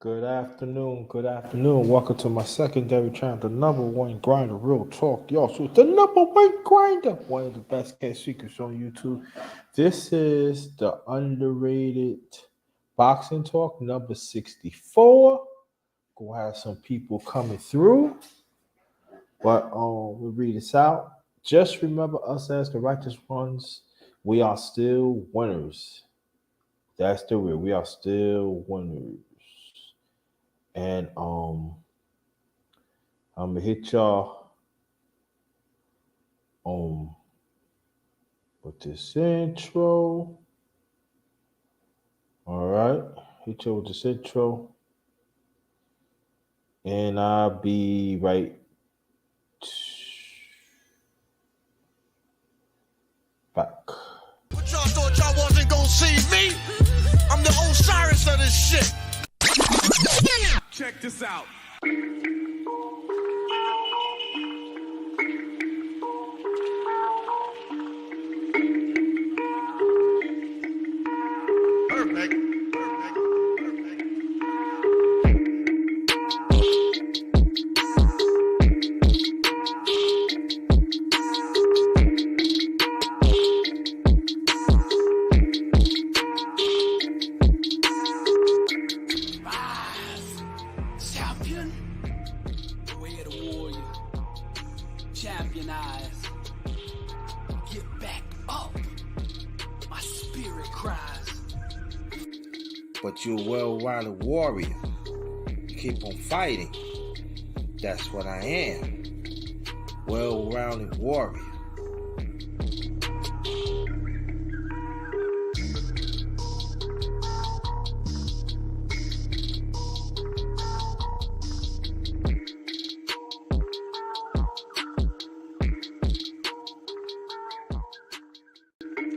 Good afternoon. Welcome to my secondary channel, the number one grinder, real talk. Y'all, so it's the number one grinder, one of the best case secrets on YouTube. This is the Underrated Boxing Talk number 64. Gonna have some people coming through, but we'll read this out. Just remember us as the righteous ones. We are still winners. That's the real. We are still winners. And I'm gonna hit y'all with this intro. All right, hit you with this intro, and I'll be right back. But y'all thought y'all wasn't gonna see me? I'm the Osiris of this shit. Check this out. Perfect. But you're a well-rounded warrior. You keep on fighting. That's what I am. Well-rounded warrior.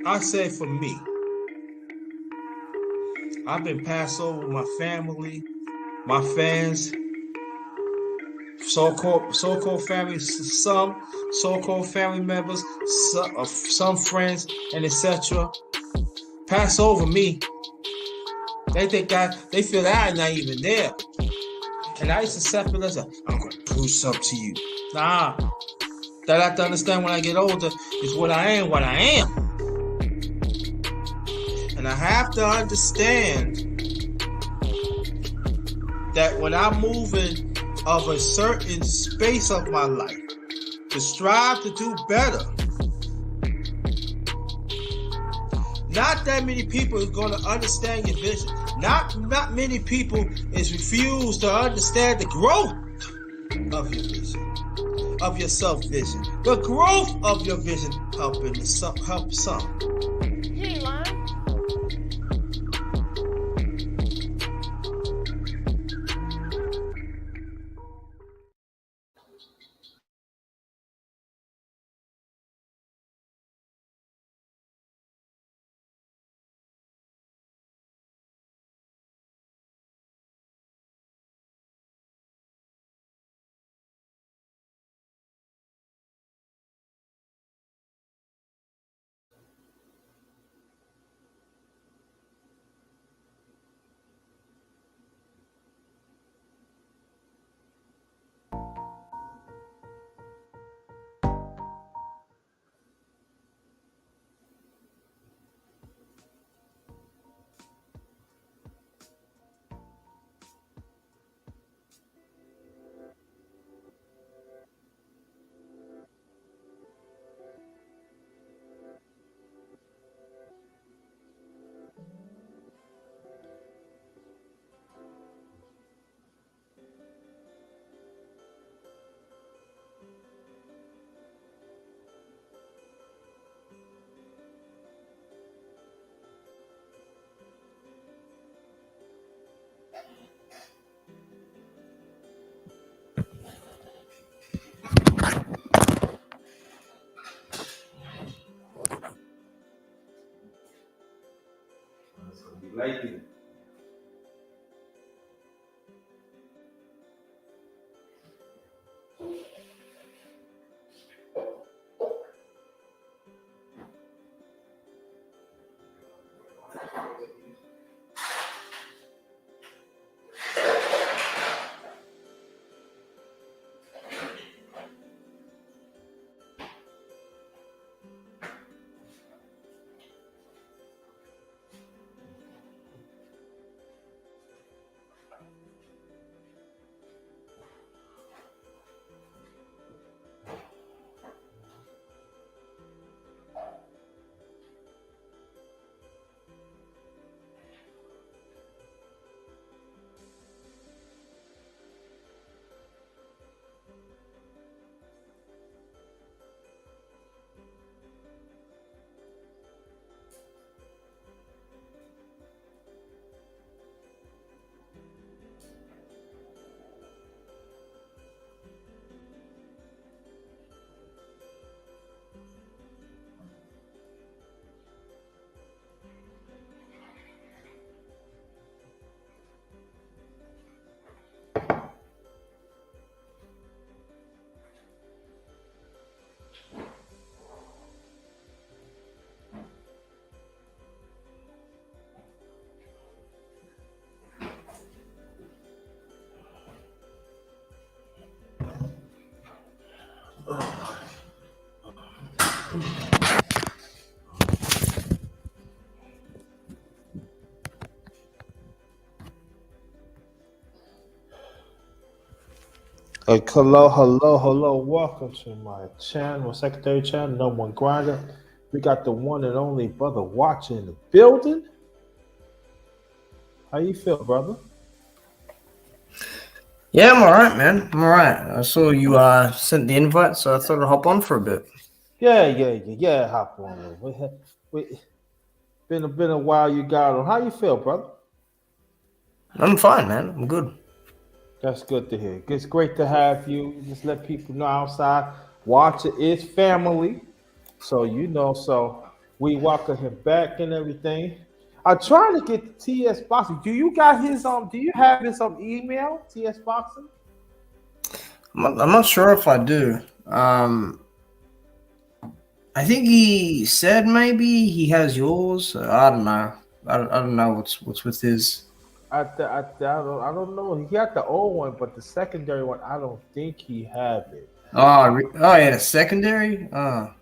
I say for me, I've been passed over with my family, my fans, so-called family, some so-called family members, some friends, and etc. Pass over me. They feel that I'm not even there. And I used to accept it as I'm gonna prove something to you. Nah. That I have to understand when I get older is what I am. And I have to understand that when I'm moving of a certain space of my life to strive to do better, not that many people is going to understand your vision. Not many people is refused to understand the growth of your vision, of your self-vision. The growth of your vision help some. Like it. Hello. Welcome to my channel, secondary channel, number one grinder. We got the one and only brother watching in the building. How you feel, brother? Yeah, I'm alright, man. I'm alright. I saw you sent the invite, so I thought I'd hop on for a bit. Yeah. Hop on. We been a while. You got on. How you feel, brother? I'm fine, man. I'm good. That's good to hear. It's great to have you. Just let people know outside. Watch it. It's family. So we welcome him back and everything. I try to get TS Boxing. Do you got his do you have his email, TS Boxing? I'm not sure if I do. I think he said maybe he has yours. I don't know. I don't know what's with his. I don't know. He got the old one, but the secondary one, I don't think he have it. Oh yeah, the secondary. Yeah,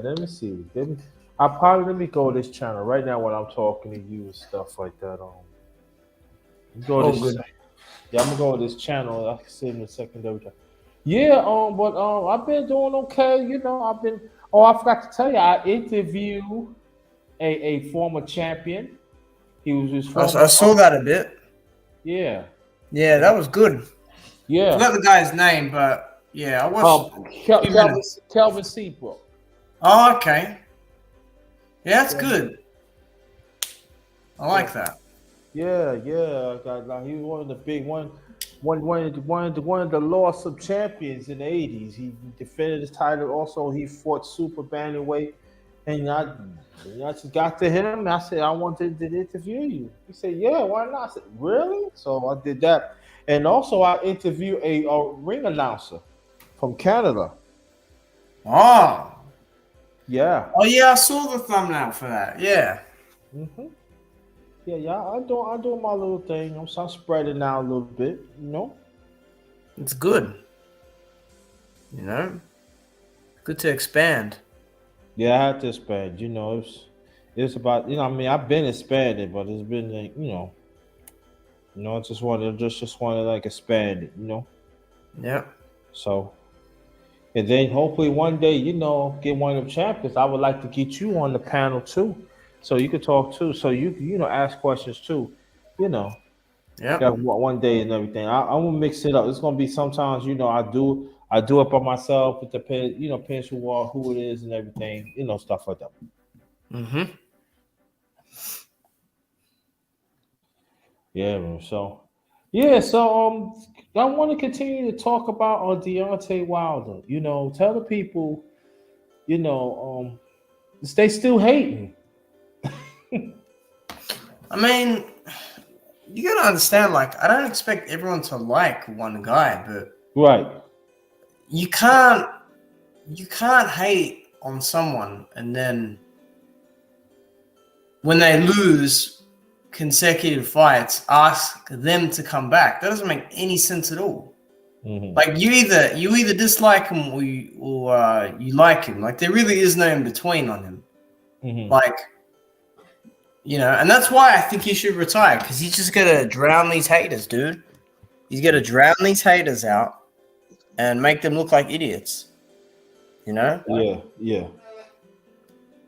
let me see. Let me go to this channel right now when I'm talking to you and stuff like that. Good. Yeah, I'm gonna go to this channel. I can see in the secondary channel. Yeah, but I've been doing okay. You know, I've been. Oh, I forgot to tell you, I interviewed a former champion. He was his former. I saw that a bit. Yeah. Yeah, that was good. Yeah. I forgot the guy's name, but yeah, I watched. Kelvin Seabrook. Oh, okay. Yeah, that's good. I like that. Yeah. He was one of the big one of the lost champions in the 80s. He defended his title. Also, he fought super bantamweight. And I just got to him. And I said, I wanted to interview you. He said, yeah, why not? I said, really? So I did that. And also, I interviewed a ring announcer from Canada. Oh. Yeah. Oh yeah, I saw the thumbnail for that. Yeah. Mm-hmm. Yeah. I do my little thing. I'm spreading out a little bit. You know. It's good. You know. Good to expand. Yeah, I had to expand. You know, it's about I mean, I've been expanding, but it's been like I just want to like expand it. You know. Yeah. So. And then hopefully one day, get one of the champions. I would like to get you on the panel too, so you could talk too. So you ask questions too, Yeah. One day and everything. I'm gonna mix it up. It's gonna be sometimes, I do it by myself. It depends who it is and everything. Stuff like that. Mm-hmm. Yeah, man. So I want to continue to talk about Deontay Wilder. Tell the people, they still hating. I mean, you gotta understand. Like, I don't expect everyone to like one guy, but Right. You can't hate on someone and then when they lose consecutive fights, ask them to come back. That doesn't make any sense at all. Mm-hmm. Like you either dislike him or you like him. Like there really is no in between on him. Mm-hmm. Like, and that's why I think he should retire, because he's just gonna drown these haters, dude. He's gonna drown these haters out and make them look like idiots. Yeah. I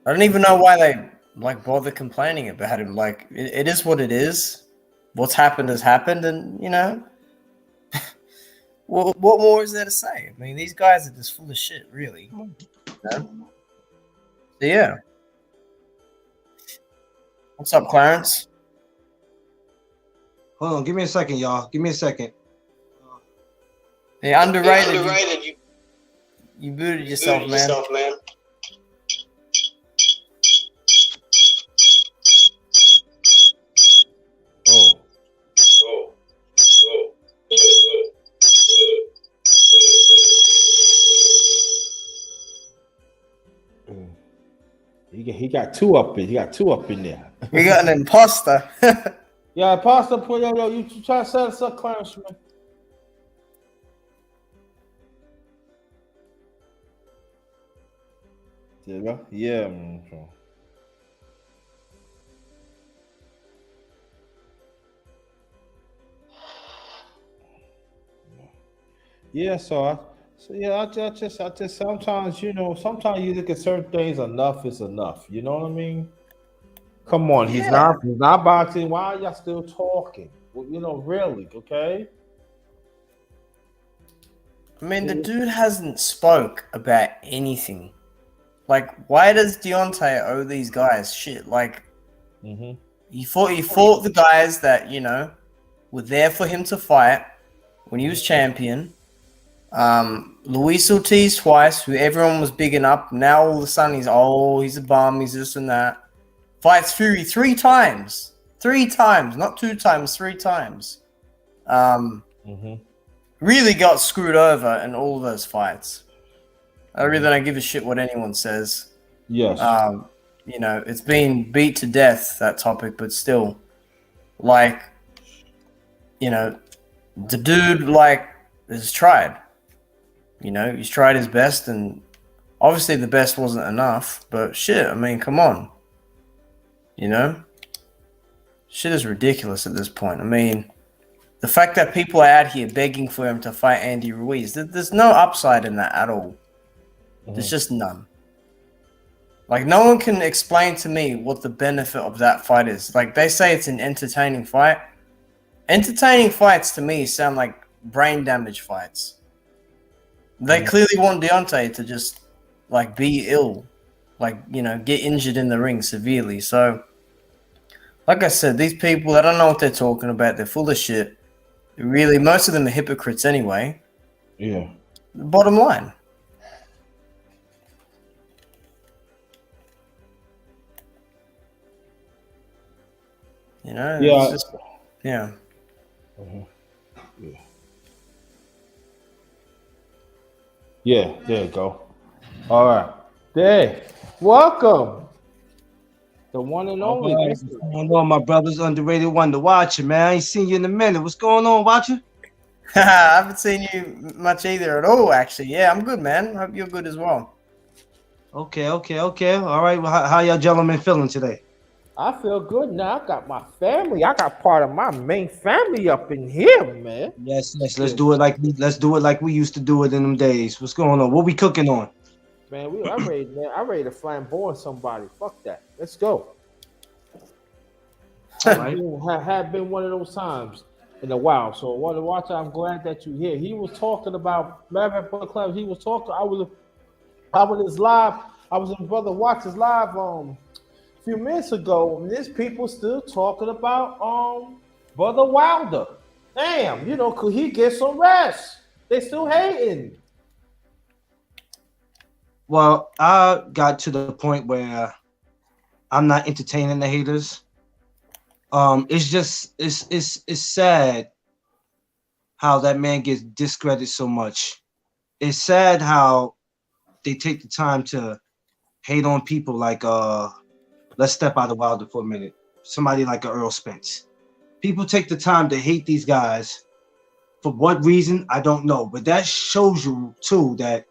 don't even know why they bother complaining about him. Like it is what it is. What's happened has happened, and well, what more is there to say? I mean, these guys are just full of shit, really. So, yeah. What's up, Clarence? Hold on, give me a second, y'all. Give me a second. Yeah, underrated. You booted yourself, man. Oh. He got two up in. He got two up in there. We got an imposter. Yeah, Pastor, you try to set us up, Clarence, man. Yeah. Mhm. Yeah, I just sometimes, sometimes you look at certain things. Enough is enough. You know what I mean? Come on, Yeah. he's not boxing. Why are y'all still talking? Well, really, okay? I mean, the dude hasn't spoke about anything. Like, why does Deontay owe these guys shit? Like, Mm-hmm. he fought the guys that were there for him to fight when he was champion. Luis Ortiz twice, who everyone was bigging up. Now all of a sudden he's a bum, he's this and that. Fights Fury three times, not two times, three times. Mm-hmm. Really got screwed over in all of those fights. I really don't give a shit what anyone says. Yes. It's been beat to death, that topic, but still, like, the dude, like, has tried. He's tried his best, and obviously the best wasn't enough, but shit, I mean, come on. Shit is ridiculous at this point. I mean, the fact that people are out here begging for him to fight Andy Ruiz, there's no upside in that at all. There's just none. Like, no one can explain to me what the benefit of that fight is. Like, they say it's an entertaining fight. Entertaining fights to me sound like brain damage fights. They clearly want Deontay to just, like, be ill. Like, get injured in the ring severely. So, like I said, these people, they don't know what they're talking about. They're full of shit. Really, most of them are hypocrites anyway. Yeah. Bottom line. Yeah. It's just, yeah. Yeah. Yeah, there you go. All right. There. Welcome. The one and only. Right. What's going on, my brothers? Underrated Wonder Watcher, man. I ain't seen you in a minute. What's going on, Watcher? I haven't seen you much either at all, actually. Yeah, I'm good, man. Hope you're good as well. Okay. All right. Well, how y'all gentlemen feeling today? I feel good now. I got my family. I got part of my main family up in here, man. Yes. Let's do it like we used to do it in them days. What's going on? What we cooking on? Man, I'm ready to flamboyant somebody. Fuck that. Let's go. Right. Have been one of those times in a while. So, Wonder Watcher, I'm glad that you're here. He was talking about Maverick Book Club. He was talking. I was his live. I was in Brother Watcher's live a few minutes ago, and there's people still talking about Brother Wilder. Damn, could he get some rest? They still hating. Well, I got to the point where I'm not entertaining the haters. It's sad how that man gets discredited so much. It's sad how they take the time to hate on people like let's step out of Wilder for a minute. Somebody like a Earl Spence. People take the time to hate these guys. For what reason, I don't know. But that shows you too that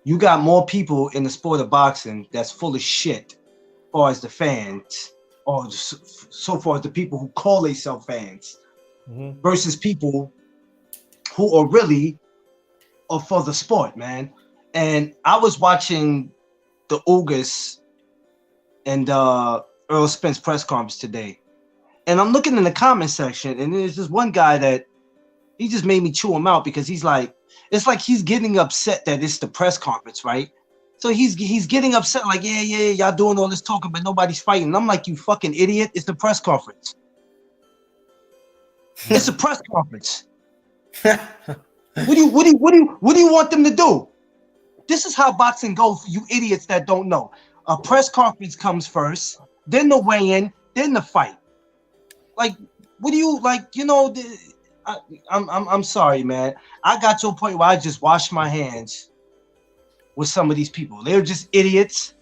you got more people in the sport of boxing that's full of shit, as far as the fans, or so far as the people who call themselves fans, versus people who are really for the sport, man. And I was watching the August and Earl Spence press conference today, and I'm looking in the comment section, and there's this one guy that he just made me chew him out because he's like, it's like he's getting upset that it's the press conference, right? So he's getting upset, like, yeah, y'all doing all this talking, but nobody's fighting. And I'm like, you fucking idiot! It's the press conference. It's a press conference. What do you want them to do? This is how boxing goes for you idiots that don't know. A press conference comes first, then the weigh-in, then the fight. Like, what do you like? I'm sorry, man. I got to a point where I just washed my hands with some of these people. They're just idiots,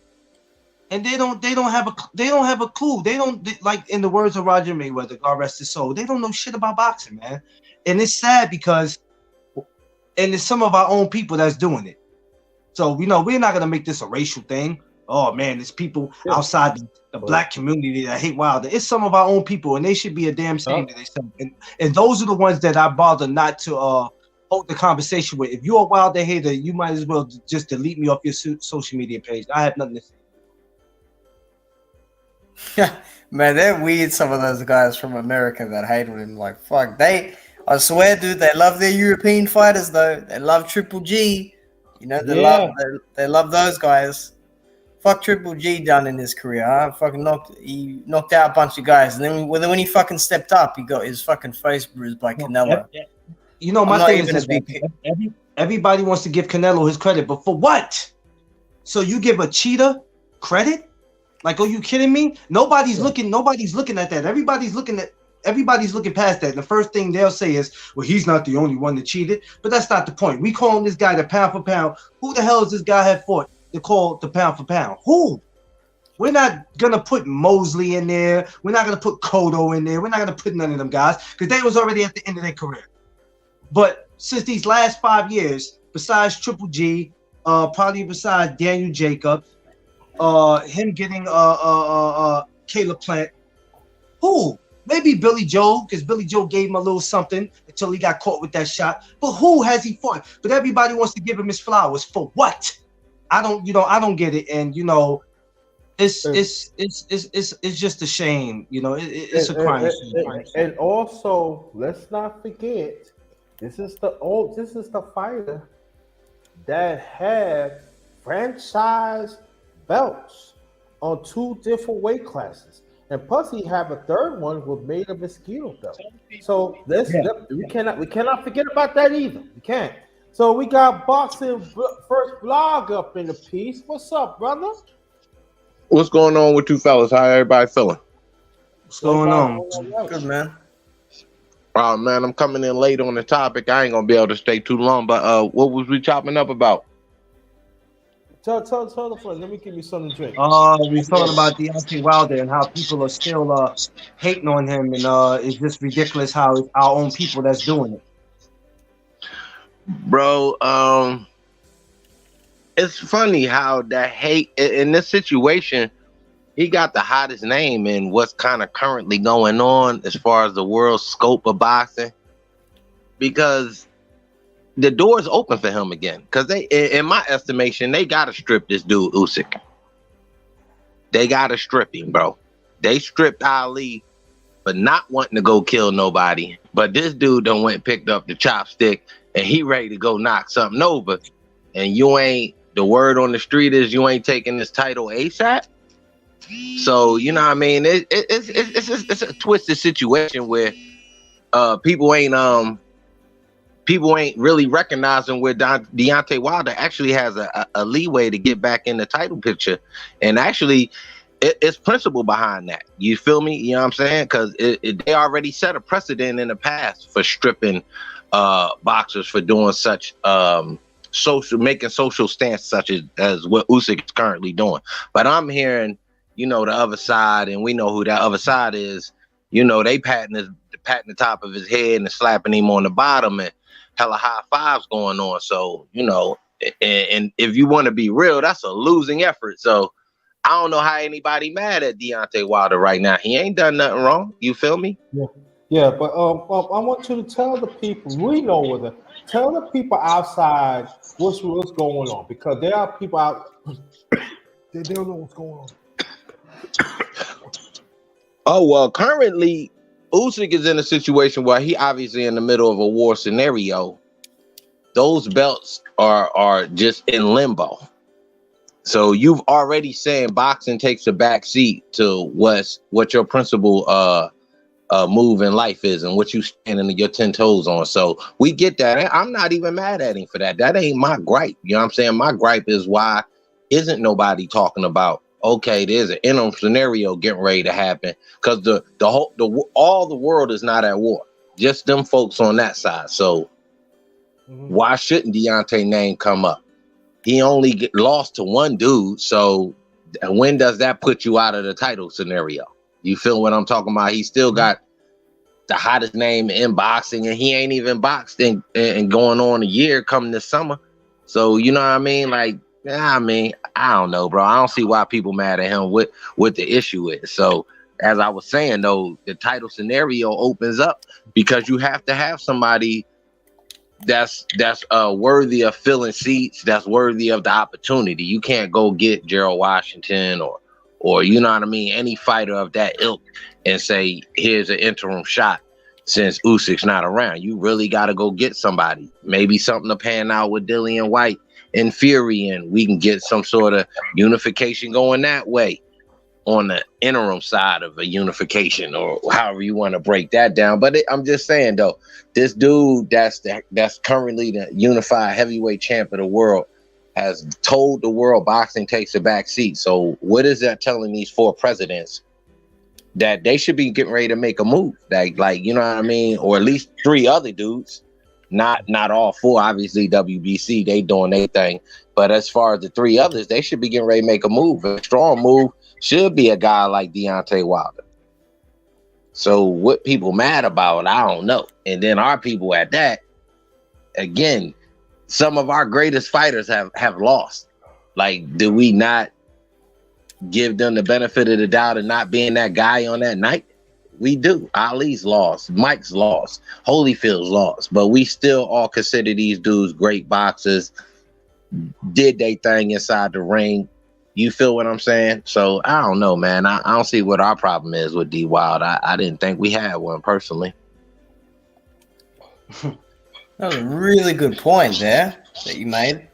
and they don't have a clue. They don't, like, in the words of Roger Mayweather, God rest his soul, they don't know shit about boxing, man. And it's sad because, and it's some of our own people that's doing it. So we're not gonna make this a racial thing. Oh man, there's people outside the black community that hate Wilder. It's some of our own people, and they should be a damn shame to themselves. And those are the ones that I bother not to hold the conversation with. If you're a Wilder hater, you might as well just delete me off your social media page. I have nothing to say. Man, they're weird. Some of those guys from America that hate him, like fuck. I swear, dude, they love their European fighters though. They love Triple G. You know, they love those guys. Fuck Triple G done in his career. Huh? He knocked out a bunch of guys, and then when he fucking stepped up, he got his fucking face bruised by Canelo. You know, my thing is that everybody wants to give Canelo his credit, but for what? So you give a cheater credit? Like, are you kidding me? Nobody's looking at that. Everybody's looking past that. The first thing they'll say is, well, he's not the only one that cheated. But that's not the point. We call this guy the pound for pound. Who the hell is this guy have fought to call the pound for pound? Who? We're not gonna put Mosley in there. We're not gonna put Cotto in there. We're not gonna put none of them guys because they was already at the end of their career. But since these last 5 years, besides Triple G, probably besides Daniel Jacobs, him getting Caleb Plant, who? Maybe Billy Joe, because Billy Joe gave him a little something until he got caught with that shot. But who has he fought? But everybody wants to give him his flowers for what? I don't get it. And it's just a shame. It's a crime. And also, let's not forget, this is the fighter that had franchise belts on 2 different weight classes. And plus, he have a third one was made of mosquito belt. So we cannot forget about that either. We can't. So we got Boxing First Blog up in the piece. What's up, brother? What's going on with you fellas? How everybody feeling? What's going on? Good, man. Man, I'm coming in late on the topic. I ain't gonna be able to stay too long. But what was we chopping up about? Tell the friend. Let me give you something to drink. We're talking about Deontay Wilder and how people are still hating on him, and it's just ridiculous how it's our own people that's doing it. Bro, it's funny how that hate in this situation, he got the hottest name in what's kind of currently going on as far as the world scope of boxing, because the door is open for him again. Because they, in my estimation, they gotta strip this dude Usyk. They gotta strip him, bro. They stripped Ali for not wanting to go kill nobody, but this dude done went and picked up the chopstick and he ready to go knock something over. And the word on the street is you ain't taking this title ASAP. So you know what I mean? It's a twisted situation where people ain't really recognizing where Deontay Wilder actually has a leeway to get back in the title picture, and actually it's principle behind that. You feel me? You know what I'm saying? Because they already set a precedent in the past for stripping boxers for doing such making social stance such as what Usyk is currently doing. But I'm hearing, the other side, and we know who that other side is. They patting the top of his head and slapping him on the bottom, and hella high fives going on. So, and if you want to be real, that's a losing effort. So I don't know how anybody mad at Deontay Wilder right now. He ain't done nothing wrong. You feel me? Yeah, but I want you to tell the people, tell the people outside what's going on, because there are people out they don't know what's going on. Oh, well, currently Usyk is in a situation where he obviously in the middle of a war scenario. Those belts are just in limbo. So you've already saying boxing takes a back seat to what your principal move in life is and what you standing your 10 toes on. So we get that. I'm not even mad at him for that. That ain't my gripe. You know what I'm saying? My gripe is why isn't nobody talking about, okay, there's an interim scenario getting ready to happen, because all the world is not at war, just them folks on that side. So why shouldn't Deontay name come up? He only lost to one dude. So when does that put you out of the title scenario? You feel what I'm talking about? He still got the hottest name in boxing, and he ain't even boxed and going on a year coming this summer. So you know what I mean? Like, yeah, I mean, I don't know, bro. I don't see why people mad at him. What the issue is. So as I was saying though, the title scenario opens up because you have to have somebody that's worthy of filling seats, that's worthy of the opportunity. You can't go get Gerald Washington or you know what I mean, any fighter of that ilk and say, here's an interim shot since Usyk's not around. You really got to go get somebody. Maybe something to pan out with Dillian White and Fury, and we can get some sort of unification going that way on the interim side of a unification, or however you want to break that down. But I'm just saying though, this dude that's currently the unified heavyweight champ of the world has told the world boxing takes a back seat. So what is that telling these 4 presidents? That they should be getting ready to make a move, like you know what I mean, or at least 3 other dudes, not all 4. Obviously, WBC they doing their thing, but as far as the 3 others, they should be getting ready to make a move. A strong move should be a guy like Deontay Wilder. So what people mad about, I don't know. And then our people at that, again, some of our greatest fighters have lost. Like, do we not give them the benefit of the doubt of not being that guy on that night? We do. Ali's lost, Mike's lost, Holyfield's lost, but we still all consider these dudes great boxers, did they thing inside the ring. You feel what I'm saying? So I don't know, man. I don't see what our problem is with D Wild. I didn't think we had one personally. That was a really good point there that you made.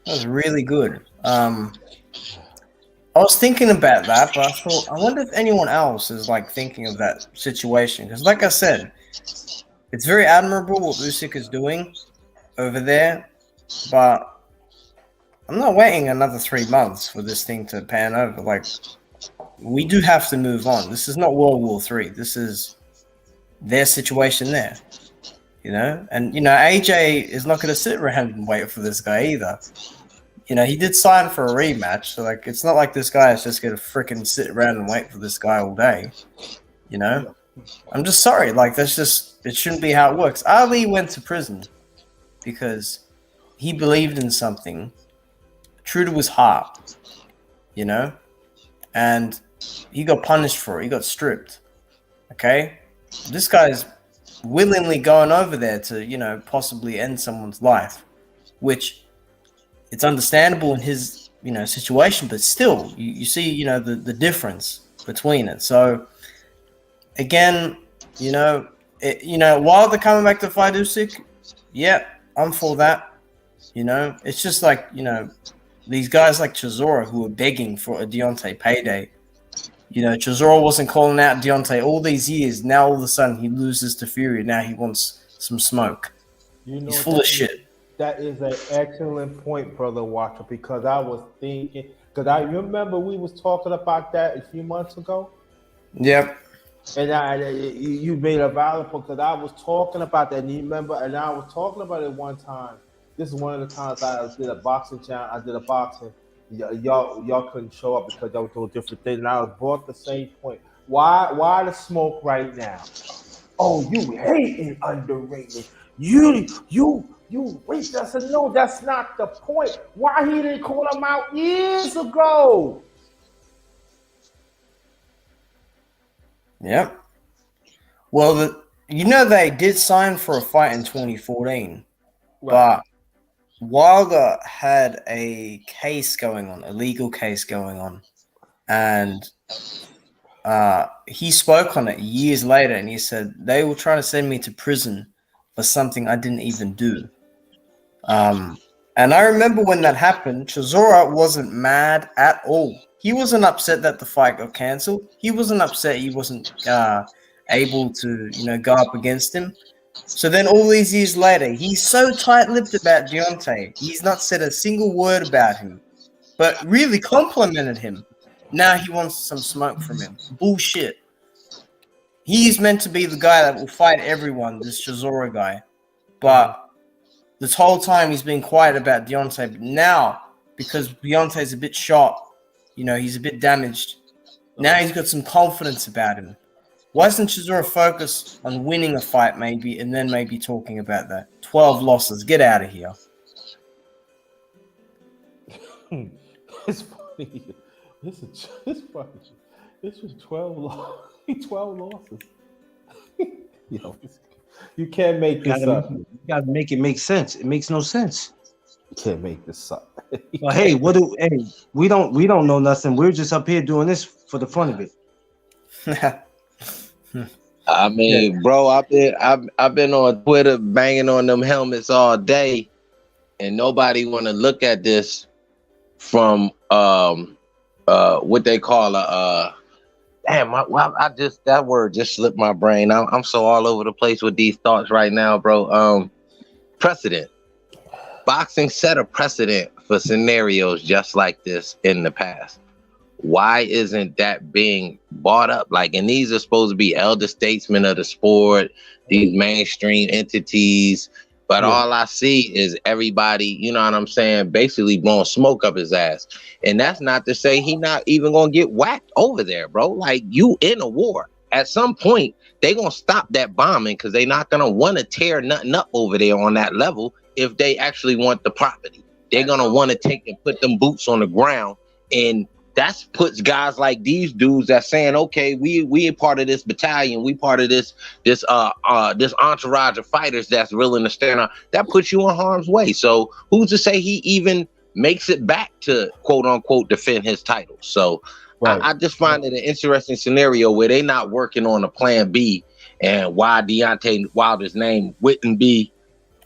That was really good. I was thinking about that, but I thought, I wonder if anyone else is like thinking of that situation. Because, like I said, it's very admirable what Usyk is doing over there, but I'm not waiting another 3 months for this thing to pan over. Like, we do have to move on. This is not World War III. This is their situation there, you know? And, you know, AJ is not going to sit around and wait for this guy either. You know, he did sign for a rematch, so like it's not like this guy is just gonna freaking sit around and wait for this guy all day. You know, I'm just sorry. Like that's just it shouldn't be how it works. Ali went to prison because he believed in something true to his heart. You know, and he got punished for it. He got stripped. Okay, this guy's willingly going over there to possibly end someone's life, which. It's understandable in his, situation, but still, you see, the difference between it. So, again, while they're coming back to fight Usyk, yeah, I'm for that. It's just like, these guys like Chisora who are begging for a Deontay payday. Chisora wasn't calling out Deontay all these years. Now all of a sudden he loses to Fury. Now he wants some smoke. He's full of shit. That is an excellent point, Brother Watcher, because I was thinking, because I remember we was talking about that a few months ago. Yep. And you made a valid point, because I was talking about that, and you remember, and I was talking about it one time. This is one of the times I did a boxing channel. I did a boxing. Y'all couldn't show up because y'all were doing different things, and I was brought the same point. Why the smoke right now? Oh, you hating Underrated. You wait, I said, no, that's not the point. Why he didn't call him out years ago? Yep. Well, they did sign for a fight in 2014, right. But Wilder had a case going on, a legal case going on, and he spoke on it years later, and he said, they were trying to send me to prison for something I didn't even do. And I remember when that happened, Chisora wasn't mad at all. He wasn't upset that the fight got cancelled. He wasn't upset he wasn't able to, go up against him. So then all these years later, he's so tight-lipped about Deontay. He's not said a single word about him, but really complimented him. Now he wants some smoke from him. Bullshit. He's meant to be the guy that will fight everyone, this Chisora guy. But this whole time he's been quiet about Deontay. But now, because Deontay's a bit shot, he's a bit damaged. Now he's got some confidence about him. Why doesn't Chisora focus on winning a fight maybe and then maybe talking about that? 12 losses. Get out of here. It's funny. It's funny. This was 12 losses. Yo, you can't make this up. You gotta make it make sense. It makes no sense. You can't make this up. But hey, we don't know nothing. We're just up here doing this for the fun of it. I mean, bro, I've been on Twitter banging on them helmets all day, and nobody want to look at this from what they call a damn. I just that word just slipped my brain. I'm so all over the place with these thoughts right now, bro. Precedent. Boxing set a precedent for scenarios just like this in the past. Why isn't that being brought up? Like, and these are supposed to be elder statesmen of the sport, these mainstream entities. But all I see is everybody, you know what I'm saying, basically blowing smoke up his ass. And that's not to say he not even gonna get whacked over there, bro. Like, you in a war. At some point, they gonna stop that bombing because they not gonna want to tear nothing up over there on that level if they actually want the property. They're gonna want to take and put them boots on the ground, and that's puts guys like these dudes that's saying, okay, we part of this battalion, we part of this entourage of fighters that's willing to stand up. That puts you in harm's way. So who's to say he even makes it back to quote unquote defend his title? So right. I just find it an interesting scenario where they not working on a plan B, and why Deontay Wilder's name wouldn't be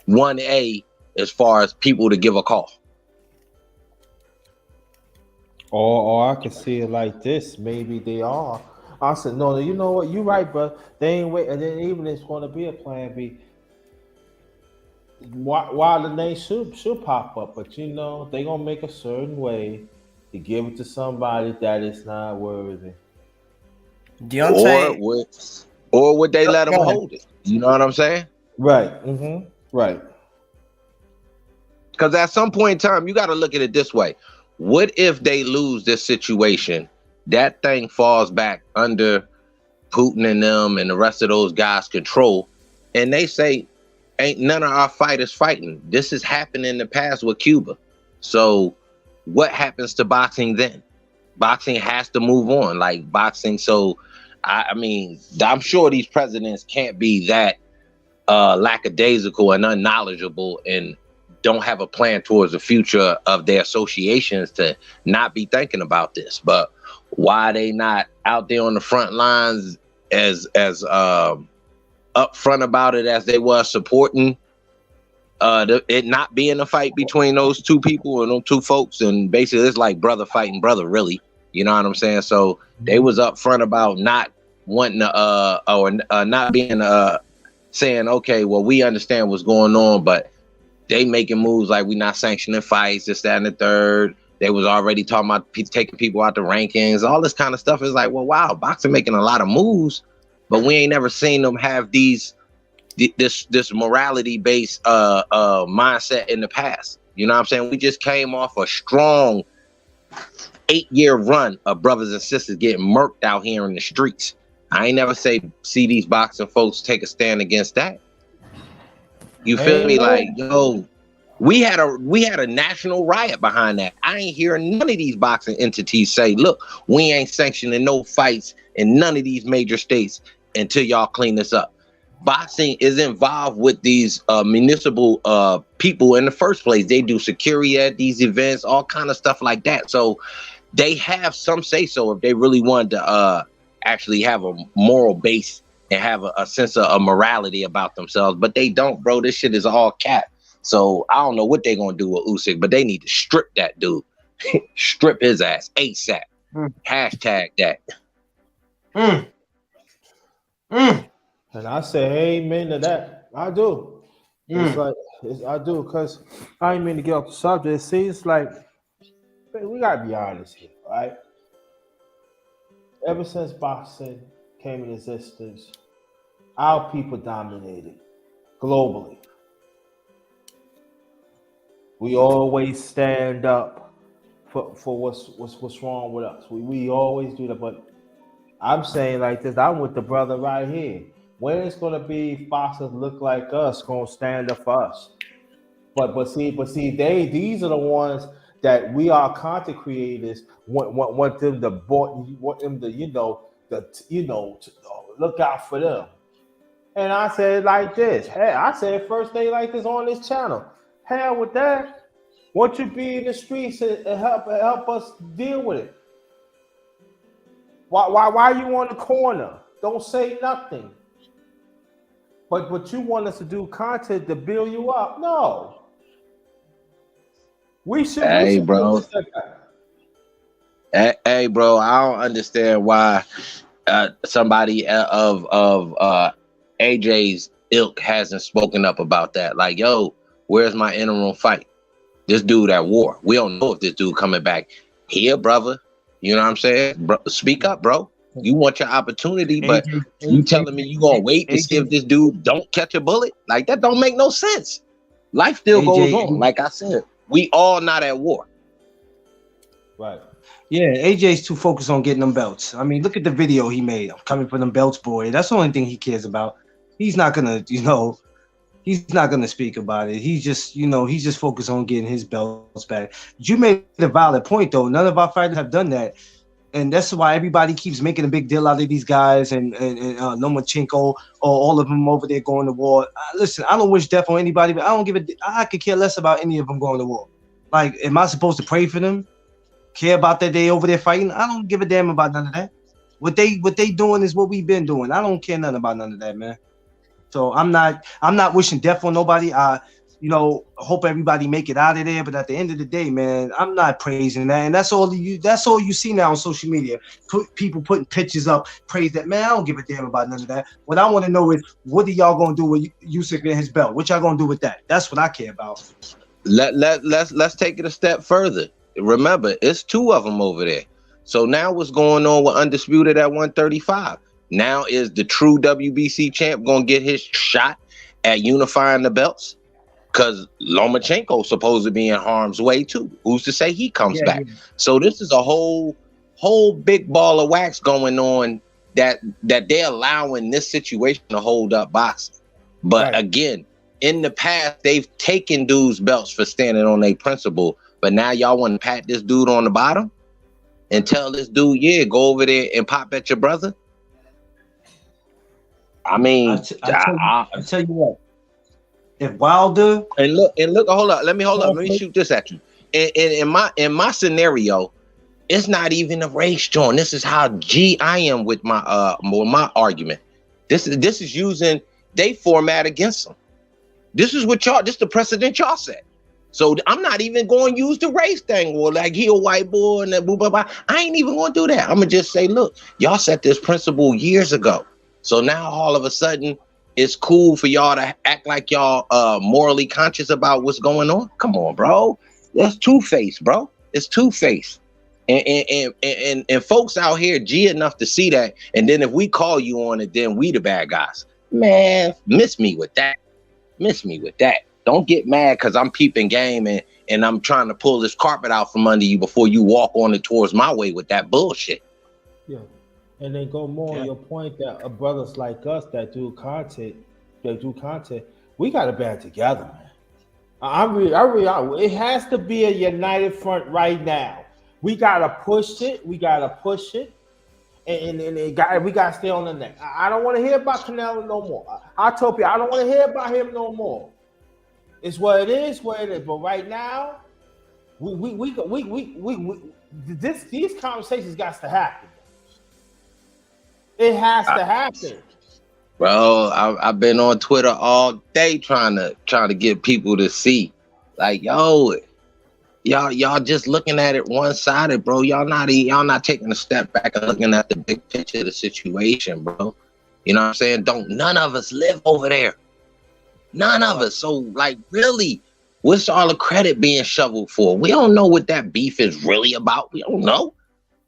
1A as far as people to give a call. Or I could see it like this. Maybe they are. I said, no, you know what? You're right, bro. They ain't wait. And then even if it's going to be a plan B, while the name should pop up, but you know, they going to make a certain way to give it to somebody that is not worthy. Deontay, or would they let him hold it? You know what I'm saying? Right. Mm-hmm. Right. Because at some point in time, you got to look at it this way. What if they lose this situation? That thing falls back under Putin and them and the rest of those guys' control. And they say, ain't none of our fighters fighting. This has happened in the past with Cuba. So what happens to boxing then? Boxing has to move on, like boxing. So, I mean, I'm sure these presidents can't be that lackadaisical and unknowledgeable and don't have a plan towards the future of their associations to not be thinking about this. But why they not out there on the front lines as upfront about it as they were supporting it not being a fight between those two people and those two folks, and basically it's like brother fighting brother, really. You know what I'm saying? So they was upfront about not wanting to or not being saying, okay, well, we understand what's going on, but they making moves like we not sanctioning fights, this, that, and the third. They was already talking about taking people out the rankings, all this kind of stuff. Is like, well, wow, boxing making a lot of moves, but we ain't never seen them have this morality based mindset in the past. You know what I'm saying? We just came off a strong 8-year run of brothers and sisters getting murked out here in the streets. I ain't never see these boxing folks take a stand against that. You feel me? Like, yo, we had a national riot behind that. I ain't hearing none of these boxing entities say, look, we ain't sanctioning no fights in none of these major states until y'all clean this up. Boxing is involved with these municipal people in the first place. They do security at these events, all kind of stuff like that. So they have some say so if they really wanted to actually have a moral base and have a sense of morality about themselves, but they don't, bro. This shit is all cap. So I don't know what they're gonna do with Usyk, but they need to strip that dude, strip his ass ASAP. Hashtag that. And I say amen to that. I do. It's like I do, because I ain't mean to get off the subject. It seems like we gotta be honest here, right? Ever since boxing came in existence, our people dominated globally. We always stand up for what's wrong with us. We always do that. But I'm saying like this, I'm with the brother right here. When it's gonna be boxers look like us gonna stand up for us? But see, these are the ones that we are content creators want them to want them to to look out for them. And I said like this. Hey, I said first day like this on this channel. Hell with that. Want you be in the streets and help us deal with it. Why you on the corner? Don't say nothing. But you want us to do content to build you up? No. We should. Hey, bro. Hey, bro. I don't understand why somebody of AJ's ilk hasn't spoken up about that. Like, yo, where's my interim fight? This dude at war. We don't know if this dude coming back here, brother. You know what I'm saying? Bro, speak up, bro. You want your opportunity, but you telling me you gonna wait to see if this dude don't catch a bullet? Like, that don't make no sense. Life still goes on. Like I said, we all not at war. Right. Yeah, AJ's too focused on getting them belts. I mean, look at the video he made. I'm coming for them belts, boy. That's the only thing he cares about. He's not gonna, he's not gonna speak about it. He's just focused on getting his belts back. You made a valid point, though. None of our fighters have done that, and that's why everybody keeps making a big deal out of these guys and Lomachenko or all of them over there going to war. Listen, I don't wish death on anybody, but I could care less about any of them going to war. Like, am I supposed to pray for them? Care about that they over there fighting? I don't give a damn about none of that. What they doing is what we've been doing. I don't care nothing about none of that, man. So I'm not wishing death on nobody. I hope everybody make it out of there. But at the end of the day, man, I'm not praising that. And that's all you see now on social media. People putting pictures up, praise that. Man, I don't give a damn about none of that. What I want to know is, what are y'all gonna do with Usyk and his belt? What y'all gonna do with that? That's what I care about. Let's take it a step further. Remember, it's two of them over there. So now what's going on with Undisputed at 135? Now is the true WBC champ going to get his shot at unifying the belts? Because Lomachenko's supposed to be in harm's way too. Who's to say he comes back? Yeah. So this is a whole big ball of wax going on that they're allowing this situation to hold up boxing. But again, in the past, they've taken dudes' belts for standing on their principle. But now y'all want to pat this dude on the bottom and tell this dude, yeah, go over there and pop at your brother? I mean, I'll tell you what. If Wilder and look, hold up. Let me shoot this at you. In my scenario, it's not even a race, John. This is how I am with my argument. This is using they format against them. This is the precedent y'all set. So I'm not even going to use the race thing or like he a white boy and that boo blah blah. I ain't even going to do that. I'm gonna just say, look, y'all set this principle years ago. So now all of a sudden it's cool for y'all to act like y'all morally conscious about what's going on. Come on, bro. That's two-faced, bro. It's two-faced. And folks out here G enough to see that. And then if we call you on it, then we the bad guys. Man, miss me with that. Don't get mad because I'm peeping game and I'm trying to pull this carpet out from under you before you walk on it towards my way with that bullshit. Yeah. And then go more on your point that brothers like us that do content, we got to band together, man. I really, it has to be a united front right now. We got to push it. And we got to stay on the neck. I don't want to hear about Canelo no more. I told you, I don't want to hear about him no more. It's what it is. But right now, these conversations got to happen. It has to happen. Bro, I've been on Twitter all day trying to get people to see, like, yo, y'all just looking at it one-sided, bro. Y'all not taking a step back and looking at the big picture of the situation, bro. You know what I'm saying? None of us live over there. None of us. So, like, really, what's all the credit being shoveled for? We don't know what that beef is really about. We don't know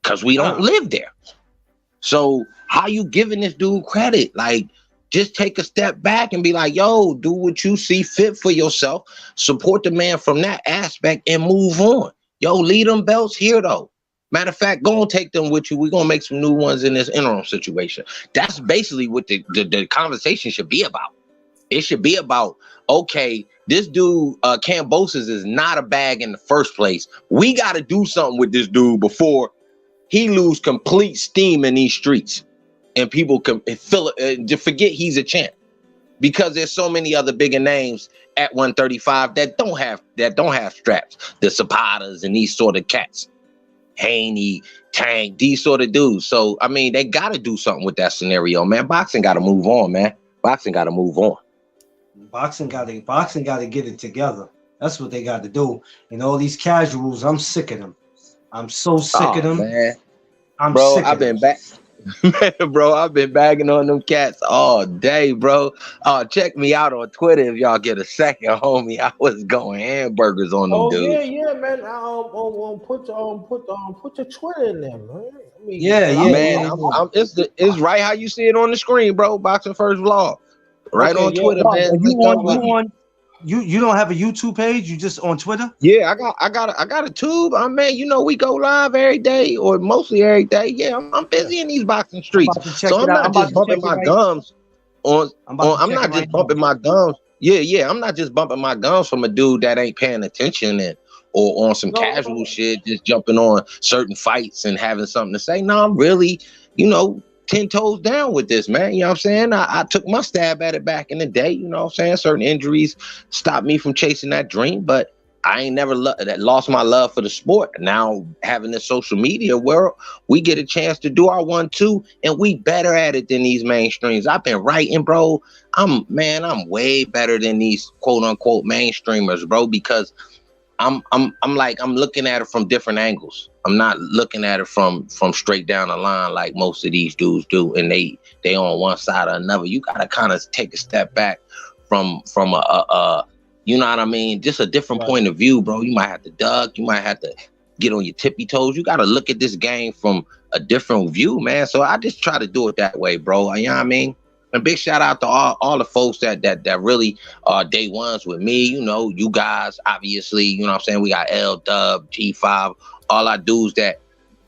because we don't live there. So how you giving this dude credit? Like, just take a step back and be like, yo, do what you see fit for yourself. Support the man from that aspect and move on. Yo, leave them belts here, though. Matter of fact, go and take them with you. We're going to make some new ones in this interim situation. That's basically what the conversation should be about. It should be about, okay, this dude, Cambosis is not a bag in the first place. We got to do something with this dude before he lose complete steam in these streets. And people can feel to forget he's a champ. Because there's so many other bigger names at 135 that don't have straps. The Zapatas and these sort of cats. Haney, Tank, these sort of dudes. So, I mean, they got to do something with that scenario, man. Boxing got to move on, man. Boxing got to move on. Boxing got to get it together. That's what they got to do. And all these casuals, I'm sick of them. I'm so sick of them. Man. I've been back. Man, bro, I've been bagging on them cats all day, bro. Check me out on Twitter if y'all get a second, homie. I was going hamburgers on them dudes. Yeah, man. Put your Twitter in there, man. I mean, man. It's right how you see it on the screen, bro. Boxing First Vlog, right on Twitter, man. You don't have a YouTube page? You just on Twitter? Yeah, I got a tube. Man, you know we go live every day or mostly every day. Yeah, I'm busy in these boxing streets, so I'm not just bumping my gums on. I'm not just bumping my gums. Yeah, I'm not just bumping my gums from a dude that ain't paying attention or on some casual shit, just jumping on certain fights and having something to say. No, I'm really, 10 toes down with this, man. You know what I'm saying? I took my stab at it back in the day. You know what I'm saying? Certain injuries stopped me from chasing that dream, but I ain't never lost my love for the sport. Now, having this social media world, we get a chance to do our 1-2, and we better at it than these mainstreams. I've been writing, bro. I'm way better than these quote unquote mainstreamers, bro, because I'm looking at it from different angles. I'm not looking at it from straight down the line like most of these dudes do, and they on one side or another. You gotta kind of take a step back from a you know what I mean, just a different point of view, bro. You might have to duck, you might have to get on your tippy toes. You gotta look at this game from a different view, man. So I just try to do it that way, bro. You know what I mean? And big shout out to all the folks that really are day ones with me. You guys, obviously, you know what I'm saying? We got L Dub, G5, all our dudes that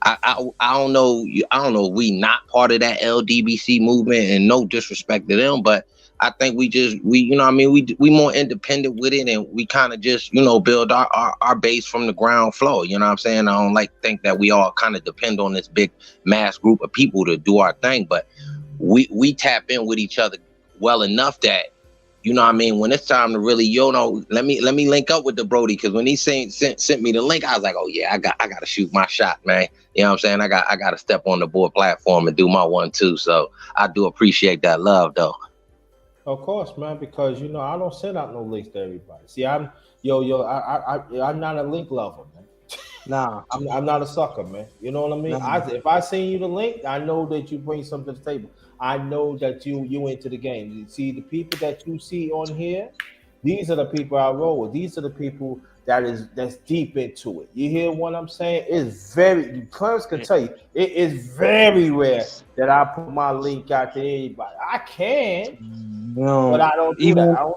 I don't know. I don't know if we not part of that LDBC movement, and no disrespect to them, but I think we you know what I mean? We more independent with it, and we kind of just, build our base from the ground floor. You know what I'm saying? I don't think that we all kind of depend on this big mass group of people to do our thing, but we tap in with each other well enough that, you know what I mean, when it's time to really, let me link up with the Brody, because when he sent me the link, I was like, oh yeah, I got to shoot my shot, man. You know what I'm saying? I got to step on the board platform and do my 1-2. So I do appreciate that love, though. Of course, man, because I don't send out no links to everybody. See, I'm not a link lover, man. Nah, I'm not a sucker, man. You know what I mean? Nah. If I send you the link, I know that you bring something to the table. I know that you into the game. You see, the people that you see on here, these are the people I roll with. These are the people that's deep into it. You hear what I'm saying? It's very, Clarence can tell you, it is very rare that I put my link out to anybody. I can, but I don't do that.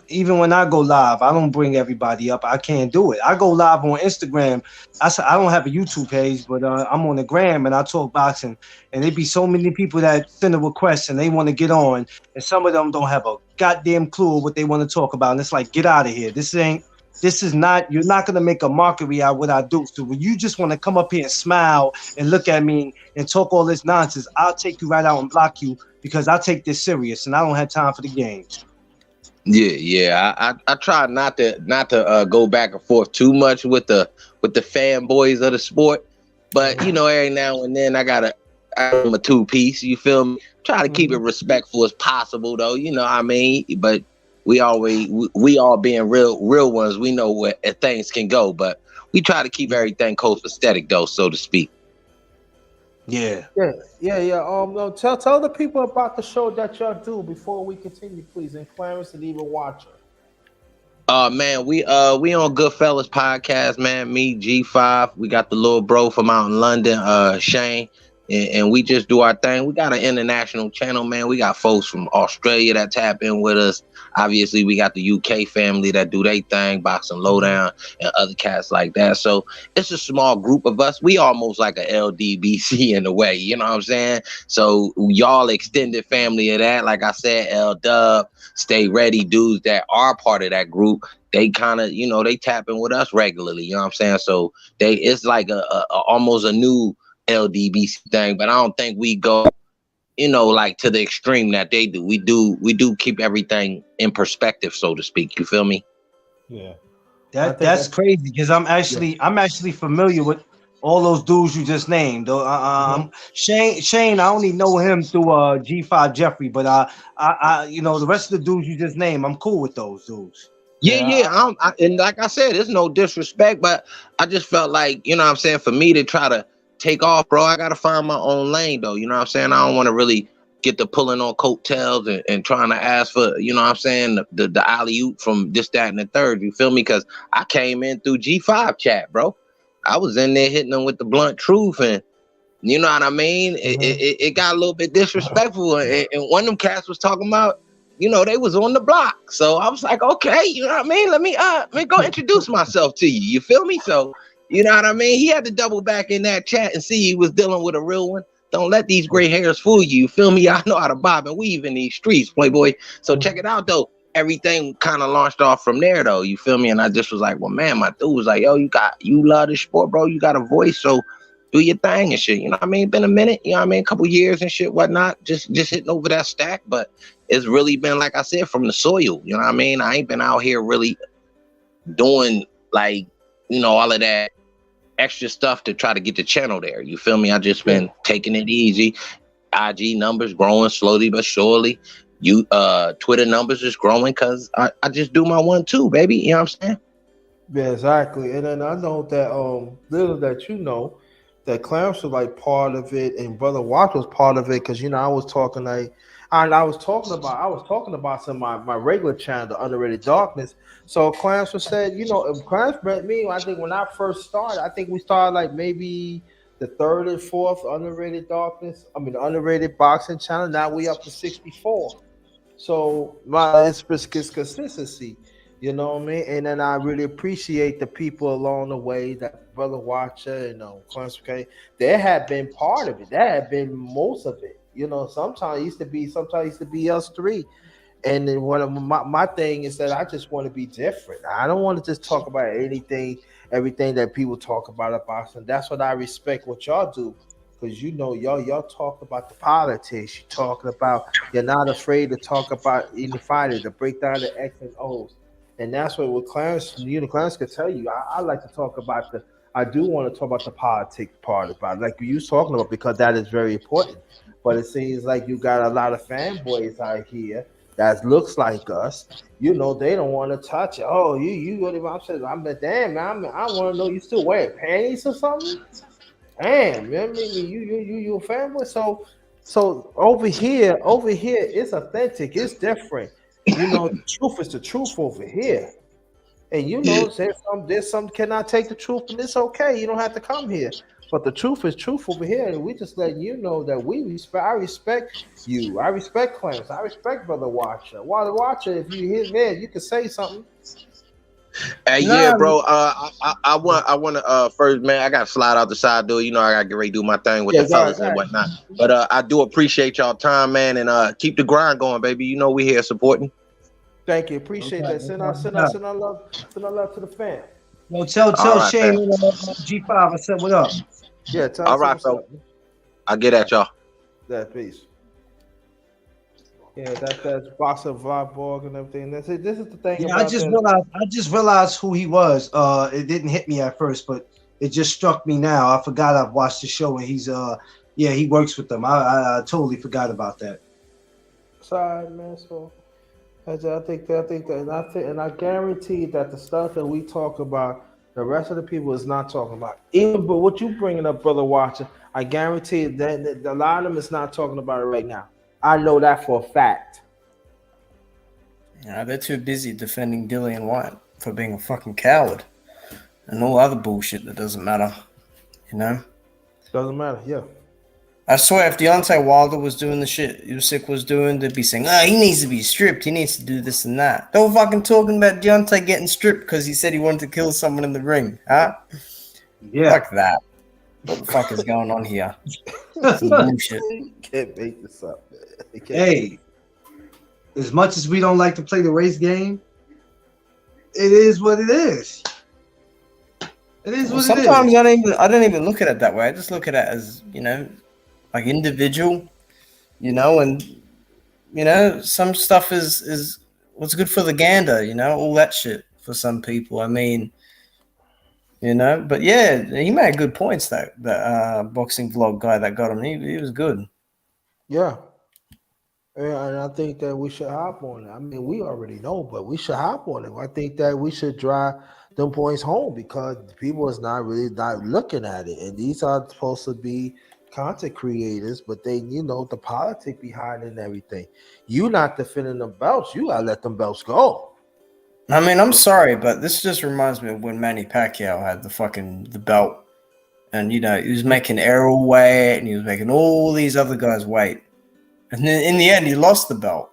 Even when I go live, I don't bring everybody up. I can't do it. I go live on Instagram. I don't have a YouTube page, but I'm on the gram and I talk boxing. And there be so many people that send a request and they want to get on, and some of them don't have a goddamn clue what they want to talk about. And it's like, get out of here. You're not gonna make a mockery out of what I do. So when you just want to come up here and smile and look at me and talk all this nonsense, I'll take you right out and block you, because I take this serious and I don't have time for the games. Yeah. I try not to go back and forth too much with the fanboys of the sport, but every now and then I'm a two-piece. You feel me? Try to keep it respectful as possible, though. You know what I mean? But we all being real ones. We know where things can go, but we try to keep everything copacetic, though, so to speak. Yeah. No, tell the people about the show that y'all do before we continue, please, and Clarence and even Watcher. Man, we on Goodfellas podcast, man. Me, G5, we got the little bro from out in London, Shane. and we just do our thing. We got an international channel, man. We got folks from Australia that tap in with us. Obviously, we got the UK family that do their thing, Boxing Lowdown, and other cats like that. So it's a small group of us. We almost like a LDBC in a way, you know what I'm saying? So y'all extended family of that. Like I said, L Dub, Stay Ready, dudes that are part of that group. They kind of, you know, they tap in with us regularly. You know what I'm saying? So it's like a almost a new LDBC thing, but I don't think we go, you know, like to the extreme that they do. We do keep everything in perspective, so to speak. You feel me? Yeah. That's crazy because I'm actually familiar with all those dudes you just named. Shane, I only know him through G5 Jeffrey, but I you know, the rest of the dudes you just named, I'm cool with those dudes. Yeah. And like I said, it's no disrespect, but I just felt like, you know what I'm saying, for me to try to take off, bro, I gotta find my own lane though. You know what I'm saying? I don't want to really get to pulling on coattails and trying to ask for, you know what I'm saying, the alley-oop from this, that, and the third. You feel me? Because I came in through G5 chat, bro. I was in there hitting them with the blunt truth, and you know what I mean? It got a little bit disrespectful, and one of them cats was talking about, you know, they was on the block. So I was like, okay, you know what I mean? Let me go introduce myself to you. You feel me? So, you know what I mean? He had to double back in that chat and see he was dealing with a real one. Don't let these gray hairs fool you. You feel me? I know how to bob and weave in these streets, Playboy. So check it out, though. Everything kind of launched off from there, though. You feel me? And I just was like, well, man, my dude was like, yo, you love this sport, bro. You got a voice, so do your thing and shit. You know what I mean? Been a minute, you know what I mean? A couple years and shit, whatnot. Just hitting over that stack. But it's really been, like I said, from the soil. You know what I mean? I ain't been out here really doing, like, you know, all of that extra stuff to try to get the channel there. You feel me? I just been taking it easy. IG numbers growing slowly but surely. Twitter numbers is growing because I just do my 1-2, baby. You know what I'm saying? Yeah, exactly. And then I know that little that you know that Clarence was like part of it and Brother Watch was part of it because you know I was talking I was talking about some of my regular channel, the Underrated Darkness. So Clarence was said, you know, Clarence met me. I think when I first started, I think we started like maybe the third and fourth Underrated Darkness. I mean, the Underrated Boxing channel. Now we up to 64. So it's consistency. You know what I mean? And then I really appreciate the people along the way, that Brother Watcher and Clarence McKay. They had been part of it. That had been most of it. You know, sometimes it used to be us three. And then one of my thing is that I just want to be different. I don't want to just talk about everything that people talk about boxing. That's what I respect what y'all do. Because you know, y'all talk about the politics. You're talking about, you're not afraid to talk about any fighter, to break down the X and O's. And that's what with Clarence, you know, Clarence could tell you. I like to talk about I do want to talk about the politics part about it, like you was talking about, because that is very important. But it seems like you got a lot of fanboys out here that looks like us. You know, they don't want to touch it. Oh, you what if I'm saying, I'm like, damn, man, I want to know, you still wearing panties or something? Damn, man, I mean, you a fanboy. So over here, it's authentic, it's different. You know, the truth is the truth over here. And you know, there's some cannot take the truth, and it's okay. You don't have to come here. But the truth is truth over here, and we just letting you know that I respect you. I respect Clarence. I respect Brother Watcher. Brother Watcher, if you hear, man, you can say something. Hey, yeah, bro. I want to first, man. I got to slide out the side door. You know, I got to get ready to do my thing with the fellas and whatnot. But I do appreciate y'all time, man, and keep the grind going, baby. You know, we here supporting. Thank you, appreciate that. Send our love to the fam. Well, tell right, Shane G5 I said what up. Yeah, tell all right, bro. I'll get at y'all. That peace. Yeah, that's Boxer Vlog and everything. This is the thing. Yeah, I just realized who he was. It didn't hit me at first, but it just struck me now. I forgot I've watched the show, and he's he works with them. I totally forgot about that. Sorry, man. So I think that, and I guarantee that the stuff that we talk about, the rest of the people is not talking about. Even but what you bringing up, Brother Watcher, I guarantee that a lot of them is not talking about it right now. I know that for a fact. Yeah, they're too busy defending Dillian White for being a fucking coward and all other bullshit that doesn't matter, you know? Doesn't matter, yeah. I swear, if Deontay Wilder was doing the shit Usyk was doing, they'd be saying, "Oh, he needs to be stripped. He needs to do this and that." They were fucking talking about Deontay getting stripped because he said he wanted to kill someone in the ring, huh? Yeah. Fuck that. What the fuck is going on here? Some bullshit. You can't make this up, man. You can't- Hey, as much as we don't like to play the race game, it is what it is. It is what Sometimes it I don't even look at it that way. I just look at it as, like individual, and some stuff is what's good for the gander, all that shit for some people. I mean, but yeah, he made good points. That boxing vlog guy that got him, he was good. Yeah. And I think that we should hop on it. I mean, we already know, but we should hop on it. I think that we should drive them points home because people is not looking at it. And these are supposed to be content creators, but they, the politics behind it and everything. You not defending them belts, you gotta let them belts go. I mean, I'm sorry, but this just reminds me of when Manny Pacquiao had the belt, and he was making Errol wait, and he was making all these other guys wait, and then in the end, he lost the belt.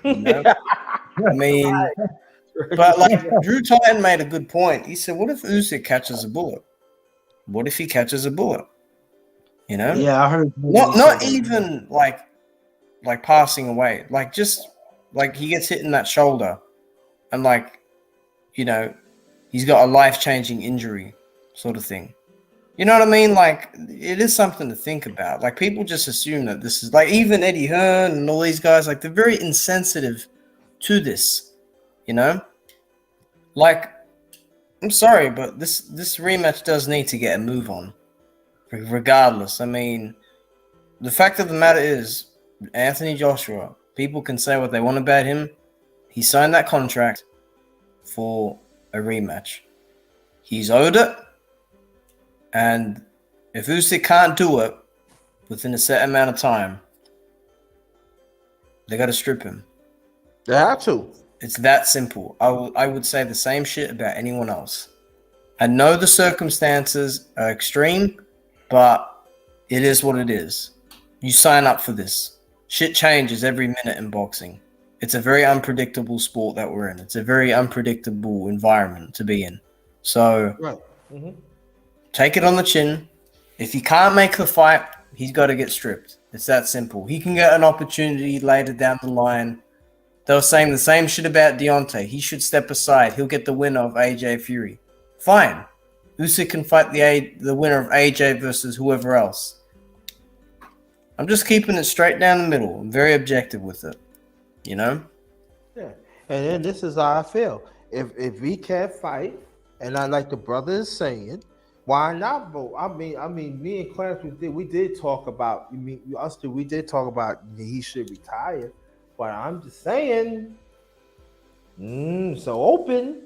I mean, but like Drew Titan made a good point. He said, "What if Usyk catches a bullet? What if he catches a bullet? Yeah, I heard. Not even like passing away, like just like he gets hit in that shoulder." And he's got a life-changing injury sort of thing. You know what I mean? Like, it is something to think about. Like, people just assume that this is, like, even Eddie Hearn and all these guys, like, they're very insensitive to this, Like, I'm sorry, but this rematch does need to get a move on, regardless. I mean, the fact of the matter is, Anthony Joshua, people can say what they want about him. He signed that contract for a rematch. He's owed it. And if Usyk can't do it within a set amount of time, they got to strip him. They have to. It's that simple. I would say the same shit about anyone else. I know the circumstances are extreme, but it is what it is. You sign up for this. Shit changes every minute in boxing. It's a very unpredictable sport that we're in. It's a very unpredictable environment to be in. So Take it on the chin. If he can't make the fight, he's got to get stripped. It's that simple. He can get an opportunity later down the line. They were saying the same shit about Deontay. He should step aside. He'll get the winner of AJ Fury. Fine. Usyk can fight the winner of AJ versus whoever else. I'm just keeping it straight down the middle. I'm very objective with it. Yeah. And then this is how I feel. If we can't fight, and I like the brother is saying, why not vote? I mean, me and Clarence, we did talk about. We did talk about he should retire, but I'm just saying, so open.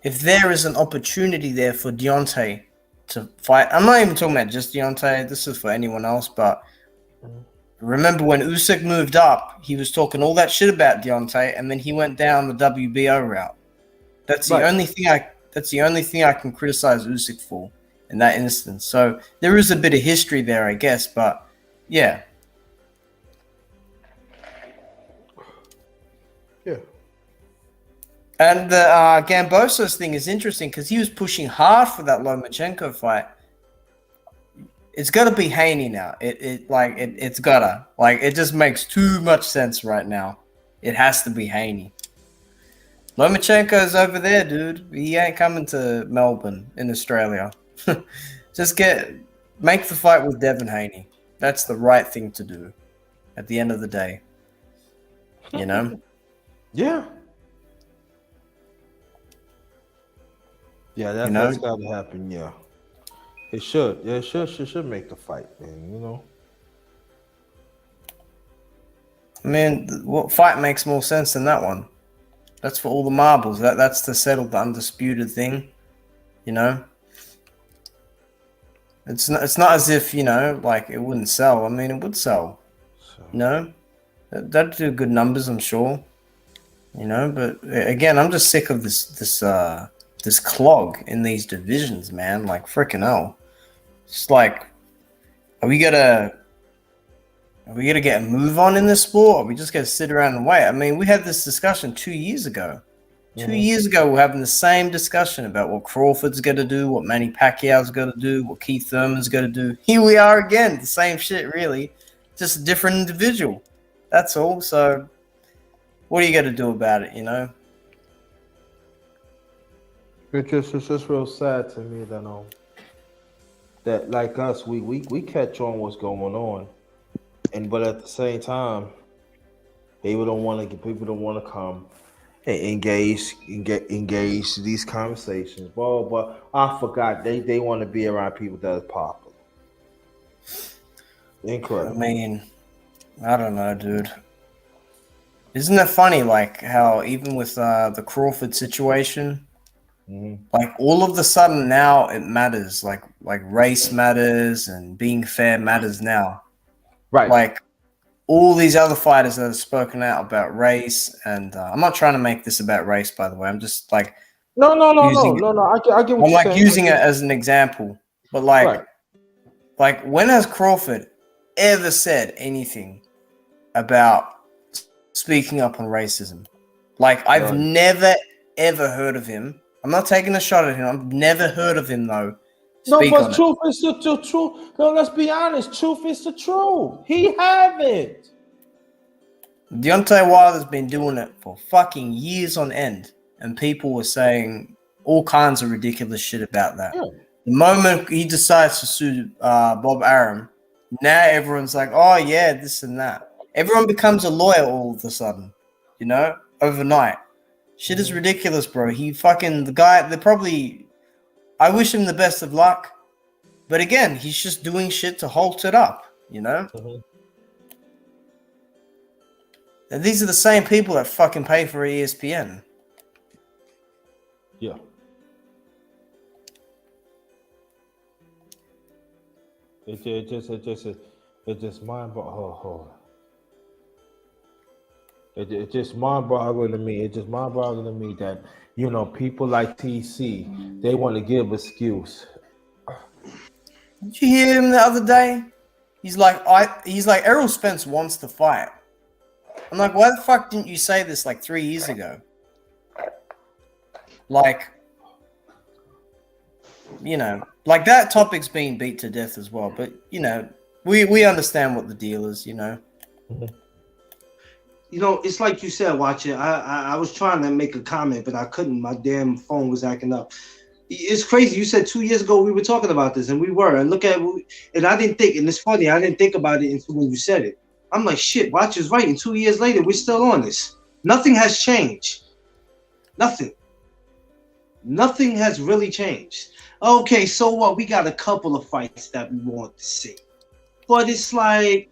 If there is an opportunity there for Deontay to fight, I'm not even talking about just Deontay. This is for anyone else, but. Remember when Usyk moved up, he was talking all that shit about Deontay, and then he went down the WBO route. That's the only thing I can criticize Usyk for in that instance. So there is a bit of history there, I guess, but yeah. Yeah. And the Gambosa's thing is interesting because he was pushing hard for that Lomachenko fight. It's got to be Haney now. It's gotta. Like, it just makes too much sense right now. It has to be Haney. Lomachenko's over there, dude. He ain't coming to Melbourne in Australia. Just make the fight with Devin Haney. That's the right thing to do at the end of the day. Yeah. Yeah, that's got to happen, yeah. It should. Yeah, it should make the fight, man, I mean, what fight makes more sense than that one? That's for all the marbles. That's to settle the undisputed thing, It's not as if, like it wouldn't sell. I mean, it would sell. That'd do good numbers, I'm sure. But again, I'm just sick of this clog in these divisions, man. Like, freaking hell. It's like Are we gonna get a move on in this sport? Or are we just gonna sit around and wait? I mean, we had this discussion 2 years ago. 2 years ago, we're having the same discussion about what Crawford's going to do, what Manny Pacquiao's going to do, what Keith Thurman's going to do. Here we are again, the same shit, really, just a different individual. That's all. So, what are you going to do about it? You know? It's just real sad to me that like us, we catch on what's going on, but at the same time, people don't want to come. Engage these conversations. Well, but I forgot they want to be around people that are popular. Incredible. I mean, I don't know, dude. Isn't it funny, like how even with the Crawford situation, like all of the sudden now it matters, like race matters and being fair matters now, right? Like all these other fighters that have spoken out about race, and I'm not trying to make this about race, by the way. I'm just like no. I get what I'm you're like saying. using it as an example, but like when has Crawford ever said anything about speaking up on racism? Like I've never ever heard of him. I'm not taking a shot at him. I've never heard of him though. No, but truth is the truth. No, let's be honest. Truth is the truth. He haven't. Deontay Wilder's been doing it for fucking years on end, and people were saying all kinds of ridiculous shit about that. Yeah. The moment he decides to sue Bob Arum, now everyone's like, oh yeah, this and that. Everyone becomes a lawyer all of a sudden, you know, overnight. Shit is ridiculous, bro. The guy, I wish him the best of luck. But again, he's just doing shit to halt it up, you know? And these are the same people that fucking pay for ESPN. Yeah. It just mind-boggling. It's just mind-boggling to me. It's just mind-boggling to me that, you know, people like TC, they want to give excuse. Did you hear him the other day? He's like Errol Spence wants to fight. I'm like, why the fuck didn't you say this like 3 years ago? Like, you know, like that topic's being beat to death as well. But, you know, we understand what the deal is, you know. You know, it's like you said, watch it. I was trying to make a comment, but I couldn't. My damn phone was acting up. It's crazy. You said 2 years ago we were talking about this, and we were. And look at, and I didn't think, and it's funny, I didn't think about it until when you said it. I'm like, shit, watch is right. And 2 years later, we're still on this. Nothing has changed. Nothing. Nothing has really changed. Okay, so what? We got a couple of fights that we want to see, but it's like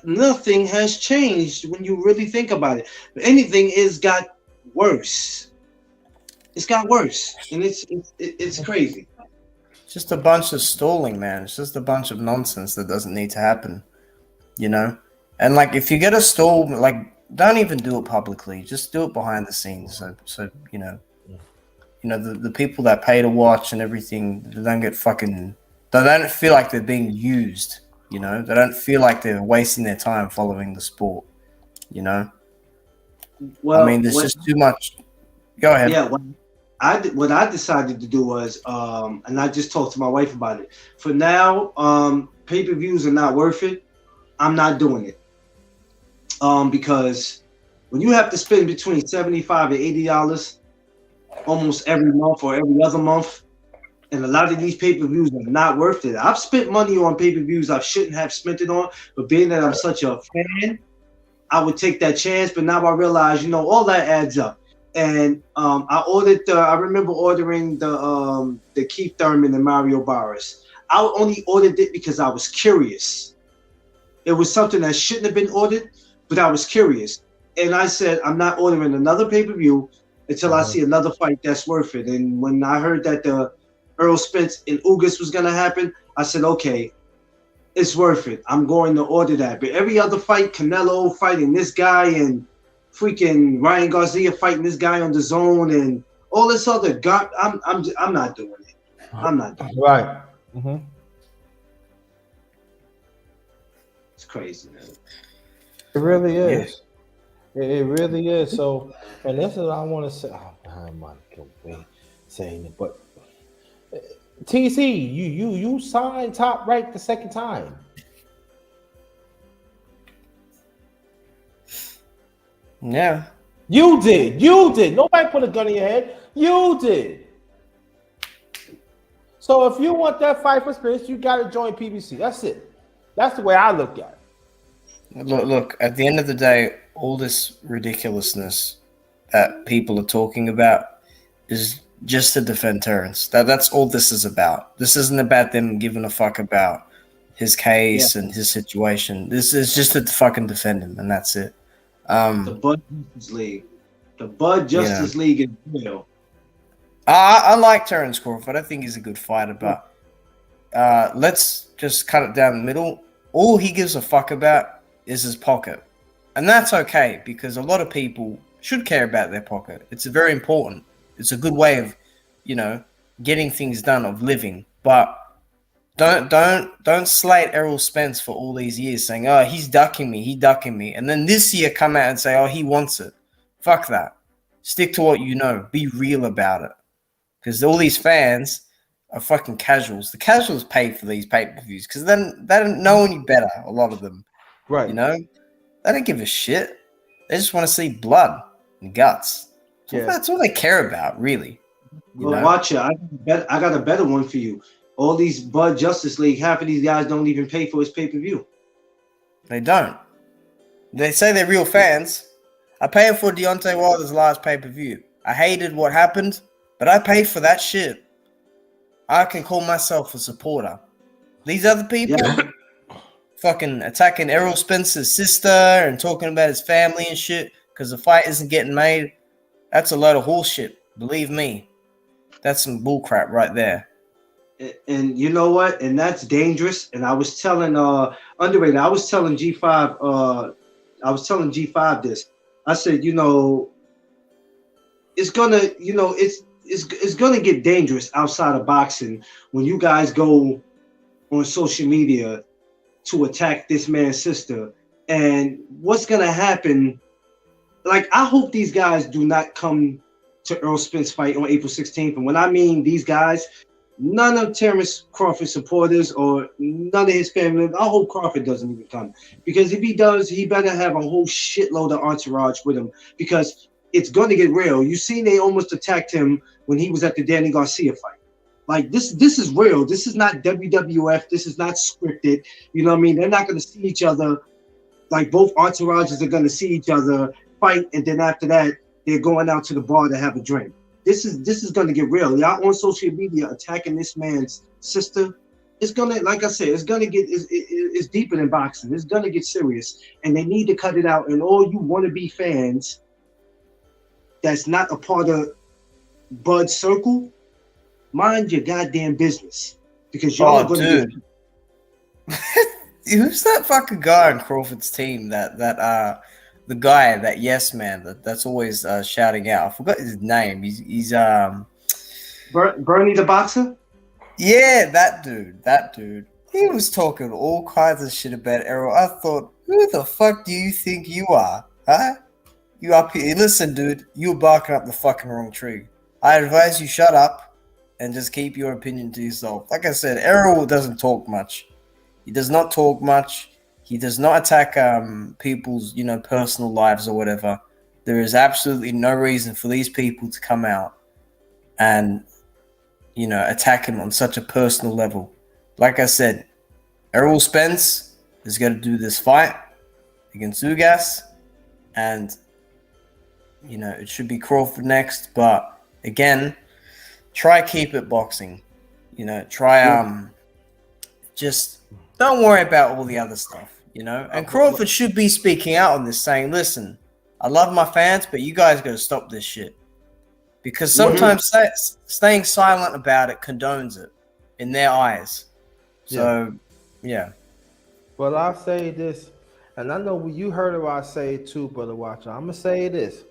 nothing has changed when you really think about it. If anything, it's got worse. It's got worse, and it's crazy. Just a bunch of stalling, man. It's just a bunch of nonsense that doesn't need to happen, you know. And like, if you get a stall, like, don't even do it publicly. Just do it behind the scenes, so you know, the people that pay to watch and everything, they don't feel like they're being used. You know, they don't feel like they're wasting their time following the sport. You know, well, I mean, there's just too much. Go ahead. Yeah. What I decided to do was, and I just talked to my wife about it. For now, pay-per-views are not worth it. I'm not doing it. Because when you have to spend between $75 and $80 almost every month or every other month, and a lot of these pay-per-views are not worth it. I've spent money on pay-per-views I shouldn't have spent it on, but being that I'm such a fan, I would take that chance. But now I realize, you know, all that adds up. And I remember ordering the Keith Thurman and Mario Barras. I only ordered it because I was curious. It was something that shouldn't have been ordered, but I was curious. And I said, I'm not ordering another pay-per-view until I see another fight that's worth it. And when I heard that the Errol Spence and Ugas was going to happen, I said, okay, it's worth it. I'm going to order that. But every other fight, Canelo fighting this guy and freaking Ryan Garcia fighting this guy on the zone and all this other I'm not doing it. I'm not doing it. Right. Mm-hmm. crazy, man. It really Yeah. is. It really is. So, and this is what I want to say. Oh, I'm not gonna be saying it, but TC, you signed top rank the second time. Yeah. You did. You did. Nobody put a gun in your head. You did. So if you want that fight for experience, you got to join PBC. That's it. That's the way I look at it. Look, at the end of the day, all this ridiculousness that people are talking about is just to defend Terrence. That's all this is about. This isn't about them giving a fuck about his case and his situation. This is just to fucking defend him, and that's it. The Bud Justice League. The Bud Justice League is real. I like Terrence Crawford. I think he's a good fighter, but let's just cut it down the middle. All he gives a fuck about is his pocket. And that's okay, because a lot of people should care about their pocket. It's very important. It's a good way of, getting things done, of living. But don't slate Errol Spence for all these years saying, oh, he's ducking me. And then this year come out and say, oh, he wants it. Fuck that. Stick to what you know. Be real about it. Because all these fans are fucking casuals. The casuals pay for these pay-per-views because then they don't know any better, a lot of them. Right. They don't give a shit. They just want to see blood and guts. So that's all they care about, really. Well, watch it. I got a better one for you. All these Bud Justice League, half of these guys don't even pay for his pay-per-view. They don't. They say they're real fans. I paid for Deontay Wilder's last pay-per-view. I hated what happened, but I paid for that shit. I can call myself a supporter. These other people fucking attacking Errol Spence's sister and talking about his family and shit because the fight isn't getting made. That's a load of horse shit. Believe me. That's some bullcrap right there. And you know what? And that's dangerous. And I was telling Underrated, I was telling G5 this. I said, it's gonna, it's gonna get dangerous outside of boxing when you guys go on social media to attack this man's sister. And what's gonna happen? Like, I hope these guys do not come to Errol Spence fight on April 16th. And when I mean these guys, none of Terrence Crawford supporters or none of his family. I hope Crawford doesn't even come, because if he does, he better have a whole shitload of entourage with him, because it's going to get real. You seen they almost attacked him when he was at the Danny Garcia fight. Like, this is real. This is not WWF. This is not scripted. You know what I mean? They're not going to see each other. Like, both entourages are going to see each other fight, and then after that, they're going out to the bar to have a drink. This is going to get real. Y'all on social media attacking this man's sister. It's gonna, like I said, it's gonna get it's deeper than boxing. It's gonna get serious, and they need to cut it out. And all you wannabe fans that's not a part of Bud's circle, mind your goddamn business, because y'all are gonna get. Who's that fucking guy on Crawford's team? The guy, that yes man, that's always shouting out. I forgot his name. He's Bernie the boxer. Yeah, that dude. He was talking all kinds of shit about Errol. I thought, who the fuck do you think you are, huh? You up here? Listen, dude, you're barking up the fucking wrong tree. I advise you shut up and just keep your opinion to yourself. Like I said, Errol doesn't talk much. He does not talk much. He does not attack people's, personal lives or whatever. There is absolutely no reason for these people to come out and, attack him on such a personal level. Like I said, Errol Spence is going to do this fight against Ugas, and, it should be Crawford next. But again, try keep it boxing. Just don't worry about all the other stuff. And Crawford should be speaking out on this, saying, listen, I love my fans, but you guys got to stop this shit. Because sometimes staying silent about it condones it in their eyes. So, yeah. Well, I'll say this, and I know you heard what I say too, Brother Watcher. I'm going to say this.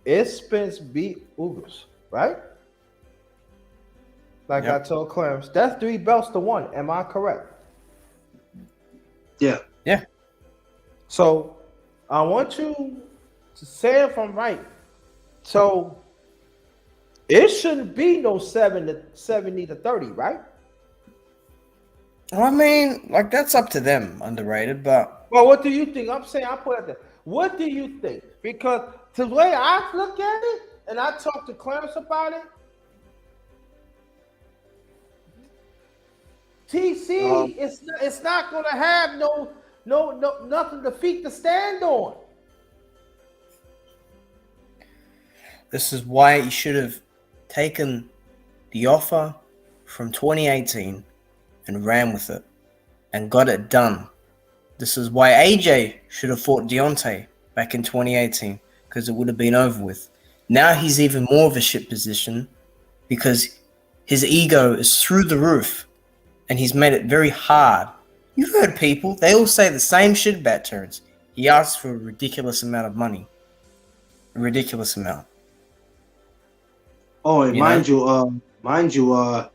If Spence beat Ugas, right? Like I told Clarence, that's 3 belts to 1. Am I correct? Yeah. Yeah. So I want you to say if I'm right. So it shouldn't be no 70 to 30, right? I mean, like that's up to them, Underrated, but Well, what do you think? I'm saying I put it there. What do you think? Because the way I look at it, and I talked to Clarence about it, TC it's not gonna have no nothing to feet to stand on. this is why you should have taken the offer from 2018 and ran with it and got it done. This is why AJ should have fought Deontay back in 2018 because it would have been over with. Now he's even more of a shit position because his ego is through the roof and he's made it very hard. You've heard people, they all say the same shit about Terrence. He asks for a ridiculous amount of money. A ridiculous amount. Oh, and mind you, AJ,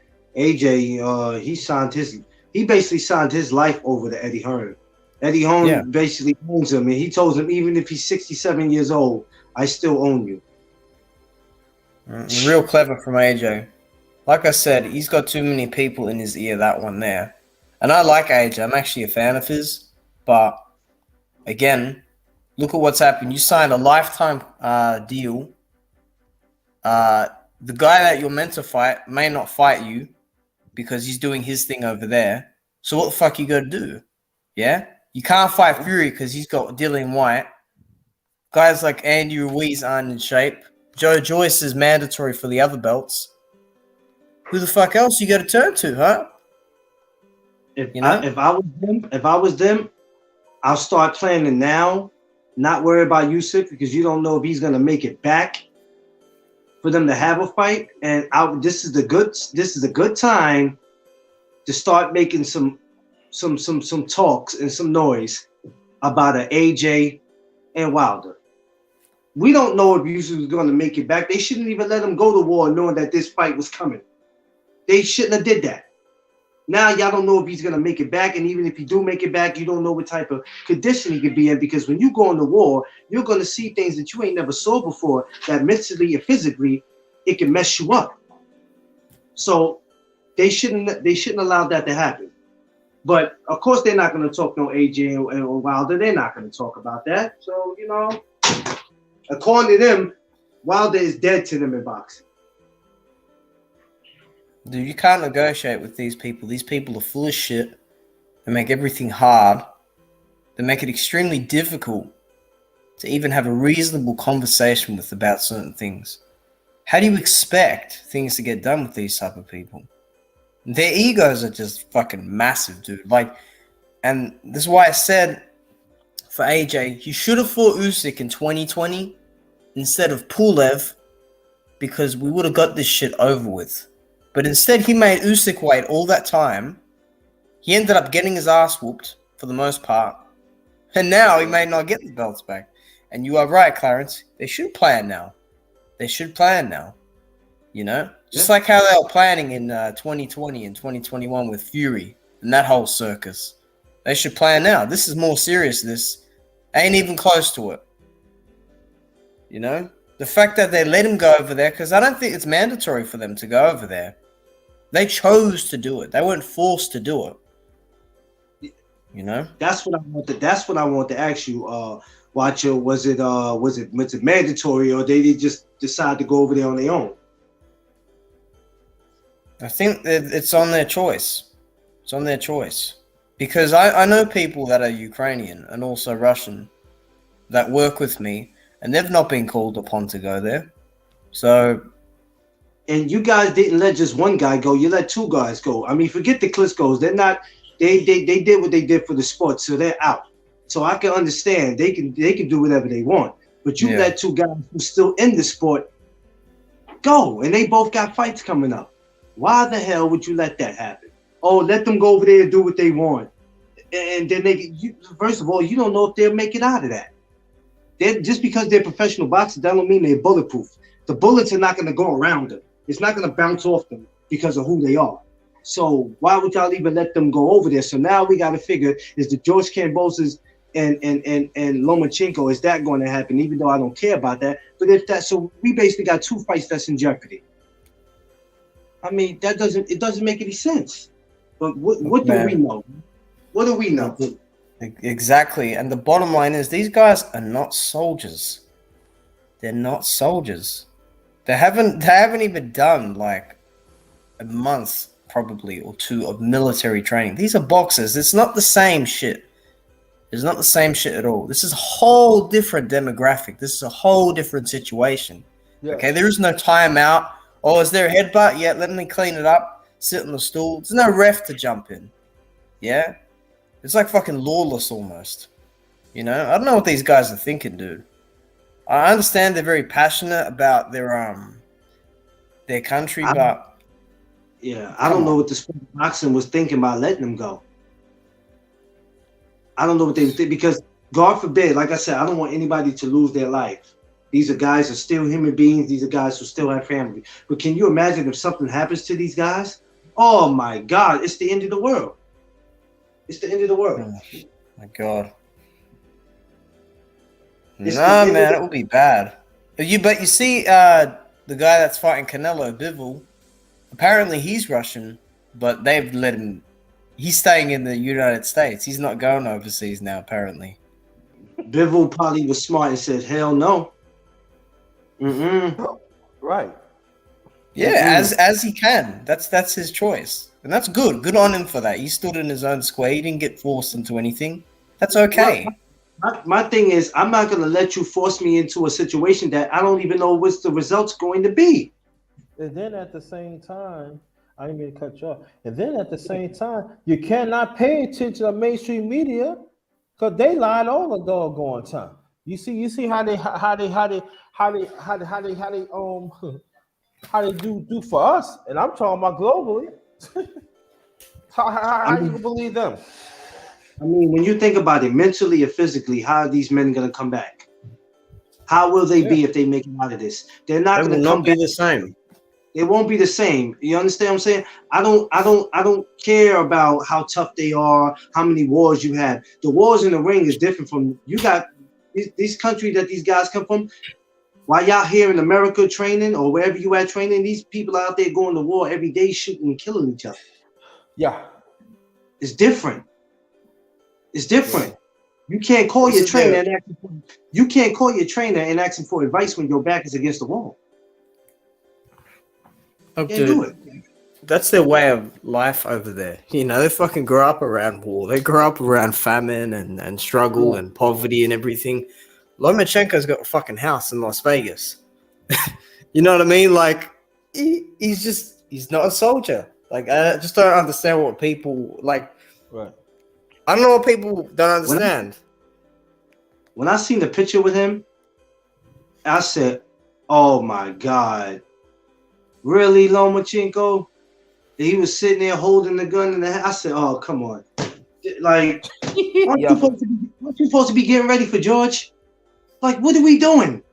he basically signed his life over to Eddie Hearn. Eddie Hearn basically owns him, and he told him, even if he's 67 years old, I still own you. Real clever from AJ. Like I said, he's got too many people in his ear, that one there. And I like AJ. I'm actually a fan of his. But, again, look at what's happened. You signed a lifetime deal. The guy that you're meant to fight may not fight you because he's doing his thing over there. So what the fuck you got to do? Yeah? You can't fight Fury because he's got Dillian White. Guys like Andy Ruiz aren't in shape. Joe Joyce is mandatory for the other belts. Who the fuck else you got to turn to, huh? If I was them, I'll start planning now. Not worry about Usyk because you don't know if he's gonna make it back for them to have a fight. And this is a good time to start making some talks and some noise about an AJ and Wilder. We don't know if Usyk is going to make it back. They shouldn't even let him go to war knowing that this fight was coming. They shouldn't have did that. Now y'all don't know if he's going to make it back, and even if he do make it back, you don't know what type of condition he could be in, because when you go into war, you're going to see things that you ain't never saw before that mentally and physically, it can mess you up. So they shouldn't allow that to happen. But of course, they're not going to talk no AJ or Wilder. They're not going to talk about that. So, according to them, Wilder is dead to them in boxing. Dude, you can't negotiate with these people. These people are full of shit. They make everything hard. They make it extremely difficult to even have a reasonable conversation with about certain things. How do you expect things to get done with these type of people? Their egos are just fucking massive, dude. And this is why I said for AJ, he should have fought Usyk in 2020 instead of Pulev, because we would have got this shit over with. But instead, he made Usyk wait all that time. He ended up getting his ass whooped for the most part. And now he may not get the belts back. And you are right, Clarence. They should plan now. Just like how they were planning in 2020 and 2021 with Fury and that whole circus. They should plan now. This is more serious. This ain't even close to it. The fact that they let him go over there, because I don't think it's mandatory for them to go over there. They chose to do it. They weren't forced to do it. That's what I want. That's what I want to ask you, Watcher. Was it mandatory, or they just decide to go over there on their own? I think it's on their choice. It's on their choice. Because I know people that are Ukrainian and also Russian that work with me, and they've not been called upon to go there. So, and you guys didn't let just one guy go. You let two guys go. I mean, forget the Klitschko's. They're not. They did what they did for the sport, so they're out. So I can understand they can do whatever they want. But you let two guys who's still in the sport go, and they both got fights coming up. Why the hell would you let that happen? Oh, let them go over there and do what they want, and then first of all, you don't know if they'll make it out of that. Just because they're professional boxers, that don't mean they're bulletproof. The bullets are not going to go around them. It's not going to bounce off them because of who they are. So why would y'all even let them go over there? So now we got to figure, is the George Kambosos and Lomachenko, is that going to happen? Even though I don't care about that, but if that, so we basically got 2 fights that's in jeopardy. I mean, it doesn't make any sense. But what do we know? What do we know? Exactly. And the bottom line is these guys are not soldiers. They're not soldiers. They haven't even done like a month probably or 2 of military training. These are boxers. It's not the same shit. It's not the same shit at all. This is a whole different demographic. This is a whole different situation. Yeah. Okay, there is no timeout. Oh, is there a headbutt? Yeah, let me clean it up. Sit on the stool. There's no ref to jump in. Yeah? It's like fucking lawless almost. You know? I don't know what these guys are thinking, dude. I understand they're very passionate about their country, but yeah, I don't know what the sport of boxing was thinking about letting them go. I don't know what they would think, because God forbid, like I said, I don't want anybody to lose their life. These are guys who are still human beings. These are guys who still have family. But can you imagine if something happens to these guys? Oh my God, it's the end of the world. It's the end of the world. Oh my God. Nah, man, it will be bad. But you see, the guy that's fighting Canelo, Bivol, apparently he's Russian, but they've let him. He's staying in the United States. He's not going overseas now, apparently. Bivol probably was smart and said, "Hell no." Right. Yeah, as he can. That's his choice, and that's good. Good on him for that. He stood in his own square. He didn't get forced into anything. That's okay. My thing is, I'm not going to let you force me into a situation that I don't even know what's the result's going to be. And then at the same time, I didn't mean to cut you off. And then at the same time, you cannot pay attention to the mainstream media because they lied all the doggone time. You see how they do for us, and I'm talking about globally. how you believe them? I mean, when you think about it, mentally or physically, how are these men going to come back? How will they be if they make it out of this? They're not going to come back the same. It won't be the same. You understand what I'm saying? I don't care about how tough they are, how many wars you have. The wars in the ring is different from you got these countries that these guys come from. While y'all here in America training or wherever you at training, these people out there going to war every day, shooting and killing each other. Yeah, it's different. It's different. You can't call your trainer and ask him for advice when your back is against the wall. Oh, dude, that's their way of life over there. You know, they fucking grow up around war. They grow up around famine and struggle and poverty and everything. Lomachenko's got a fucking house in Las Vegas. You know what I mean? Like, he's not a soldier. Like, I just don't understand what people like. Right. I don't know what people don't understand. When I seen the picture with him, I said, "Oh my God, really, Lomachenko?" And he was sitting there holding the gun in the hand. I said, "Oh, come on, like, aren't you supposed to be getting ready for George? Like, what are we doing?"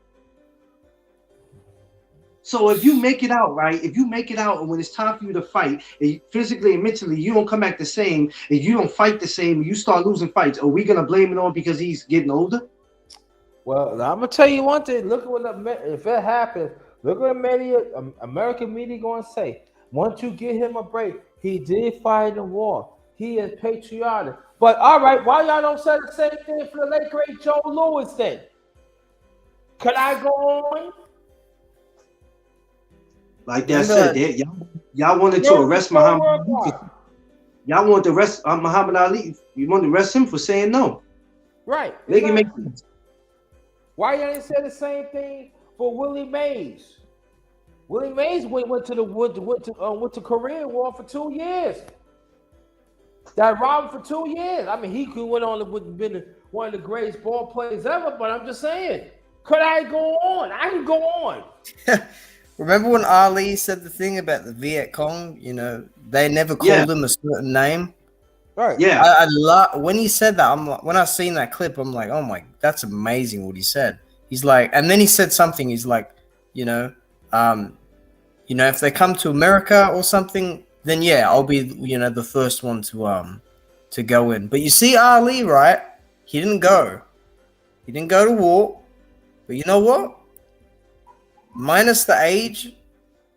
So if you make it out, right? If you make it out, and when it's time for you to fight, and physically and mentally you don't come back the same, and you don't fight the same, and you start losing fights, are we gonna blame it on because he's getting older? Well, I'm gonna tell you one thing. Look at what if it happens. Look what the American media going to say. Once you give him a break, he did fight in the war. He is patriotic. But all right, why y'all don't say the same thing for the late great Joe Louis then? Could I go on? Like that said, y'all wanted to arrest Muhammad Ali. Y'all want to arrest Muhammad Ali. You want to arrest him for saying no. Right. They can make sense. Why y'all didn't say the same thing for Willie Mays? Willie Mays went to Korean War for 2 years. That robbed for 2 years. I mean, he could went on to been one of the greatest ball players ever. But I'm just saying, could I go on? I can go on. Remember when Ali said the thing about the Viet Cong? You know, they never called him a certain name. Right. Yeah. I love when he said that. When I seen that clip, I'm like, oh my, that's amazing what he said. He's like, and then he said something. He's like, if they come to America or something, then yeah, I'll be, the first one to go in. But you see Ali, right? He didn't go. He didn't go to war. But you know what? Minus the age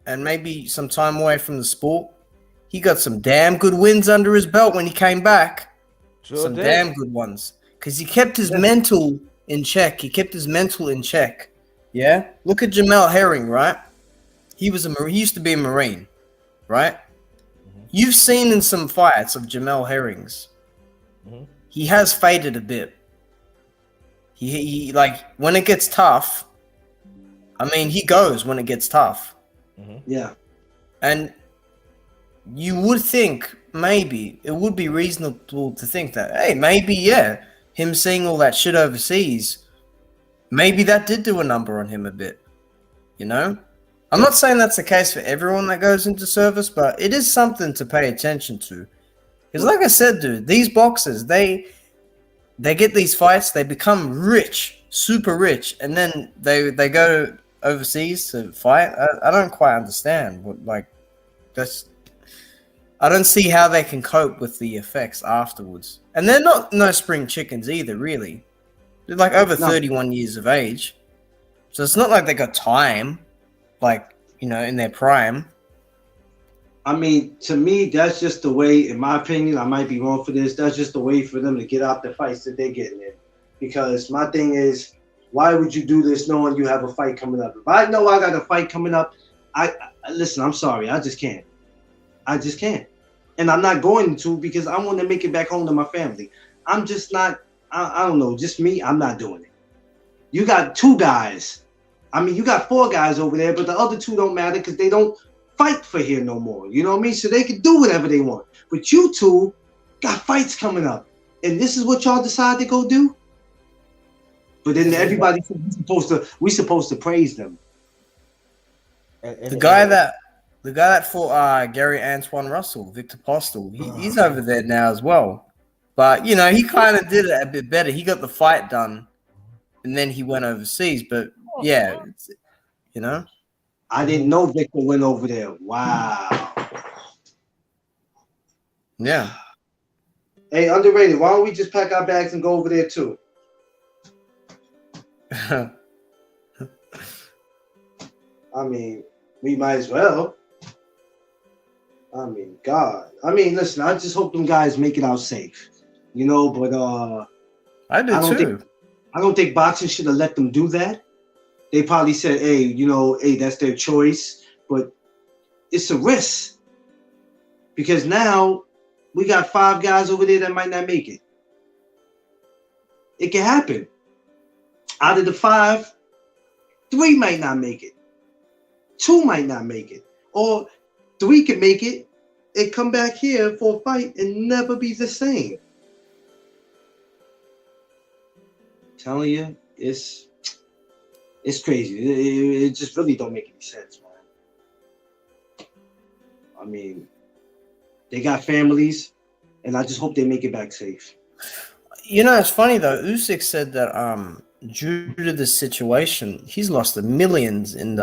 and maybe some time away from the sport, he got some damn good wins under his belt when he came back. Some damn good ones. Because he kept his mental in check. He kept his mental in check. Yeah? Look at Jamel Herring, right? He used to be a Marine, right? You've seen in some fights of Jamel Herring's. He has faded a bit. He like when it gets tough. I mean, he goes when it gets tough. Yeah. And you would think maybe it would be reasonable to think that, hey, maybe him seeing all that shit overseas, maybe that did do a number on him a bit. You know, I'm not saying that's the case for everyone that goes into service, but it is something to pay attention to. Because, like I said, dude, these boxers they get these fights, they become rich, super rich, and then they go overseas to fight. I don't quite understand. I don't see how they can cope with the effects afterwards. And they're not no spring chickens either, really. They're like over 31 years of age. So it's not like they got time, like, you know, in their prime. I mean, to me, that's just the way, in my opinion, I might be wrong for this, that's just the way for them to get out the fights that they're getting in. Because my thing is, why would you do this knowing you have a fight coming up? If I know I got a fight coming up, listen, I'm sorry, I just can't. I just can't. And I'm not going to because I want to make it back home to my family. I'm just not, I don't know, just me, I'm not doing it. You got 2 guys. I mean, you got 4 guys over there, but the other 2 don't matter because they don't fight for here no more. You know what I mean? So they can do whatever they want. But you 2 got fights coming up. And this is what y'all decide to go do? But then everybody, we supposed to praise them. The guy that fought Gary Antoine Russell, Victor Postel, he's over there now as well. But, you know, he kind of did it a bit better. He got the fight done, and then he went overseas. But, yeah, you know. I didn't know Victor went over there. Wow. Yeah. Hey, Underrated, why don't we just pack our bags and go over there, too? I mean, we might as well. I mean, God. I mean, listen, I just hope them guys make it out safe. You know, but I do too. I don't think boxing should have let them do that. They probably said, hey, you know, hey, that's their choice. But it's a risk. Because now we got 5 guys over there that might not make it. It can happen. Out of the 5, 3 might not make it. 2 might not make it. Or 3 can make it and come back here for a fight and never be the same. I'm telling you, it's crazy. It just really don't make any sense, man. I mean, they got families, and I just hope they make it back safe. You know, it's funny though. Usyk said that due to this situation, he's lost the millions in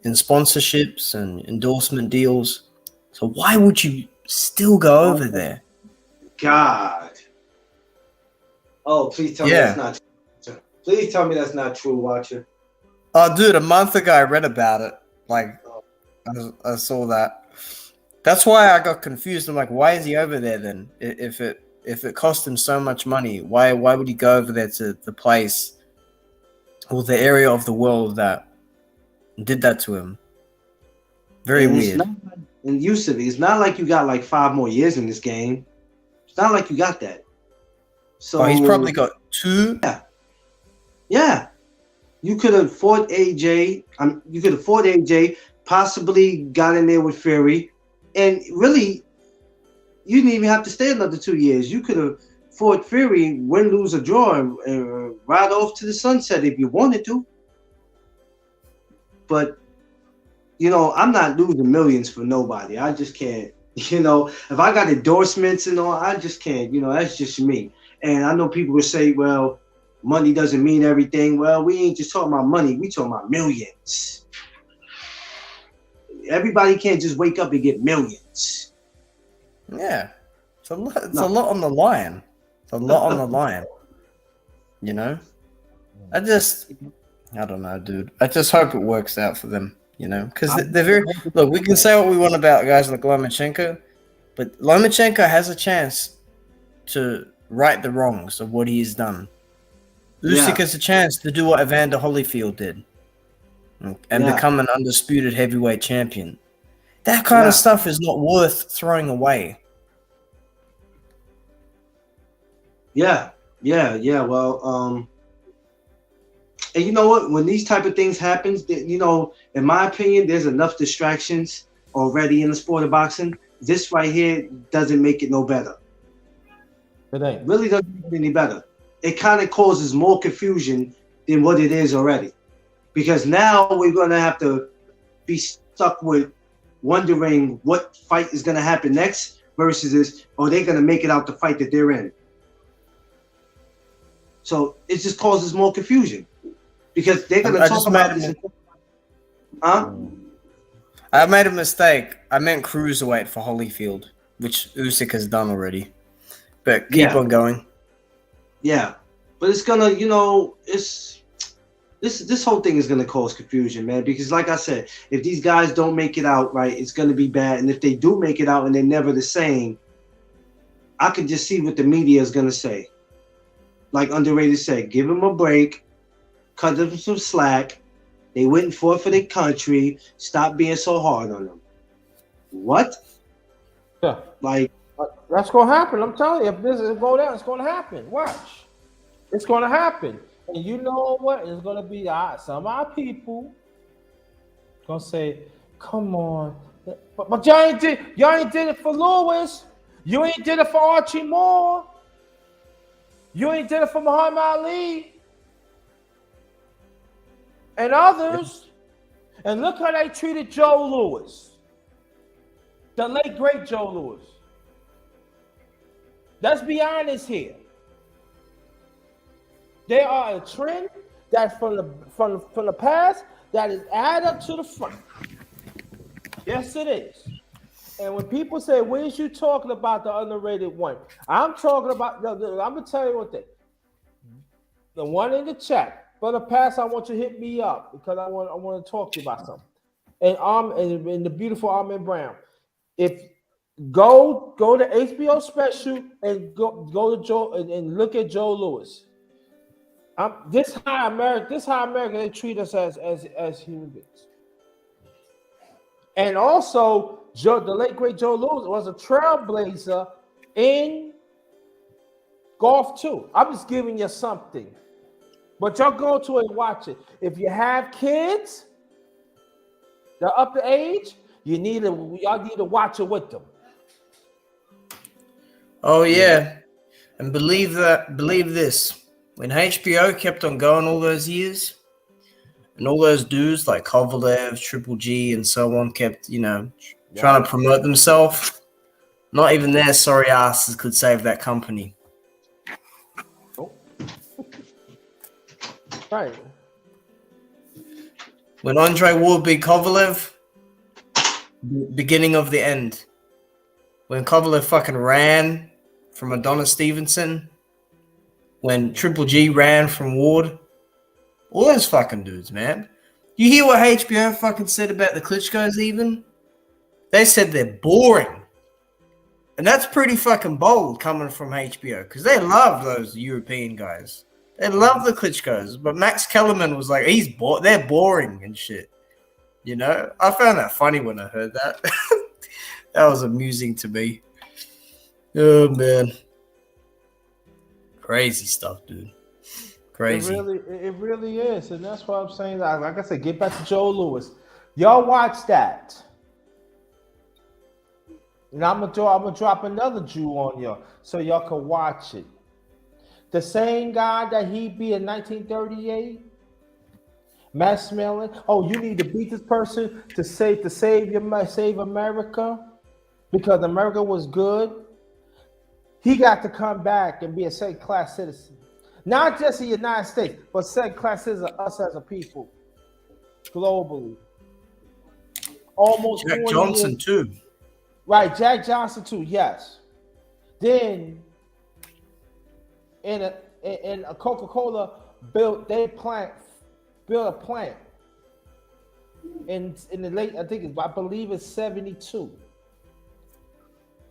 sponsorships and endorsement deals. So why would you still go over there? God. Oh, please tell me that's not true. Please tell me that's not true, Watcher. Oh, dude, a month ago I read about it. Like, I saw that. That's why I got confused. I'm like, why is he over there then? If it cost him so much money, why would he go over there to the place or the area of the world that did that to him? Very weird. And Yusuf, it's not like you got like 5 more years in this game. It's not like you got that. So he's probably got 2. Yeah. You could have fought AJ. You could have fought AJ, possibly got in there with Fury. And really, you didn't even have to stay another 2 years. You could have fought Fury, win, lose, or draw, and ride off to the sunset if you wanted to. But, you know, I'm not losing millions for nobody. I just can't. You know, if I got endorsements and all, I just can't. You know, that's just me. And I know people will say, well, money doesn't mean everything. Well, we ain't just talking about money. We talking about millions. Everybody can't just wake up and get millions. Yeah. It's a lot on the line. It's a lot on the line. You know, I don't know, dude. I just hope it works out for them. You know, because they're very look. We can say what we want about guys like Lomachenko, but Lomachenko has a chance to right the wrongs of what he has done. Usyk has a chance to do what Evander Holyfield did and become an undisputed heavyweight champion. That kind of stuff is not worth throwing away. Yeah. Well, and you know what? When these type of things happens, you know, in my opinion, there's enough distractions already in the sport of boxing. This right here doesn't make it no better. It ain't. Really doesn't make it any better. It kind of causes more confusion than what it is already. Because now we're going to have to be stuck with wondering what fight is going to happen next versus they're going to make it out the fight that they're in. So it just causes more confusion because they're going to talk about this. I made a mistake. I meant cruiserweight for Holyfield, which Usyk has done already. But keep on going. Yeah, but it's gonna, you know, this whole thing is gonna cause confusion, man. Because like I said, if these guys don't make it out right, it's gonna be bad. And if they do make it out and they're never the same, I could just see what the media is gonna say. Like Underrated said, give them a break, cut them some slack. They went and fought for their country. Stop being so hard on them. What? Yeah. Like. That's gonna happen. I'm telling you, if this is go down, it's gonna happen. Watch, it's gonna happen. And you know what? It's gonna be some of our people gonna say, "Come on, but y'all ain't did it for Lewis. You ain't did it for Archie Moore. You ain't did it for Muhammad Ali and others." And look how they treated Joe Louis, the late great Joe Louis. Let's be honest here. They are a trend that's from the past that is added up to the front. Yes, it is. And when people say, "Where's you talking about the underrated one?" I'm talking about. I'm gonna tell you one thing. The one in the chat for the past, I want you to hit me up because I want to talk to you about something. And the beautiful Ahmed Brown. If Go to HBO special and go to Joe and look at Joe Louis. This how America they treat us as human beings. And also, the late great Joe Louis was a trailblazer in golf too. I'm just giving you something, but y'all go to it and watch it. If you have kids, they're up to age. Y'all need to watch it with them. Oh yeah, and believe this. When HBO kept on going all those years, and all those dudes like Kovalev, Triple G, and so on kept, trying to promote themselves, not even their sorry asses could save that company. Oh. Right. When Andre Ward beat Kovalev, beginning of the end. When Kovalev fucking ran from Adonis Stevenson, when Triple G ran from Ward, all those fucking dudes, man. You hear what HBO fucking said about the Klitschko's even? They said they're boring. And that's pretty fucking bold coming from HBO because they love those European guys. They love the Klitschko's. But Max Kellerman was like, they're boring and shit. I found that funny when I heard that. That was amusing to me. Oh, man. Crazy stuff, dude. Crazy. It really is. And that's why I'm saying, like I said, get back to Joe Louis. Y'all watch that. And I'm gonna drop another Jew on y'all so y'all can watch it. The same guy that he beat in 1938, Matt Mellon. Oh, you need to beat this person to save America because America was good. He got to come back and be a second-class citizen, not just the United States, but second-class citizen of us as a people, globally. Almost Jack Johnson too. Right, Jack Johnson too. Yes. Then, in and Coca-Cola built a plant in the late, I believe it's 72.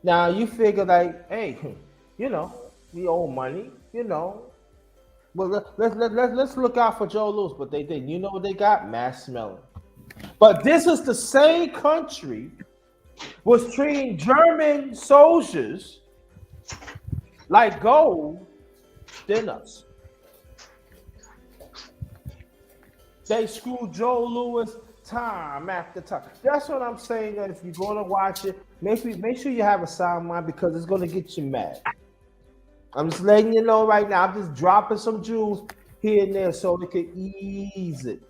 Now you figure like, hey, we owe money, Well, let's look out for Joe Louis, but they didn't. You know what they got? Mass smelling. But this is the same country was treating German soldiers like gold dinners. They screwed Joe Louis time after time. That's what I'm saying. That if you're gonna watch it, make sure you have a sound mind because it's gonna get you mad. I'm just letting you know right now. I'm just dropping some jewels here and there so it can ease it.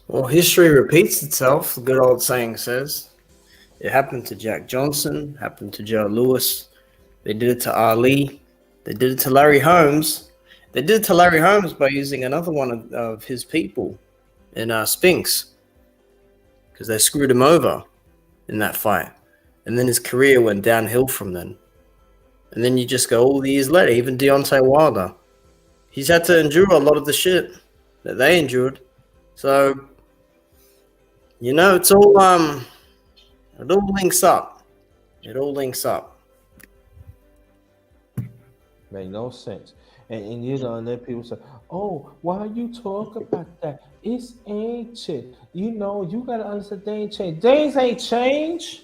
Well, history repeats itself, the good old saying says. It happened to Jack Johnson, happened to Joe Louis. They did it to Ali. They did it to Larry Holmes. They did it to Larry Holmes by using another one of his people in Spinks because they screwed him over in that fight. And then his career went downhill from then. And then you just go all the years later, even Deontay Wilder. He's had to endure a lot of the shit that they endured. So, it's all it all links up. It all links up. Made no sense. And and then people say, oh, why you talk about that? It's ancient. You gotta understand they ain't changed. Things ain't changed.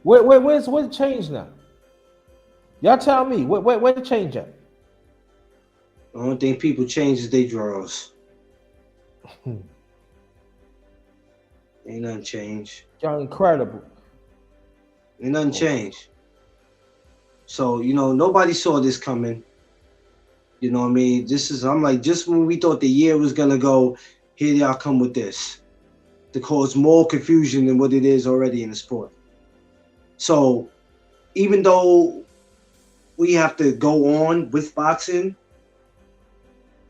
Where's the change now? Y'all tell me, where the change at? I don't think people change their draws. Ain't nothing changed. Y'all incredible. Ain't nothing changed. So, nobody saw this coming. You know what I mean? I'm like, just when we thought the year was going to go, here y'all come with this to cause more confusion than what it is already in the sport. So, even though we have to go on with boxing,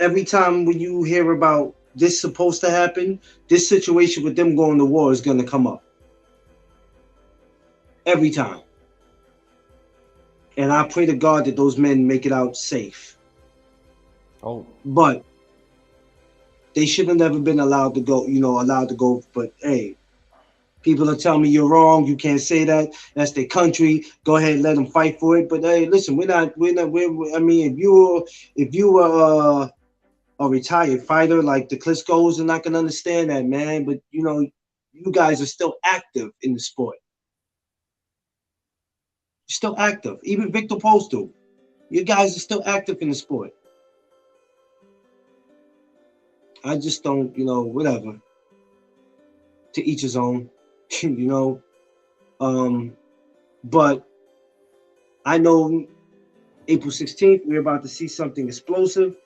every time when you hear about this supposed to happen, this situation with them going to war is going to come up. Every time. And I pray to God that those men make it out safe. Oh. But they should have never been allowed to go. But hey, people are telling me you're wrong. You can't say that. That's their country. Go ahead, let them fight for it. But hey, listen, if you were a retired fighter like the Klitschko's, are not gonna understand that, man. But you guys are still active in the sport. You're still active. Even Victor Postal, you guys are still active in the sport. I just don't, whatever. To each his own, But I know April 16th, we're about to see something explosive.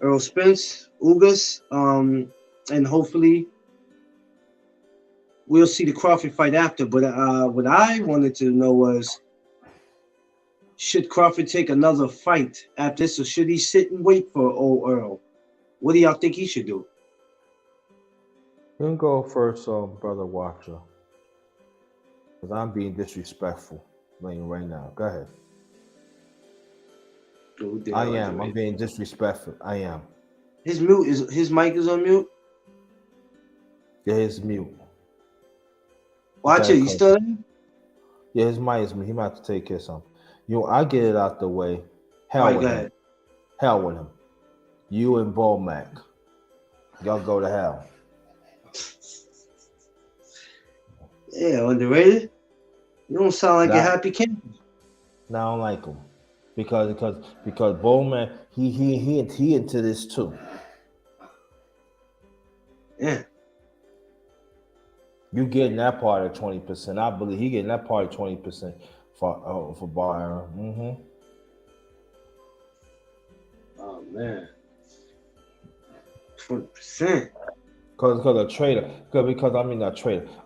Earl Spence, Ugas, and hopefully we'll see the Crawford fight after. But what I wanted to know was, should Crawford take another fight after this, or should he sit and wait for old Earl? What do y'all think he should do? You can go first, Brother Watcher. Because I'm being disrespectful right now. Go ahead. I am. I'm being disrespectful. I am. His mic is on mute? Yeah, his mute. Watch it. You still in? Yeah, his mic is mute. He might have to take care of something. I get it out the way. Hell with him. You and Bo Mac. Y'all go to hell. Yeah, underrated. You don't sound like a happy camper. No, I don't like him. Because Bowman, he into this too. Yeah. You getting that part of 20%. I believe he getting that part of 20% for Byron. Mm-hmm. Oh man. 20%.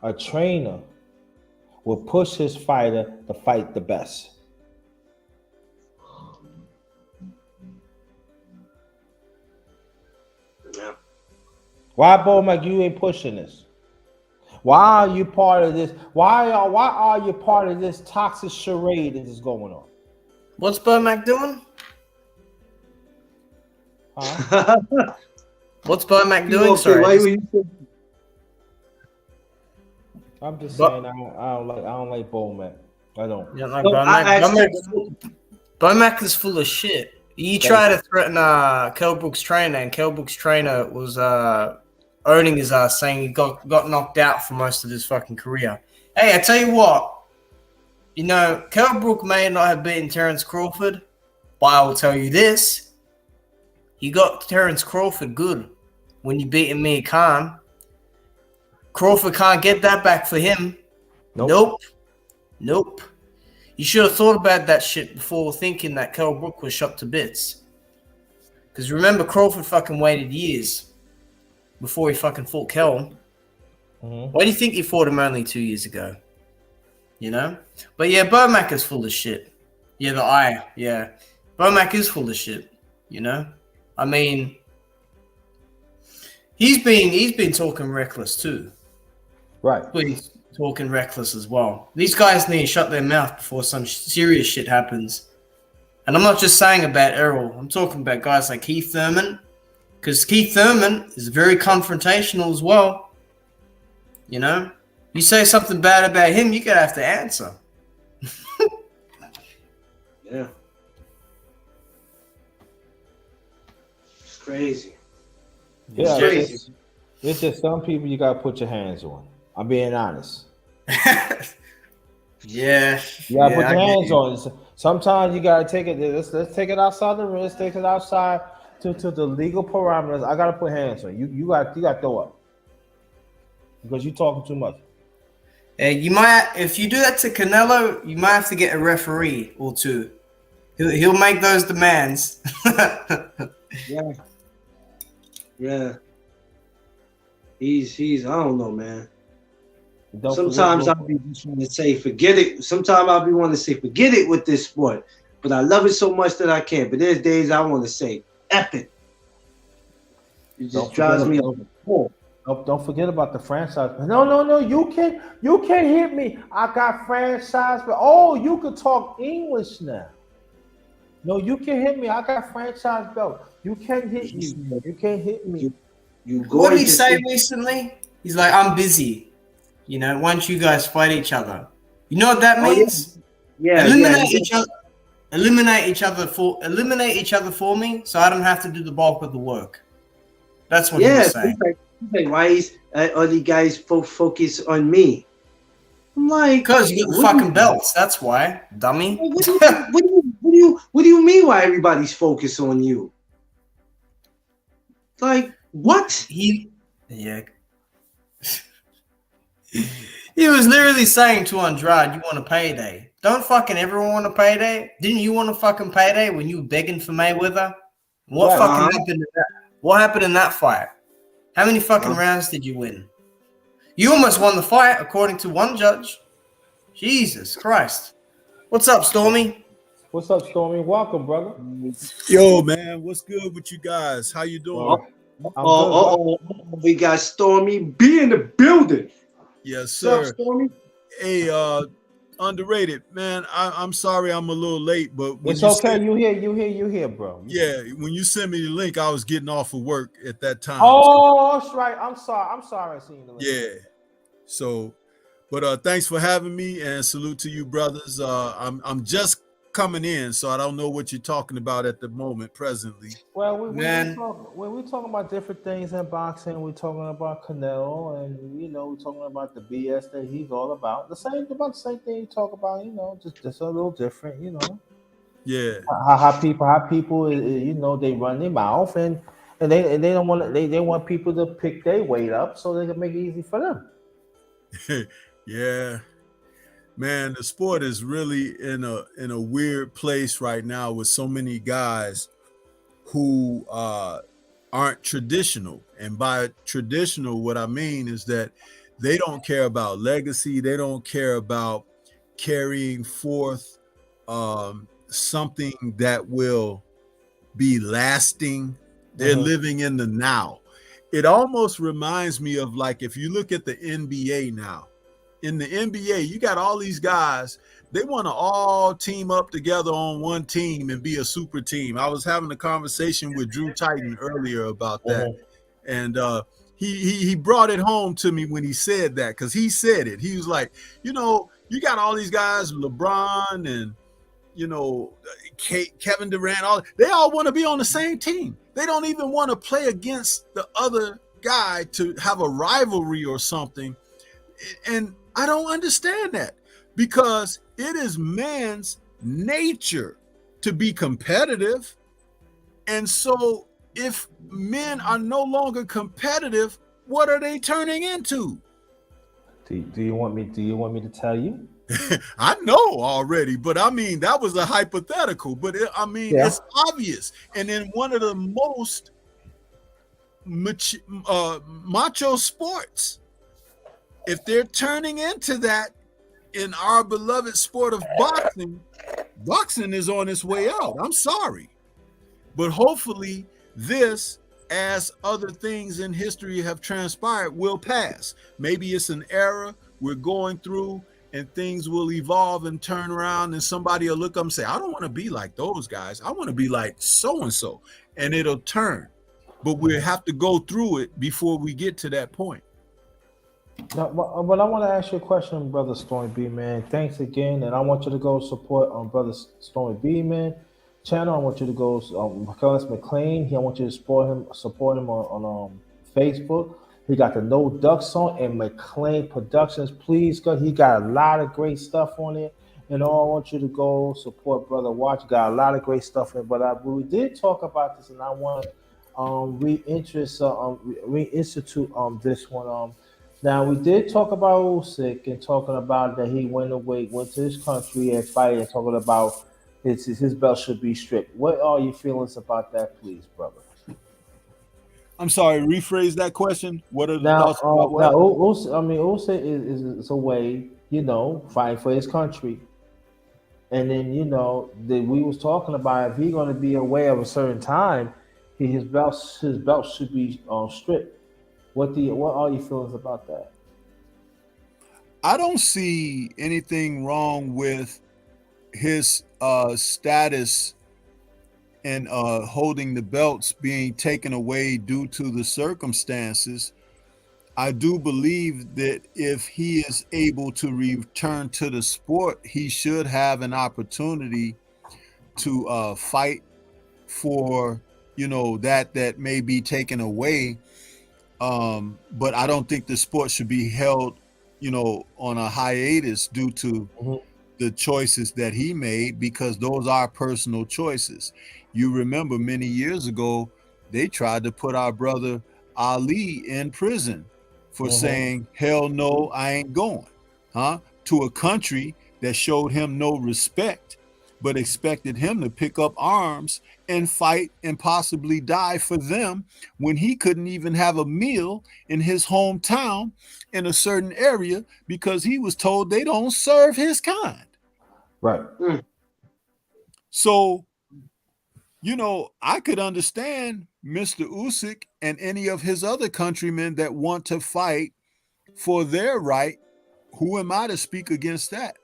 A trainer will push his fighter to fight the best. Yeah. Why, Bo Mike, you ain't pushing this? Why are you part of this? Why are you part of this toxic charade that is going on? What's Bomac doing? Huh? What's Bomac You doing? okay? Sorry. Why were you? I'm just But- saying I don't like Bowman. I don't. You don't like No, Bomac? I Bomac, actually, Bomac is full of shit. You try to threaten Kell Brook's trainer, and Kell Brook's trainer was owning his ass, saying he got knocked out for most of his fucking career. Hey, I tell you what, you know, Kell Brook may not have beaten Terence Crawford, but I will tell you this: he got Terence Crawford good when you beat Amir Khan. Crawford can't get that back for him. Nope. You should have thought about that shit before thinking that Kell Brook was shot to bits. Because remember, Crawford fucking waited years before he fucking fought Kell. Mm-hmm. Why do you think he fought him only 2 years ago? You know? But yeah, Bomac is full of shit. Yeah, the eye. Yeah. Bomac is full of shit. You know? I mean, he's been talking reckless too. Right. But he's talking reckless as well. These guys need to shut their mouth before some serious shit happens. And I'm not just saying about Errol. I'm talking about guys like Keith Thurman. Because Keith Thurman is very confrontational as well. You know? You say something bad about him, you're going to have to answer. yeah, it's crazy. Yeah, Crazy. it's just some people you gotta put your hands on. I'm being honest. Yeah. You gotta put I your get hands you. on. Sometimes you gotta take it. Let's take it outside the ring. Let's take it outside to the legal parameters. I gotta put hands on you. You got to throw up because you talking too much. You might, if you do that to Canelo, you might have to get a referee or two. He'll make those demands. Yeah, yeah. He's. I don't know, man. Don't Sometimes forget- I'll be just want to say forget it. Sometimes I'll be wanting to say forget it with this sport, but I love it so much that I can't. But there's days I want to say F it. It just Don't drives forget me about- up. Don't forget about the franchise. No. You can't hit me. I got franchise. But oh, you can talk English now. No, you can hit me. I got franchise belt. You can't hit me. You can't hit me. You go What did he into say some- recently? He's like, I'm busy. You know, why don't you guys fight each other? You know what that Oh, yeah. means? Yeah, Eliminate yeah. each other. Eliminate each other for me, so I don't have to do the bulk of the work. That's what he Yeah, was saying. he's like, why is all the guys focus on me? I'm like, Because you got the what do fucking belts. That's why, dummy. What do you mean? Why everybody's focused on you? Like what? Yeah. He was literally saying to Andrade, "You want a payday? Don't fucking everyone want a payday? Didn't you want a fucking payday when you were begging for Mayweather? What Right. fucking happened in that? What happened in that fight? How many fucking Uh-huh. rounds did you win? You almost won the fight, according to one judge. Jesus Christ! What's up, Stormy? What's up, Stormy? Welcome, brother. Yo, man, what's good with you guys? How you doing? I'm good. We got Stormy B in the building. Yes, What's up, sir. Stormy? Hey, Underrated, man. I'm sorry I'm a little late, but when It's you okay. sent- You here, bro. yeah, when you sent me the link, I was getting off of work at that time. Oh, that's right. I'm sorry. I seen the link. Yeah. So, but thanks for having me and salute to you, brothers. I'm just coming in, so I don't know what you're talking about at the moment, presently. Well, Man. when we talking about different things in boxing, we're talking about Canelo, and we're talking about the BS that he's all about. The same thing you talk about. Just a little different. Yeah. How people they run their mouth and they don't want they want people to pick their weight up so they can make it easy for them. Yeah. Man, the sport is really in a weird place right now with so many guys who aren't traditional. And by traditional, what I mean is that they don't care about legacy. They don't care about carrying forth something that will be lasting. They're living in the now. it almost reminds me of like if you look at the NBA now. In the NBA, you got all these guys, they want to all team up together on one team and be a super team. I was having a conversation with Drew Titan earlier about that. And he brought it home to me when he said that, because he said it. He was like, you you got all these guys, LeBron and Kevin Durant, they all want to be on the same team. They don't even want to play against the other guy to have a rivalry or something. And I don't understand that, because it is man's nature to be competitive. And so if men are no longer competitive, what are they turning into? Do you want me to tell you? I know already, but I mean, that was a hypothetical, but it's obvious. And in one of the most macho sports, if they're turning into that in our beloved sport of boxing, boxing is on its way out. I'm sorry. But hopefully this, as other things in history have transpired, will pass. Maybe it's an era we're going through and things will evolve and turn around, and somebody will look up and say, I don't want to be like those guys. I want to be like so-and-so. And it'll turn. But we'll have to go through it before we get to that point. Now, but I want to ask you a question, Brother Stormy B, man. Thanks again. And I want you to go support Brother Stormy B, man. Channel. I want you to go Nicholas McLean. I want you to support him on Facebook. He got the No Duck song and McLean Productions. Please go. He got a lot of great stuff on it. And all I want you to go support Brother Watch. Got a lot of great stuff in it. But we did talk about this, and I want to reinstitute this one. Now we did talk about Usyk and talking about that he went to his country and fighting, and talking about his belt should be stripped. What are your feelings about that, please, brother? I'm sorry, rephrase that question. What are the thoughts about what? Now, Usyk is away, fighting for his country, and then we was talking about if he's going to be away of a certain time, his belt should be stripped. What are your feelings about that? I don't see anything wrong with his status and holding the belts being taken away due to the circumstances. I do believe that if he is able to return to the sport, he should have an opportunity to fight for that may be taken away. But I don't think the sport should be held on a hiatus due to the choices that he made, because those are personal choices. You remember many years ago, they tried to put our brother Ali in prison for saying, hell no, I ain't going, to a country that showed him no respect, but expected him to pick up arms and fight and possibly die for them when he couldn't even have a meal in his hometown in a certain area because he was told they don't serve his kind. Right. So, I could understand Mr. Usyk and any of his other countrymen that want to fight for their right. Who am I to speak against that?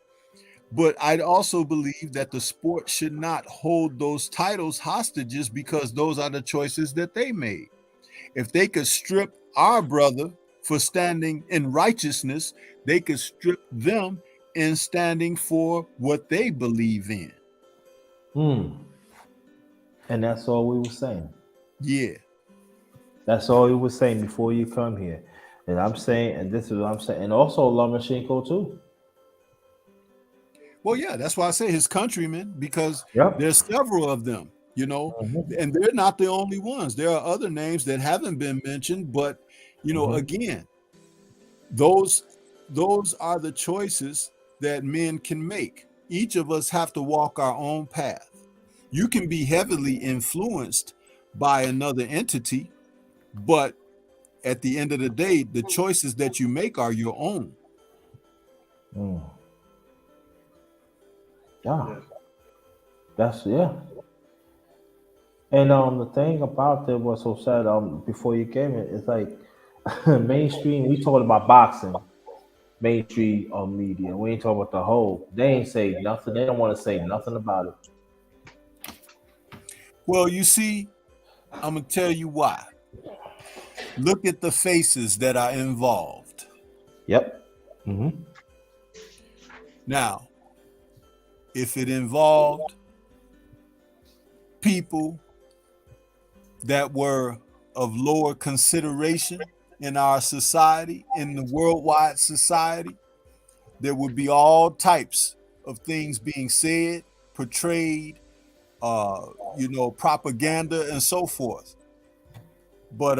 But I'd also believe that the sport should not hold those titles hostages, because those are the choices that they made. If they could strip our brother for standing in righteousness, they could strip them in standing for what they believe in. And that's all we were saying. Yeah. That's all we were saying before you come here. And I'm saying, and this is what I'm saying, and also Lomachenko too. Well, yeah, that's why I say his countrymen, because there's several of them, and they're not the only ones. There are other names that haven't been mentioned, but again, those are the choices that men can make. Each of us have to walk our own path. You can be heavily influenced by another entity, but at the end of the day, the choices that you make are your own. Yeah. That's And the thing about that was so sad. Before you came in, it's like mainstream. We talking about boxing, mainstream media. We ain't talking about the whole. They ain't say nothing. They don't want to say nothing about it. Well, you see, I'm gonna tell you why. Look at the faces that are involved. Yep. Mm-hmm. Now, if it involved people that were of lower consideration in our society, in the worldwide society, there would be all types of things being said, portrayed, propaganda and so forth. But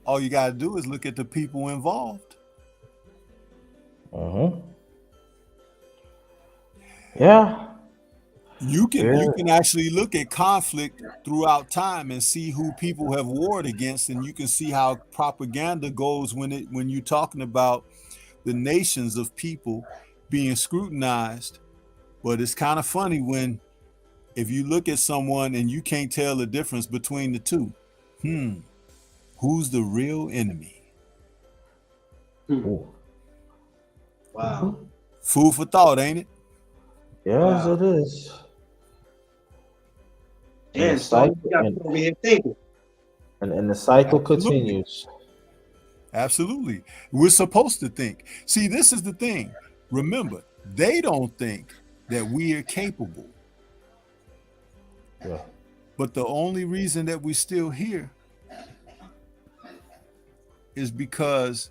all you got to do is look at the people involved. Mm-hmm. Yeah. You can Yeah. you can actually look at conflict throughout time and see who people have warred against, and you can see how propaganda goes when you're talking about the nations of people being scrutinized. But it's kind of funny when if you look at someone and you can't tell the difference between the two. Who's the real enemy? Ooh. Wow. Food for thought, ain't it? Yes, Wow. it is. And the Damn, Stormy, cycle you got me and, over here thinking. and the cycle Absolutely. continues. Absolutely. We're supposed to think. See, this is the thing. Remember, they don't think that we are capable. Yeah. But the only reason that we're still here is because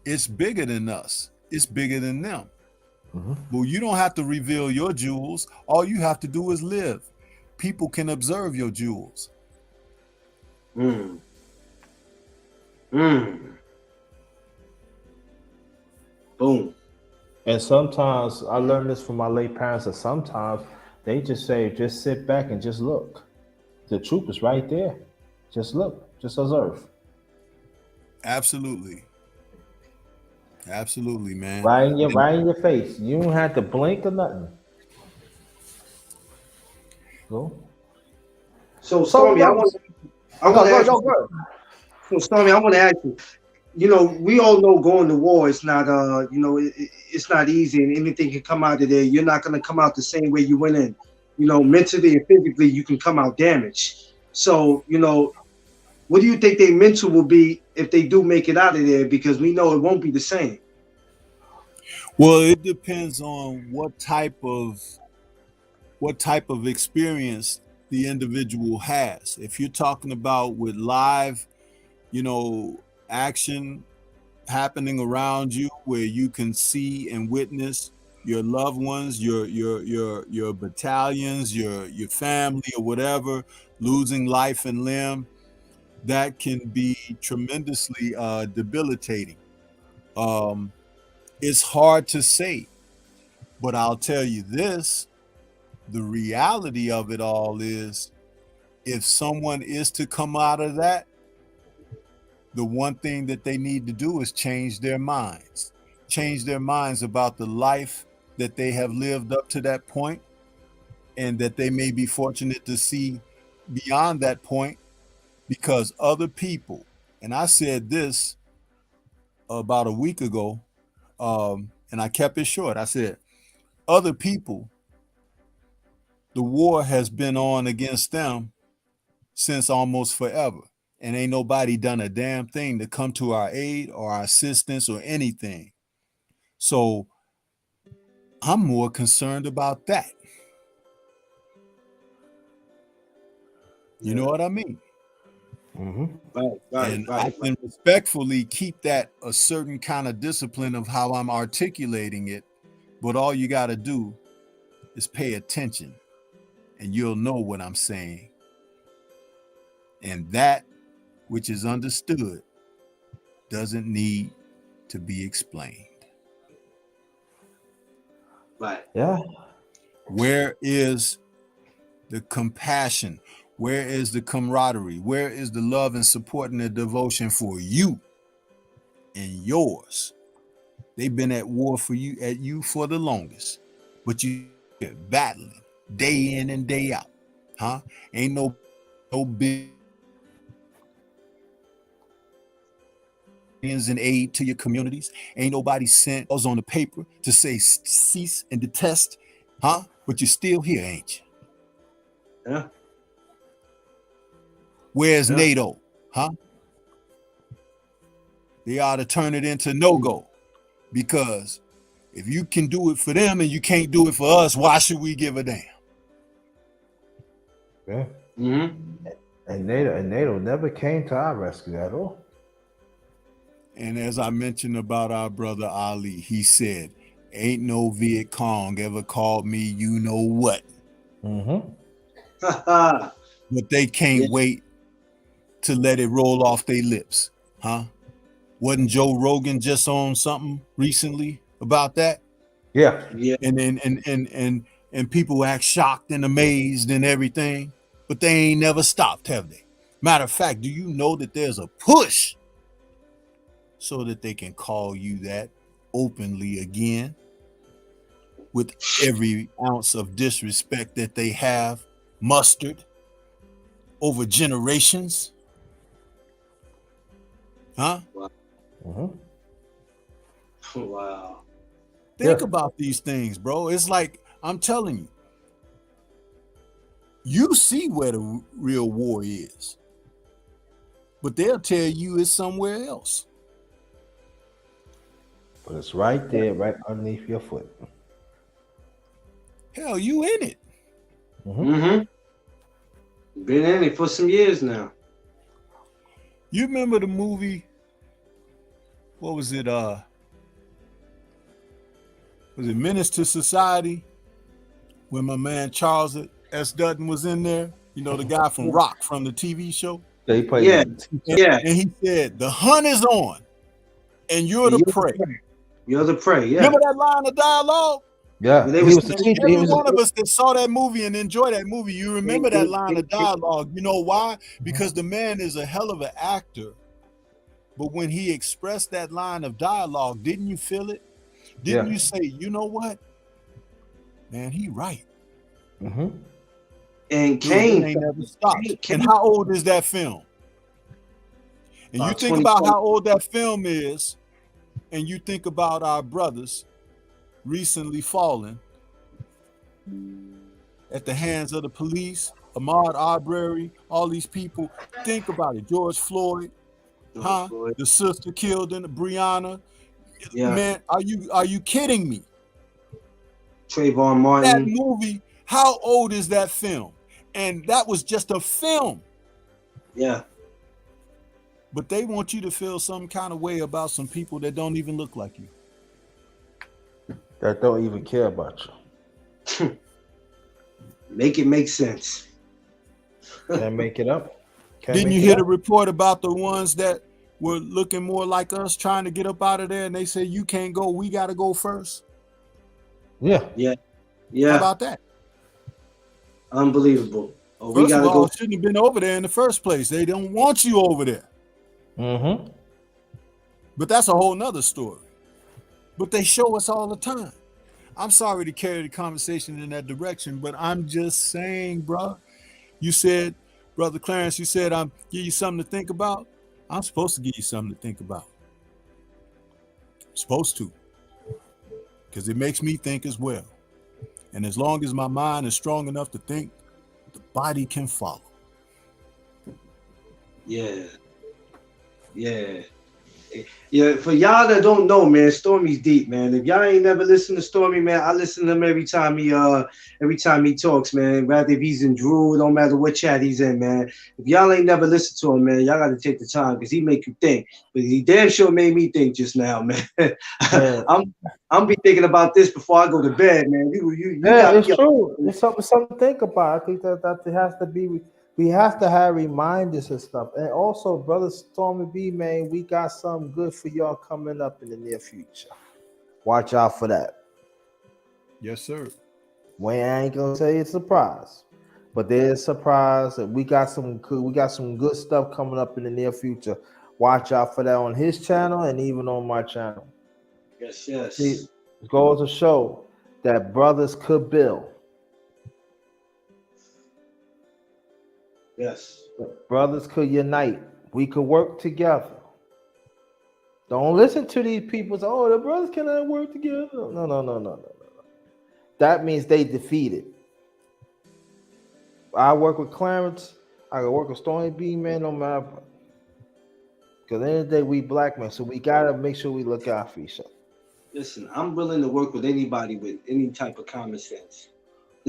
it's bigger than us. It's bigger than them. Mm-hmm. Well, you don't have to reveal your jewels. All you have to do is live. People can observe your jewels. Mm. Mm. Boom. And sometimes I learned this from my late parents that sometimes they just say, just sit back and just look. The truth is right there. Just look. Just observe. Absolutely. Absolutely, man. Right in your face. You don't have to blink or nothing. No. So So Stormy, yo, I want go to go ask yo you. go. So Stormy, I want to ask you. You know, we all know going to war is not it's not easy, and anything can come out of there. You're not going to come out the same way you went in. You know, mentally and physically, you can come out damaged. So, what do you think their mental will be if they do make it out of there? Because we know it won't be the same. Well, it depends on what type of experience the individual has. If you're talking about with live, you know, action happening around you where you can see and witness your loved ones, your battalions, your family or whatever losing life and limb, that can be tremendously debilitating. Um, it's hard to say, but I'll tell you this: the reality of it all is, if someone is to come out of that, the one thing that they need to do is change their minds about the life that they have lived up to that point, and that they may be fortunate to see beyond that point, because other people, and I said this about a week ago, and I kept it short. I said, other people, the war has been on against them since almost forever. And ain't nobody done a damn thing to come to our aid or our assistance or anything. So I'm more concerned about that. You know Yeah. what I mean? Mm-hmm. Right, right, And I right, right. can respectfully keep that a certain kind of discipline of how I'm articulating it. But all you got to do is pay attention and you'll know what I'm saying. And that which is understood doesn't need to be explained. Right. Yeah. Where is the compassion? Where is the camaraderie? Where is the love and support and the devotion for you and yours? They've been at war at you for the longest, but you battling day in and day out. huh? Ain't no billions in aid to your communities. Ain't nobody sent us on the paper to say cease and detest, huh? But you're still here, ain't you? Yeah. Where's Yeah. NATO, huh? They ought to turn it into no-go, because if you can do it for them and you can't do it for us, why should we give a damn? Yeah. Mm-hmm. And NATO never came to our rescue at all. And as I mentioned about our brother Ali, he said, ain't no Viet Cong ever called me you know what. Mm-hmm. But they can't Yeah. wait to let it roll off their lips, huh? Wasn't Joe Rogan just on something recently about that? Yeah. Yeah. And people act shocked and amazed and everything, but they ain't never stopped, have they? Matter of fact, do you know that there's a push so that they can call you that openly again, with every ounce of disrespect that they have mustered over generations? Huh? Mm-hmm. Wow. Think Yeah. about these things, bro. It's like, I'm telling you, you see where the real war is, but they'll tell you it's somewhere else. But it's right there, right underneath your foot. Hell, you in it. Mm-hmm. Been in it for some years now. You remember the movie? What was it? Was it Menace to Society? When my man Charles S. Dutton was in there, you know, the guy from Rock from the TV show. They played. Yeah. Yeah. And he said, "The hunt is on, and you're And the you're prey." You're the prey. Yeah. Remember that line of dialogue? Yeah. When they He was was the teacher. He Every was. one of us that saw that movie and enjoy that movie, you remember that line of dialogue. You know why? Because the man is a hell of an actor. But when he expressed that line of dialogue, didn't you feel it? Didn't Yeah. you say, you know what? Man, he right. Mm-hmm. And Dude, it Kane. ain't never stopped. Kane- And how old is that film? And you About think 20 about how old that film is, and you think about our brothers recently fallen at the hands of the police, Ahmaud Arbery, all these people. Think about it. George Floyd, huh? Floyd. The sister killed in Breonna. Yeah. Man, are you kidding me? Trayvon That Martin. movie, how old is that film? And that was just a film. Yeah. But they want you to feel some kind of way about some people that don't even look like you. That don't even care about you. Make it make sense. Can't make it up. Can't Didn't make you it hear up. the report about the ones that were looking more like us trying to get up out of there, and they say, you can't go, we got to go first? Yeah. Yeah. How Yeah. about that? Unbelievable. Oh, we First of gotta all, go. shouldn't have been over there in the first place. They don't want you over there. Mm-hmm. But that's a whole nother story. But they show us all the time. I'm sorry to carry the conversation in that direction, but I'm just saying, bro. You said, Brother Clarence, you said I'm give you something to think about. I'm supposed to give you something to think about. I'm supposed to. Because it makes me think as well. And as long as my mind is strong enough to think, the body can follow. Yeah. Yeah. Yeah, for y'all that don't know, man, Stormy's deep, man. If y'all ain't never listened to Stormy, man, I listen to him every time he talks, man. Rather if he's in Drew, don't matter what chat he's in, man. If y'all ain't never listened to him, man, y'all gotta take the time because he make you think. But he damn sure made me think just now, man. Yeah. I'm be thinking about this before I go to bed, man. You Yeah, got it's true. It's something to think about. I think that it has to be. We have to have reminders and stuff. And also, brother Stormy B, man, we got something good for y'all coming up in the near future. Watch out for that. Yes, sir. Wayne, I ain't gonna say it's a surprise, but there's a surprise that we got some good stuff coming up in the near future. Watch out for that on his channel and even on my channel. Yes. See, it goes to show that brothers could build. Yes. Brothers could unite. We could work together. Don't listen to these people say, oh, the brothers cannot work together. No. That means they defeated. I work with Clarence. I can work with Stormy B, man, no matter. Because at the end of the day, we black men, so we gotta make sure we look out for each other. Listen, I'm willing to work with anybody with any type of common sense.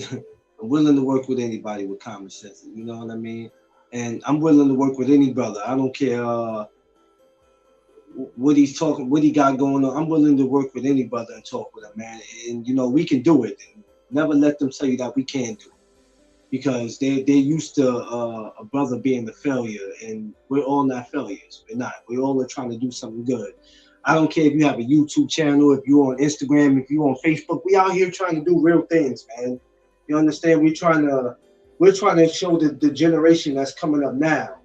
I'm willing to work with anybody with common sense. You know what I mean? And I'm willing to work with any brother. I don't care what he's talking, what he got going on. I'm willing to work with any brother and talk with him, man. And you know, we can do it. And never let them tell you that we can't do it. Because they're used to a brother being the failure, and we're all not failures. We're not. We all are trying to do something good. I don't care if you have a YouTube channel, if you're on Instagram, if you're on Facebook. We out here trying to do real things, man. You understand? We're trying to show the generation that's coming up now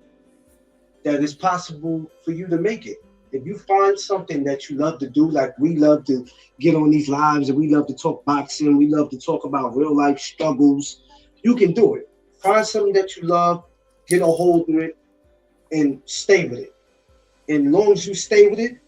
that it's possible for you to make it. If you find something that you love to do, like we love to get on these lives and we love to talk boxing, we love to talk about real life struggles, you can do it. Find something that you love, get a hold of it, and stay with it. And as long as you stay with it,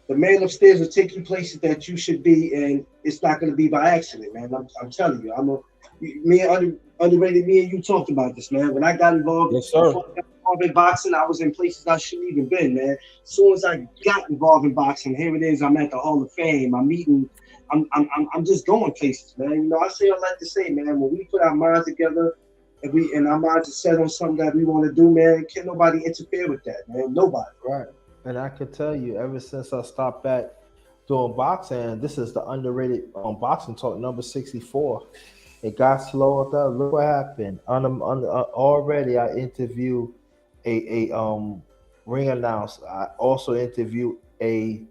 the man upstairs will take you places that you should be, and it's not going to be by accident, man. I'm telling you. Me and Underrated, me and you talked about this, man. When I got involved, Yes, sir. before I got involved in boxing, I was in places I shouldn't even been, man. As soon as I got involved in boxing, here it is. I'm at the Hall of Fame. I'm meeting. I'm just going places, man. You know, I like to say, man, when we put our minds together and our minds are set on something that we want to do, man, can't nobody interfere with that, man. Nobody. Right. And I can tell you, ever since I stopped back doing boxing, this is the Underrated boxing talk number 64. It got slow up. Look what happened. Already, I interviewed a ring announcer. I also interviewed a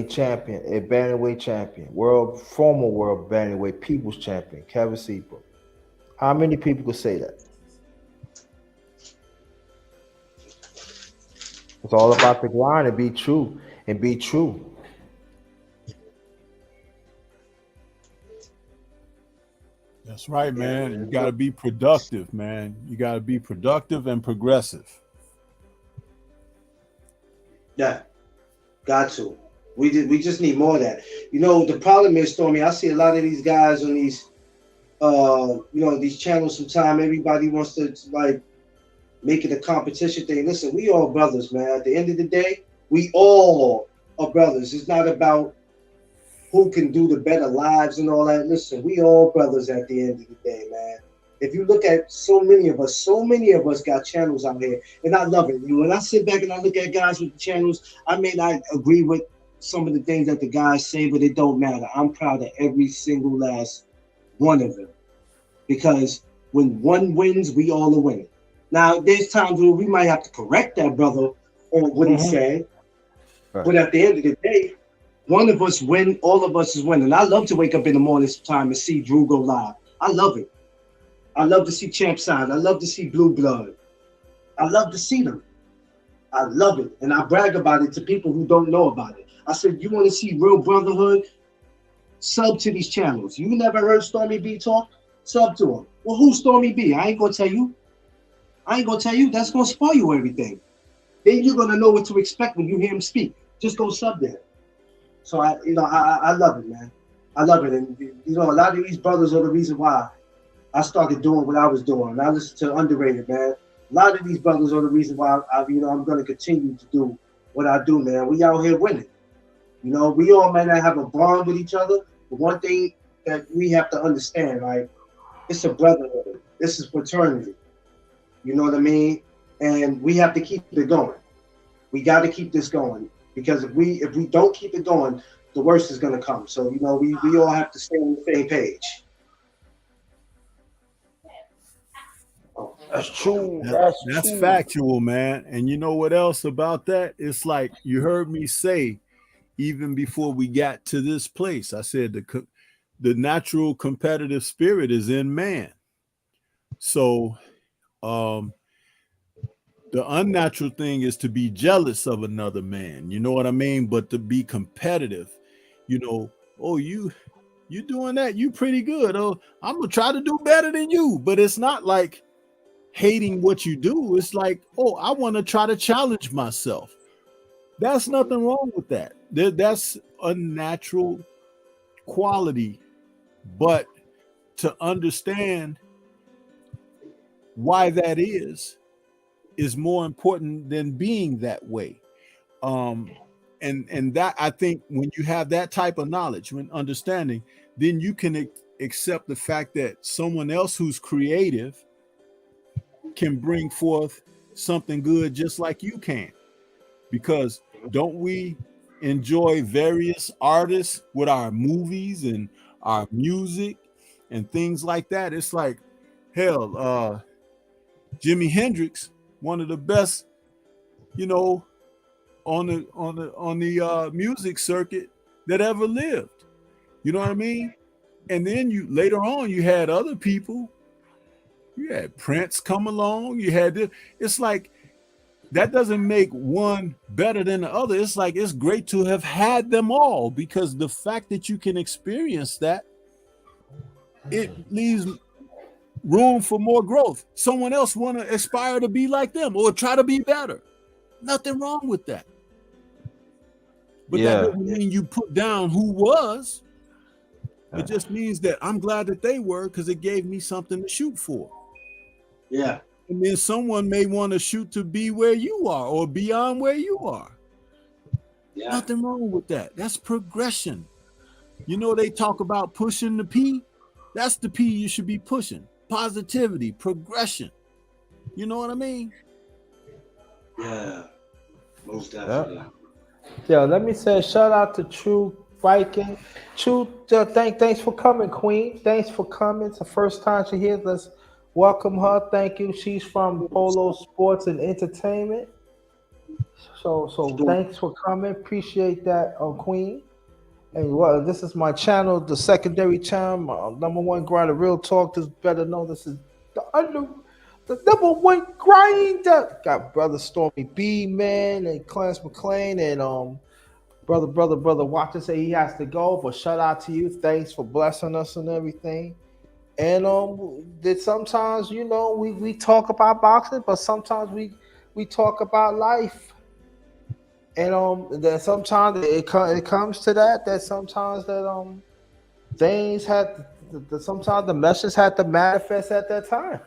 champion, a bantamweight champion, former world bantamweight people's champion, Kevin Seabrook. How many people could say that? It's all about the grind and be true. That's right, man. You got to be productive, man. You got to be productive and progressive. Yeah, got to. We just need more of that. You know, the problem is, Stormy, I see a lot of these guys on these, these channels sometimes. Everybody wants to, like, make it a competition thing. Listen, we all brothers, man. At the end of the day, we all are brothers. It's not about who can do the better lives and all that. Listen, we all brothers at the end of the day, man. If you look at so many of us got channels out here, and I love it. When I sit back and I look at guys with the channels, I may not agree with some of the things that the guys say, but it don't matter. I'm proud of every single last one of them. Because when one wins, we all are winning. Now, there's times where we might have to correct that brother on what he said. Right. But at the end of the day, one of us win, all of us is winning. I love to wake up in the morning time and see Drew go live. I love it. I love to see Champ Sign. I love to see Blue Blood. I love to see them. I love it. And I brag about it to people who don't know about it. I said, you want to see real brotherhood? Sub to these channels. You never heard Stormy B talk? Sub to him. Well, who's Stormy B? I ain't going to tell you. That's going to spoil you everything. Then you're going to know what to expect when you hear him speak. Just go sub there. So, I love it, man. I love it. And, a lot of these brothers are the reason why I started doing what I was doing. And I listen to Underrated, man. A lot of these brothers are the reason why I'm going to continue to do what I do, man. We out here winning. We all may not have a bond with each other, but one thing that we have to understand, right? It's a brotherhood. This is fraternity. You know what I mean? And we have to keep it going. We got to keep this going, because if we don't keep it going, the worst is going to come. So, we all have to stay on the same page. That's true. That's factual, man. And you know what else about that? It's like you heard me say, even before we got to this place, I said the natural competitive spirit is in man. So the unnatural thing is to be jealous of another man. You know what I mean? But to be competitive, oh, you doing that? You pretty good. Oh, I'm gonna try to do better than you. But it's not like hating what you do. It's like, oh, I want to try to challenge myself. That's nothing wrong with that. That's a natural quality. But to understand why that is more important than being that way. And that, I think, when you have that type of knowledge, when understanding, then you can accept the fact that someone else who's creative can bring forth something good just like you can. Because don't we enjoy various artists with our movies and our music and things like that? It's like, hell, Jimi Hendrix, one of the best, on the music circuit that ever lived. You know what I mean? And then later on you had other people. You had Prince come along. You had this. It's like that doesn't make one better than the other. It's like it's great to have had them all, because the fact that you can experience that, it leaves room for more growth. Someone else want to aspire to be like them or try to be better. Nothing wrong with that. But that doesn't mean you put down who was. It just means that I'm glad that they were, because it gave me something to shoot for. Yeah. And then someone may want to shoot to be where you are or beyond where you are. Yeah. Nothing wrong with that. That's progression. They talk about pushing the P. That's the P you should be pushing. Positivity, progression. You know what I mean? Yeah. Most definitely. Yeah, let me say shout out to True Viking. True, thanks for coming, Queen. Thanks for coming. It's the first time she here. Let's welcome her. Thank you. She's from Polo Sports and Entertainment. So thanks for coming. Appreciate that, Queen. And this is my channel, the secondary channel, number one grinder, real talk. This better know this is the number one grinder. Got brother Stormy B, man, and Clarence McLean, and brother Watson say he has to go, but shout out to you. Thanks for blessing us and everything. And that sometimes we talk about boxing, but sometimes we talk about life. And that sometimes it comes to that sometimes that things sometimes the message had to manifest at that time.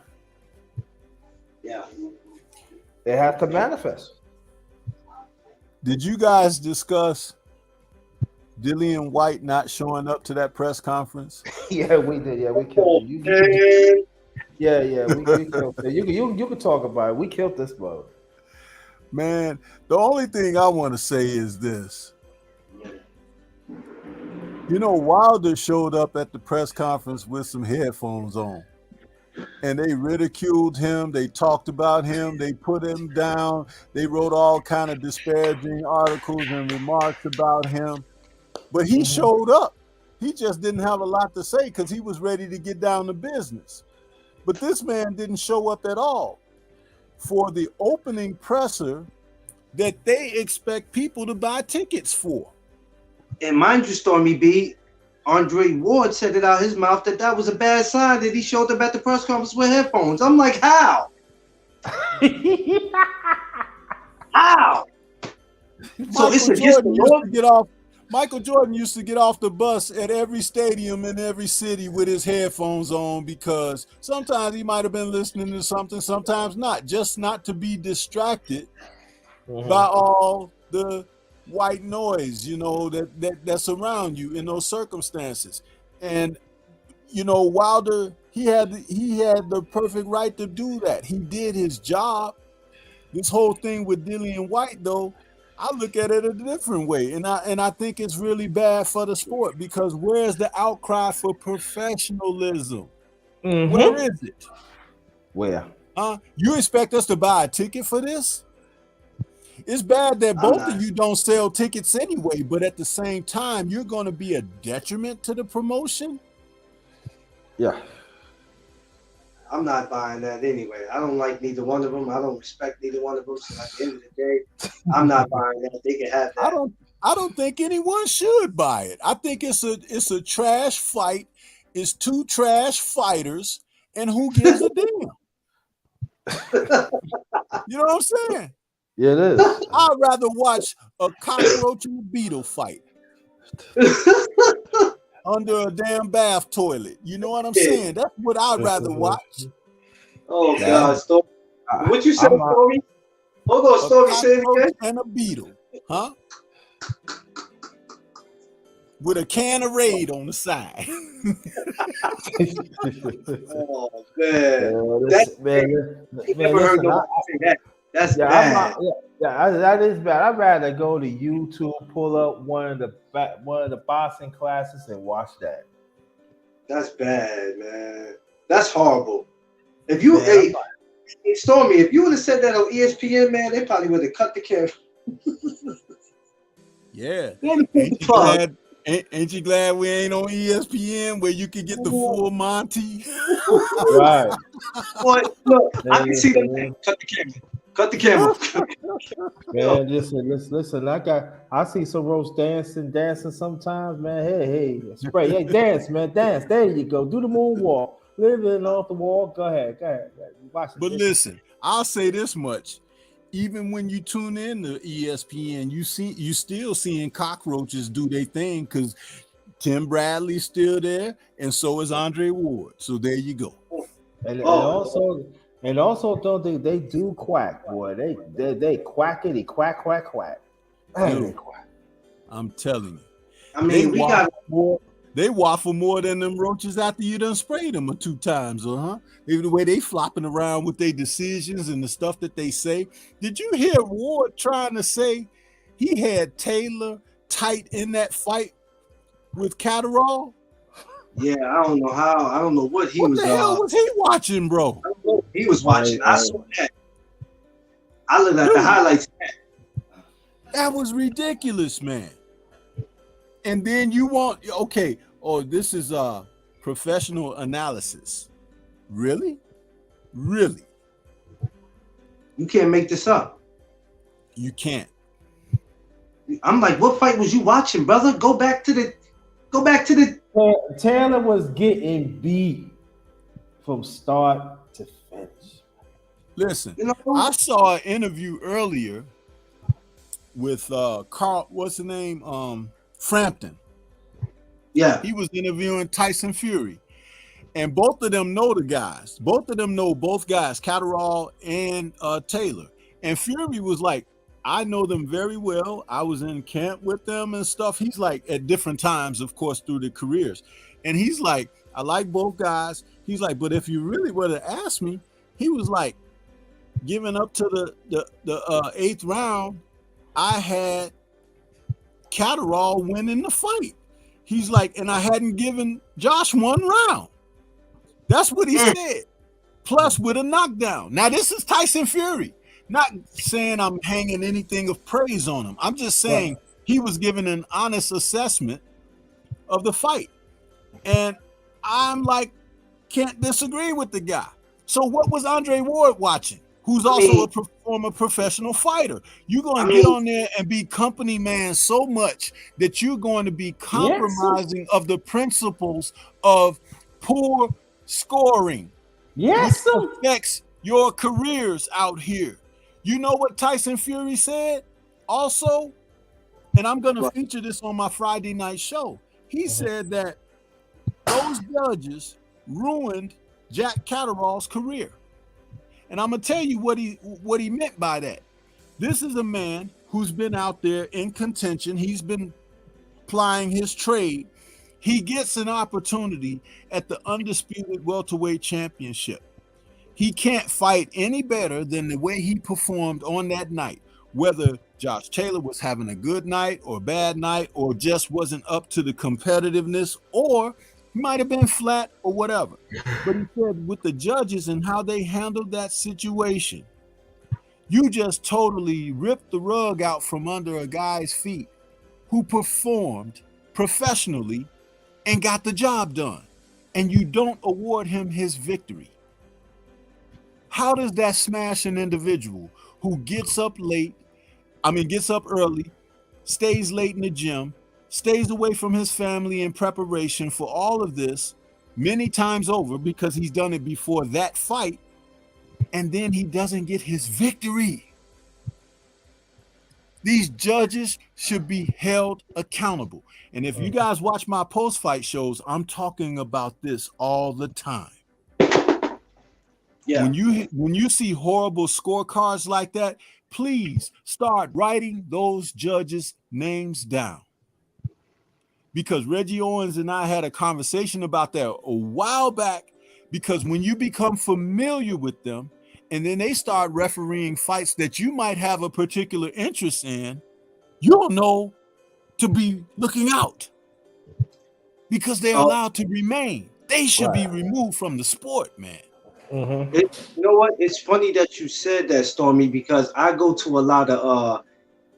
Yeah, they have to manifest. Did you guys discuss Dillian White not showing up to that press conference? Yeah, we did. Yeah, we killed it. We killed it. You can talk about it. We killed this brother. Man, the only thing I want to say is this. Wilder showed up at the press conference with some headphones on, and they ridiculed him. They talked about him. They put him down. They wrote all kind of disparaging articles and remarks about him. But he showed up. He just didn't have a lot to say because he was ready to get down to business. But this man didn't show up at all for the opening presser that they expect people to buy tickets for. And mind you, Stormy B, Andre Ward said it out his mouth that was a bad sign that he showed up at the press conference with headphones. I'm like, how? How? Michael Jordan used to get off the bus at every stadium in every city with his headphones on, because sometimes he might have been listening to something, sometimes not, just not to be distracted by all the white noise, that's around you in those circumstances. And Wilder, he had the perfect right to do that. He did his job. This whole thing with Dillian White, though, I look at it a different way, and I think it's really bad for the sport, because where's the outcry for professionalism? Where is it? Where? You expect us to buy a ticket for this? It's bad that both of you don't sell tickets anyway, but at the same time, you're going to be a detriment to the promotion? Yeah. I'm not buying that anyway. I don't like neither one of them. I don't respect neither one of them. So at the end of the day, I'm not buying that. They can have that. I don't think anyone should buy it. I think it's a trash fight. It's two trash fighters, and who gives a damn? You know what I'm saying? Yeah, it is. I'd rather watch a cockroach and a beetle fight under a damn bath toilet. You know what I'm saying? That's what I'd rather watch. Oh Yeah, God, Story. What you said, I'm not- Story? Hold on, A Story. Say it cockroach again. and a beetle, huh? With a can of Raid on the side. Oh man, Man, never heard listen, nobody say that. That's yeah, bad. that is bad. I'd rather go to YouTube, pull up one of the boxing classes and watch that. That's bad, man. That's horrible. If you, Man, hey, Stormy, if you would have said that on ESPN, man, they probably would have cut the camera. Yeah. Fuck. Ain't you glad we ain't on ESPN where you can get the full Monty? Right. Boy, look, I can see them. Cut the camera. Cut the camera. Man, listen. I see some roast dancing sometimes, man. Hey, spray, hey, dance, man, dance. There you go. Do the moonwalk. Living off the wall. Go ahead. Watch it. But listen, I'll say this much. Even when you tune in to ESPN, you still seeing cockroaches do their thing because Tim Bradley's still there, and so is Andre Ward. So there you go. And also don't they do quack, boy. They quackity quack. Man, they quack. I'm telling you. I mean, they waffle more than them roaches after you done sprayed them 2 times, huh? The way they flopping around with their decisions and the stuff that they say. Did you hear Ward trying to say he had Taylor tight in that fight with Catterall? Yeah, I don't know how. I don't know what he was. What the hell was he watching, bro? I don't know what he was watching. I saw that. I looked at the highlights. That was ridiculous, man. And then you want, okay, this is professional analysis. Really? You can't make this up. You can't. I'm like, what fight was you watching, brother? Go back to the. Taylor was getting beat from start to finish. Listen, I saw an interview earlier with Carl, what's the name? Frampton. Yeah. He was interviewing Tyson Fury. And both of them know the guys. Both of them know both guys, Catterall and Taylor. And Fury was like, I know them very well. I was in camp with them and stuff. He's like, at different times, of course, through their careers. And he's like, I like both guys. He's like, but if you really were to ask me, he was like, giving up to the 8th round, I had Catterall winning the fight. He's like, and I hadn't given Josh 1 round. That's what he said. Plus with a knockdown. Now, this is Tyson Fury. Not saying I'm hanging anything of praise on him. I'm just saying he was given an honest assessment of the fight. And I'm like, can't disagree with the guy. So what was Andre Ward watching? Who's also a former professional fighter. You're going to get on there and be company man so much that you're going to be compromising of the principles of poor scoring. Yes, which affects your careers out here. You know what Tyson Fury said also? And I'm going to feature this on my Friday night show. He said that those judges ruined Jack Catterall's career. And I'm going to tell you what he meant by that. This is a man who's been out there in contention. He's been plying his trade. He gets an opportunity at the undisputed welterweight championship. He can't fight any better than the way he performed on that night, whether Josh Taylor was having a good night or bad night or just wasn't up to the competitiveness, or he might have been flat or whatever. But he said with the judges and how they handled that situation, you just totally ripped the rug out from under a guy's feet who performed professionally and got the job done, and you don't award him his victory. How does that smash an individual who gets up early, stays late in the gym, stays away from his family in preparation for all of this many times over because he's done it before that fight, and then he doesn't get his victory. These judges should be held accountable. And if you guys watch my post-fight shows, I'm talking about this all the time. Yeah. When you see horrible scorecards like that, please start writing those judges' names down. Because Reggie Owens and I had a conversation about that a while back, because when you become familiar with them and then they start refereeing fights that you might have a particular interest in, you'll know to be looking out because they're allowed to remain. They should be removed from the sport, man. You know what? It's funny that you said that, Stormy, because I go to a lot of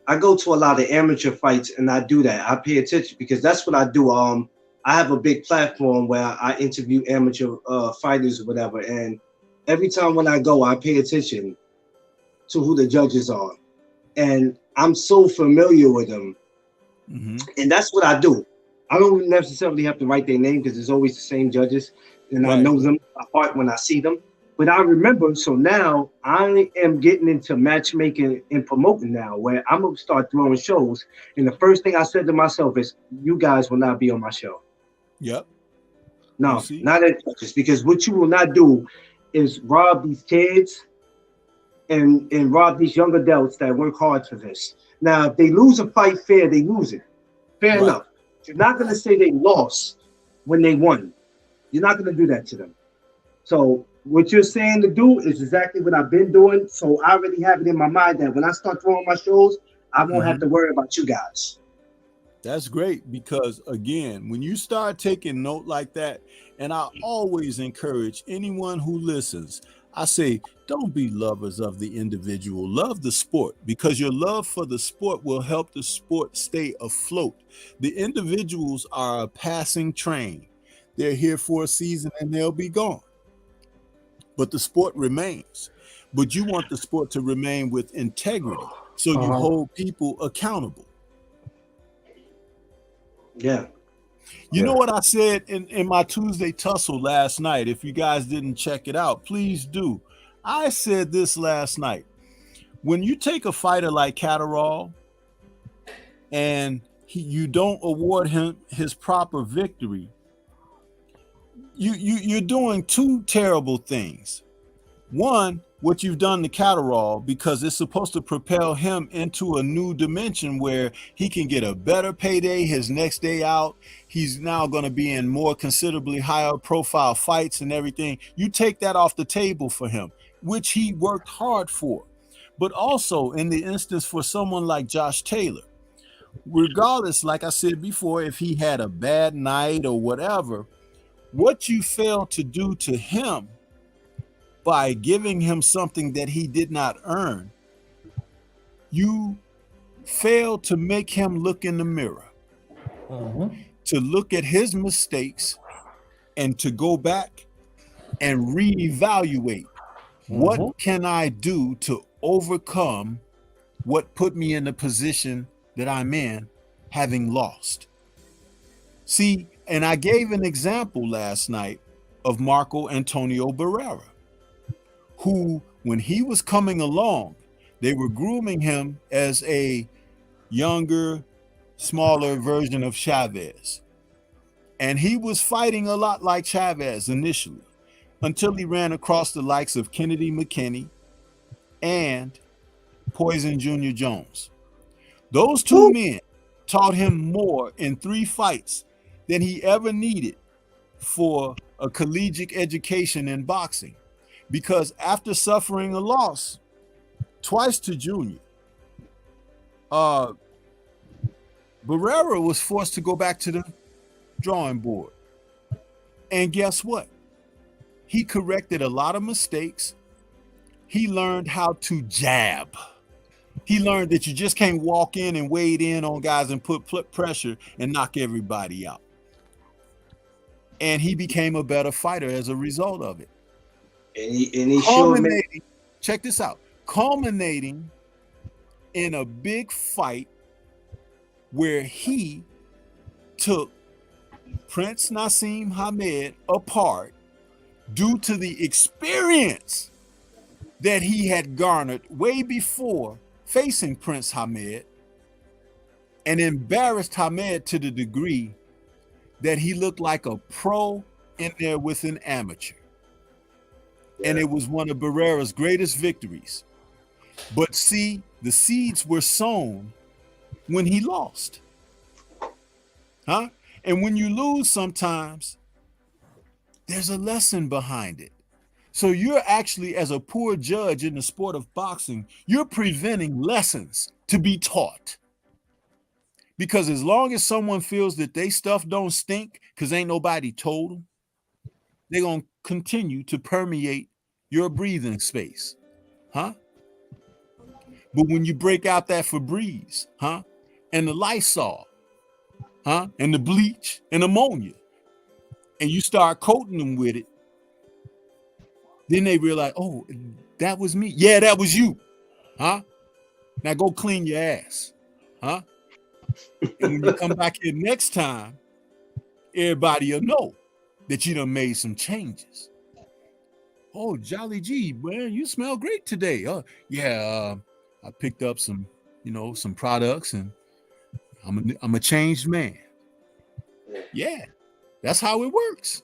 amateur fights, and I do that. I pay attention because that's what I do. I have a big platform where I interview amateur fighters or whatever, and every time when I go, I pay attention to who the judges are, and I'm so familiar with them, and that's what I do. I don't necessarily have to write their name because it's always the same judges, and I know them by heart when I see them. But I remember, so now I am getting into matchmaking and promoting now, where I'm gonna start throwing shows. And the first thing I said to myself is, "You guys will not be on my show." Yep. No, not at just because what you will not do is rob these kids and rob these young adults that work hard for this. Now, if they lose a fight fair, they lose it. Fair enough. You're not gonna say they lost when they won. You're not gonna do that to them. So what you're saying to do is exactly what I've been doing. So I already have it in my mind that when I start throwing my shows, I won't have to worry about you guys. That's great because, again, when you start taking note like that, and I always encourage anyone who listens, I say, don't be lovers of the individual. Love the sport because your love for the sport will help the sport stay afloat. The individuals are a passing train. They're here for a season and they'll be gone. But the sport remains. But you want the sport to remain with integrity. So you hold people accountable. Yeah. You know what I said in my Tuesday tussle last night? If you guys didn't check it out, please do. I said this last night. When you take a fighter like Catterall and you don't award him his proper victory, you're doing two terrible things. One, what you've done to Catterall, because it's supposed to propel him into a new dimension where he can get a better payday his next day out. He's now going to be in more considerably higher profile fights and everything. You take that off the table for him, which he worked hard for. But also in the instance for someone like Josh Taylor, regardless, like I said before, if he had a bad night or whatever, what you failed to do to him by giving him something that he did not earn, you failed to make him look in the mirror, to look at his mistakes and to go back and reevaluate what can I do to overcome what put me in the position that I'm in, having lost. See, and I gave an example last night of Marco Antonio Barrera, who, when he was coming along, they were grooming him as a younger, smaller version of Chavez. And he was fighting a lot like Chavez initially, until he ran across the likes of Kennedy McKinney and Poison Jr. Jones. Those two men taught him more in 3 fights than he ever needed for a collegiate education in boxing. Because after suffering a loss twice to Junior, Barrera was forced to go back to the drawing board. And guess what? He corrected a lot of mistakes. He learned how to jab. He learned that you just can't walk in and wade in on guys and put pressure and knock everybody out. And he became a better fighter as a result of it. And he showed me. Check this out. Culminating in a big fight where he took Prince Nassim Hamed apart due to the experience that he had garnered way before facing Prince Hamed, and embarrassed Hamed to the degree that he looked like a pro in there with an amateur. And it was one of Barrera's greatest victories. But see, the seeds were sown when he lost. Huh? And when you lose sometimes, there's a lesson behind it. So you're actually, as a poor judge in the sport of boxing, you're preventing lessons to be taught. Because as long as someone feels that they stuff don't stink because ain't nobody told them, they're going to continue to permeate your breathing space. Huh? But when you break out that Febreze, huh? And the Lysol, huh? And the bleach and ammonia, and you start coating them with it, then they realize, oh, that was me. Yeah, that was you. Huh? Now go clean your ass. Huh? And when you come back here next time, everybody will know that you done made some changes. Oh, Jolly G, man, you smell great today. Yeah, I picked up some, some products, and I'm a changed man. Yeah, that's how it works.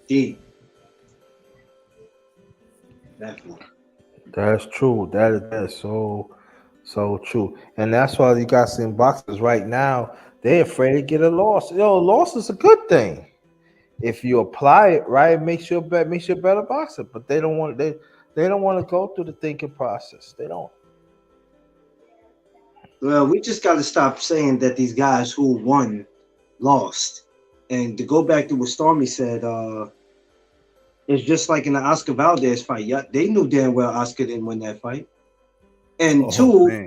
Deep. Definitely. That's true. That is so true. And that's why you got some boxers right now, they're afraid to get a loss. A loss is a good thing. If you apply it right, makes you a better boxer. But they don't want to go through the thinking process. They don't. Well, we just got to stop saying that these guys who won lost. And to go back to what Stormy said, it's just like in the Oscar Valdez fight. Yeah, they knew damn well Oscar didn't win that fight. And two,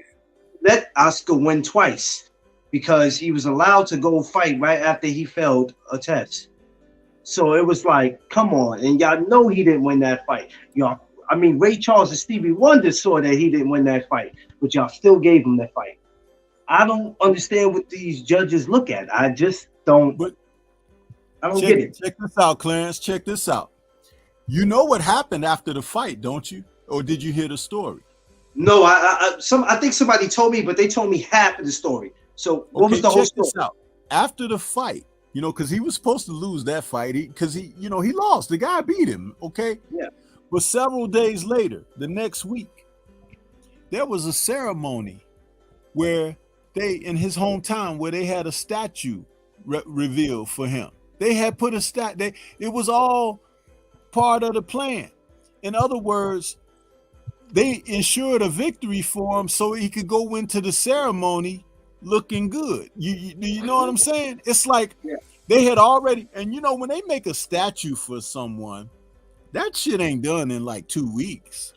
let Oscar win twice because he was allowed to go fight right after he failed a test. So it was like, come on. And y'all know he didn't win that fight. Ray Charles and Stevie Wonder saw that he didn't win that fight, but y'all still gave him that fight. I don't understand what these judges look at. I just don't. I don't get it. Check this out, Clarence. Check this out. You know what happened after the fight, don't you? Or did you hear the story? No, I think somebody told me, but they told me half of the story. So what was the whole story? This out. After the fight, because he was supposed to lose that fight, because he lost. The guy beat him, okay? Yeah. But several days later, the next week, there was a ceremony where in his hometown, where they had a statue revealed for him. They had put it was all part of the plan. In other words, they ensured a victory for him so he could go into the ceremony looking good. You know what I'm saying? It's like they had already, and when they make a statue for someone, that shit ain't done in like 2 weeks.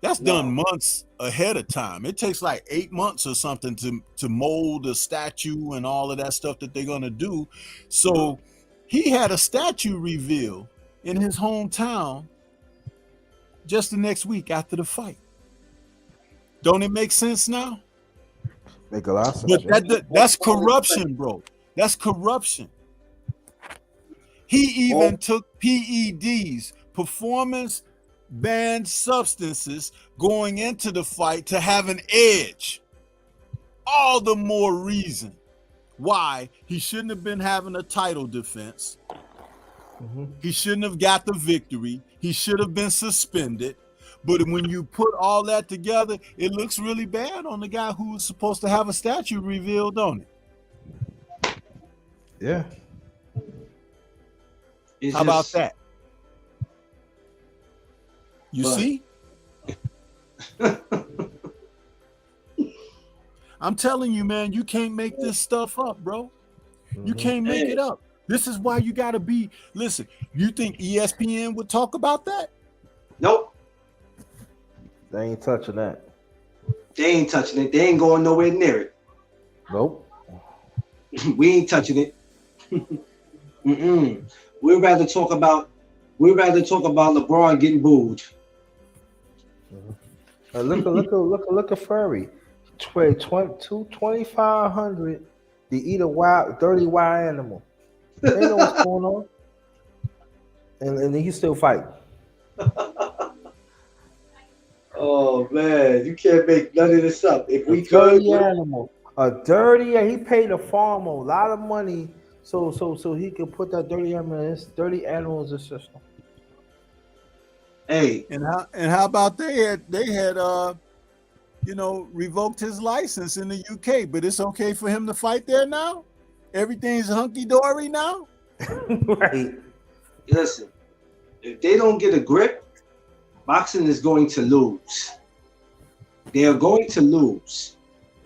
That's done months ahead of time. It takes like 8 months or something to mold a statue and all of that stuff that they're gonna do. So he had a statue reveal in his hometown just the next week after the fight. Don't it make sense now? Make a lot of sense. But that's corruption, bro. That's corruption. He even took PEDs, performance banned substances, going into the fight to have an edge. All the more reason why he shouldn't have been having a title defense. He shouldn't have got the victory. He should have been suspended. But when you put all that together, it looks really bad on the guy who was supposed to have a statue revealed, don't it? Yeah. How about that? You see? I'm telling you, man, you can't make this stuff up, bro. You can't make it up. This is why you got to be. Listen, you think ESPN would talk about that? Nope. They ain't touching that. They ain't touching it. They ain't going nowhere near it. Nope. We ain't touching it. We'd rather talk about LeBron getting booed. Look at Furry. 2,500 to eat a dirty wild animal. They know what's going on. and he's still fighting. Oh man, you can't make none of this up. If we A could, dirty animal, a dirty. He paid a farmer a lot of money so he could put that dirty animal in his dirty animals in the system. hey, And how about they had revoked his license in the UK, but it's okay for him to fight there now? Everything's hunky dory now? Right. listen, if they don't get a grip, boxing is going to lose. They are going to lose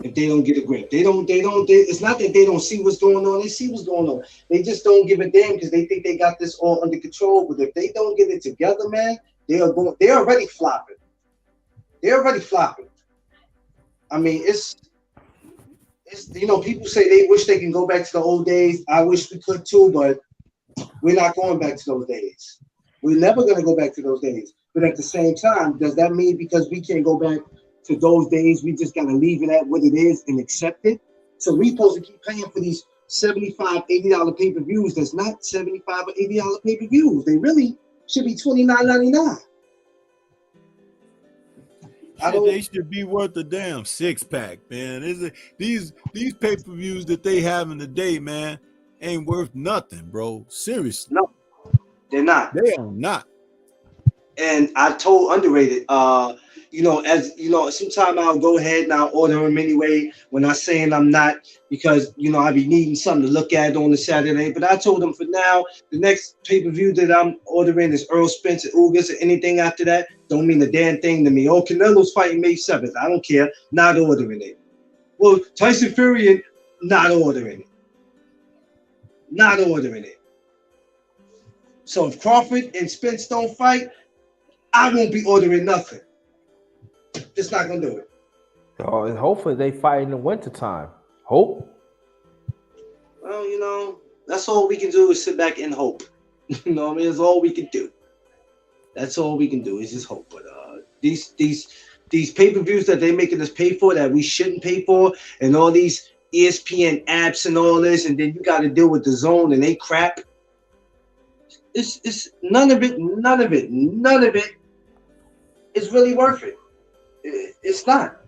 if they don't get a grip. It's not that they don't see what's going on. They see what's going on. They just don't give a damn because they think they got this all under control. But if they don't get it together, man, they're already flopping. They're already flopping. I mean, it's people say they wish they can go back to the old days. I wish we could too, but we're not going back to those days. We're never going to go back to those days. But at the same time, does that mean because we can't go back to those days, we just got to leave it at what it is and accept it? So we supposed to keep paying for these $75, $80 pay-per-views. That's not $75 or $80 pay-per-views. They really should be $29.99. They should be worth a damn 6-pack, man. These pay-per-views that they have in the day, man, ain't worth nothing, bro. Seriously. No, they're not. They are not. And I told Underrated, sometime I'll go ahead and I'll order them anyway when I'm saying I'm not, because, I be needing something to look at on the Saturday. But I told them for now, the next pay-per-view that I'm ordering is Earl Spence and Ugas, or anything after that don't mean a damn thing to me. Oh, Canelo's fighting May 7th. I don't care. Not ordering it. Well, Tyson Fury, not ordering it. Not ordering it. So if Crawford and Spence don't fight, I won't be ordering nothing. Just not gonna do it. Oh, and hopefully they fight in the wintertime. Hope. Well, that's all we can do is sit back and hope. You know what I mean? That's all we can do. That's all we can do is just hope. But these pay-per-views that they're making us pay for that we shouldn't pay for, and all these ESPN apps and all this, and then you got to deal with the zone and they crap. It's none of it is really worth it. It's not.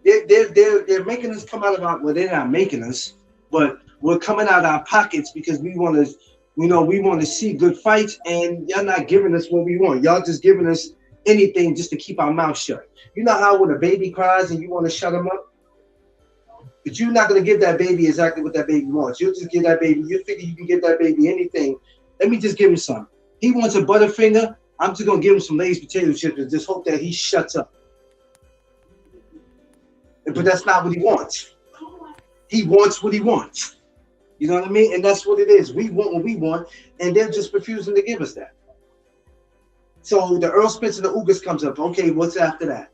They're making us come out of our, well, they're not making us, but we're coming out of our pockets because we want to, we want to see good fights, and y'all not giving us what we want. Y'all just giving us anything just to keep our mouth shut. You know how when a baby cries and you want to shut them up? But you're not going to give that baby exactly what that baby wants. You'll just give that baby, you figure you can give that baby anything. Let me just give him some. He wants a Butterfinger. I'm just going to give him some Lay's potato chips and just hope that he shuts up. But that's not what he wants. He wants what he wants. You know what I mean? And that's what it is. We want what we want, and they're just refusing to give us that. So the Earl Spence and the Ugas comes up. Okay, what's after that?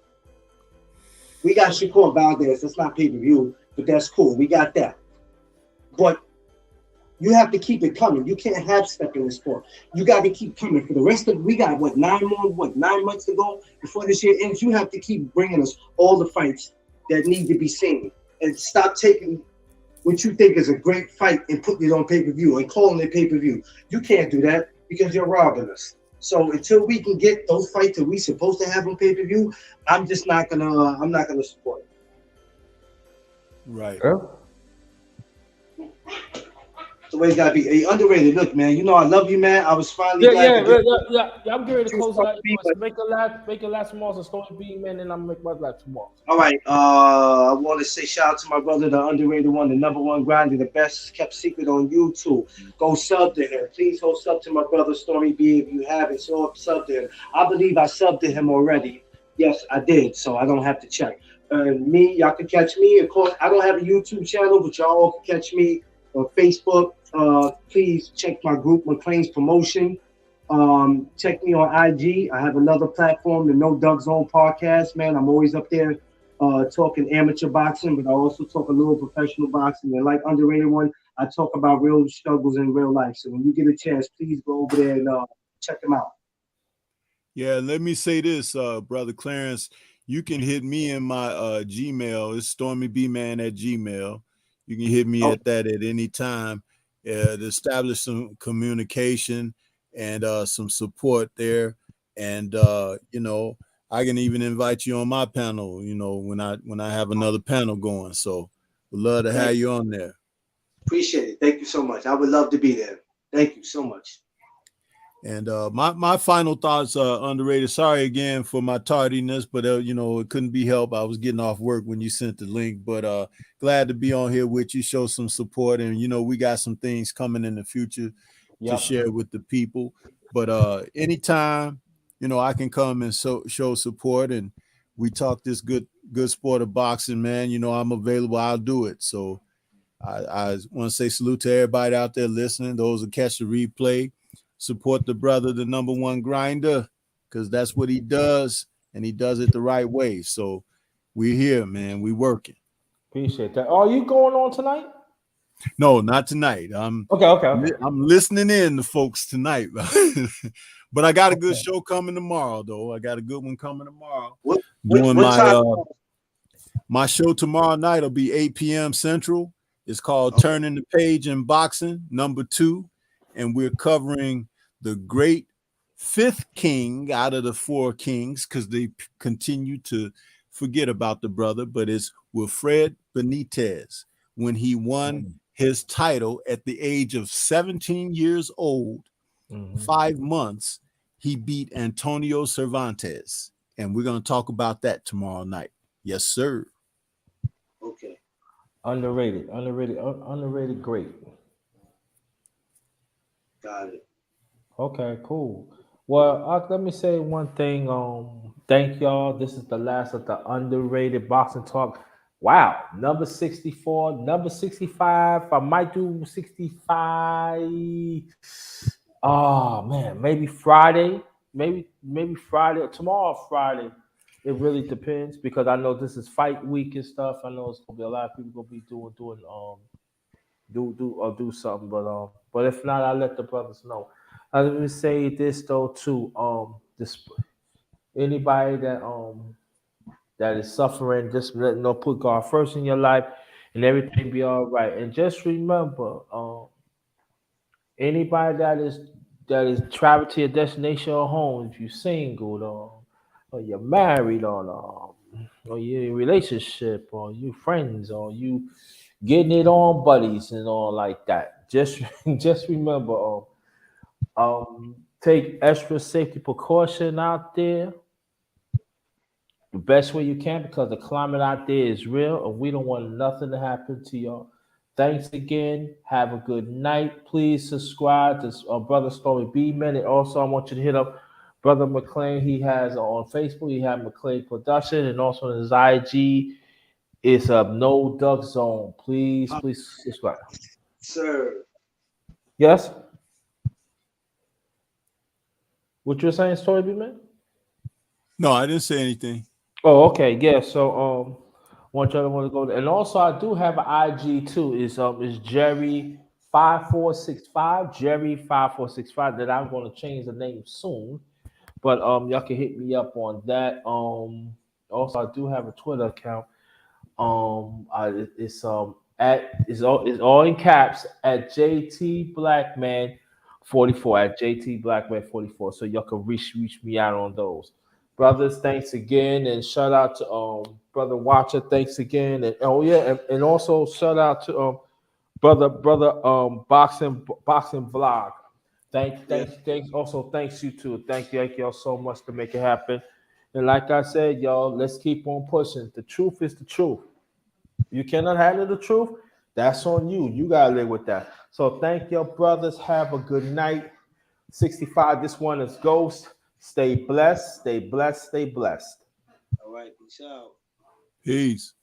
We got Shakur Valdez. That's not pay-per-view, but that's cool. We got that. But you have to keep it coming. You can't half step in this sport. You got to keep coming. For the rest of, we got 9 months to go before this year ends. You have to keep bringing us all the fights that need to be seen, and stop taking what you think is a great fight and putting it on pay-per-view and calling it pay-per-view. You can't do that because you're robbing us. So until we can get those fights that we supposed to have on pay-per-view, I'm just not gonna support it. Right. Yeah. The way it's gotta be. Hey, Underrated. Look, man, I love you, man. I was finally glad to get I'm getting ready to close it. Make a last tomorrow, so Story B, man, and I'm gonna make my last tomorrow. All right. I want to say shout out to my brother, the underrated one, the number one grinder, the best kept secret on YouTube. Go sub to him. Please go sub to my brother, Story B, if you haven't. So sub to him. I believe I subbed to him already. Yes, I did. So I don't have to check. Y'all can catch me. Of course, I don't have a YouTube channel, but y'all all can catch me on Facebook. Please check my group, McLean's Promotion. Check me on IG. I have another platform, the No Doug Zone podcast. Man, I'm always up there talking amateur boxing, but I also talk a little professional boxing. And like Underrated one, I talk about real struggles in real life. So when you get a chance, please go over there and check them out. Yeah, let me say this, Brother Clarence. You can hit me in my Gmail. It's StormyBman@gmail. You can hit me at that at any time. To establish some communication and some support there. And I can even invite you on my panel, when I have another panel going. So we'd love to have you on there. Appreciate it. Thank you so much. I would love to be there. Thank you so much. And my final thoughts are underrated. Sorry again for my tardiness, but it couldn't be helped. I was getting off work when you sent the link, but glad to be on here with you, show some support, and we got some things coming in the future to share with the people. But anytime I can come and show support, and we talk this good sport of boxing, man. I'm available. I'll do it. So I want to say salute to everybody out there listening. Those who catch the replay. Support the brother, the number one grinder, because that's what he does, and he does it the right way. So we're here, man. We working. Appreciate that. Are you going on tonight? No, not tonight. Okay. I'm listening in to folks tonight, but I got a good show coming tomorrow, though. I got a good one coming tomorrow. What my time? My show tomorrow night will be 8 p.m. Central. It's called Turning the Page in Boxing, #2. And we're covering the great fifth king out of the four kings, because they continue to forget about the brother, but it's Wilfred Benitez. When he won his title at the age of 17 years old, 5 months, he beat Antonio Cervantes. And we're going to talk about that tomorrow night. Yes, sir. Okay. Underrated great. Got it. Okay, cool. Well, let me say one thing. Thank y'all. This is the last of the underrated boxing talk. Wow, number 64, number 65. I might do 65. Oh man, maybe Friday. Maybe Friday or tomorrow, Friday. It really depends, because I know this is fight week and stuff. I know it's gonna be a lot of people gonna be doing do something, but if not, I'll let the brothers know. Let me say this though too. This anybody that is suffering, just put God first in your life, and everything be all right. And just remember, anybody that is travel to your destination or home, if you're single or you're married or you're in a relationship or you friends or you getting it on buddies and all like that. Just remember, take extra safety precaution out there the best way you can, because the climate out there is real and we don't want nothing to happen to y'all. Thanks again. Have a good night. Please subscribe to Brother Story B Man. And also, I want you to hit up Brother McLean. He has on Facebook, he has McLean Production, and also on his IG. It's a No Duck Zone. Please subscribe. Sir. Yes? What you're saying, Story B Man? No, I didn't say anything. Oh, okay. Yeah. So want to go there. And also I do have an IG too. It's Jerry 5465, Jerry 5465, that I'm gonna change the name soon. But y'all can hit me up on that. Also I do have a Twitter account. It's all in caps at JT Blackman 44, at JT Blackman 44. So y'all can reach me out on those. Brothers, thanks again, and shout out to Brother Watcher, thanks again. And and also shout out to brother boxing vlog. Thanks. Also, thanks you too. Thank y'all so much to make it happen. And like I said, y'all, let's keep on pushing. The truth is the truth. You cannot handle the truth, that's on you. You gotta live with that. So thank your brothers. Have a good night. 65. This one is Ghost. Stay blessed. Stay blessed. Stay blessed. All right. Peace out. Peace.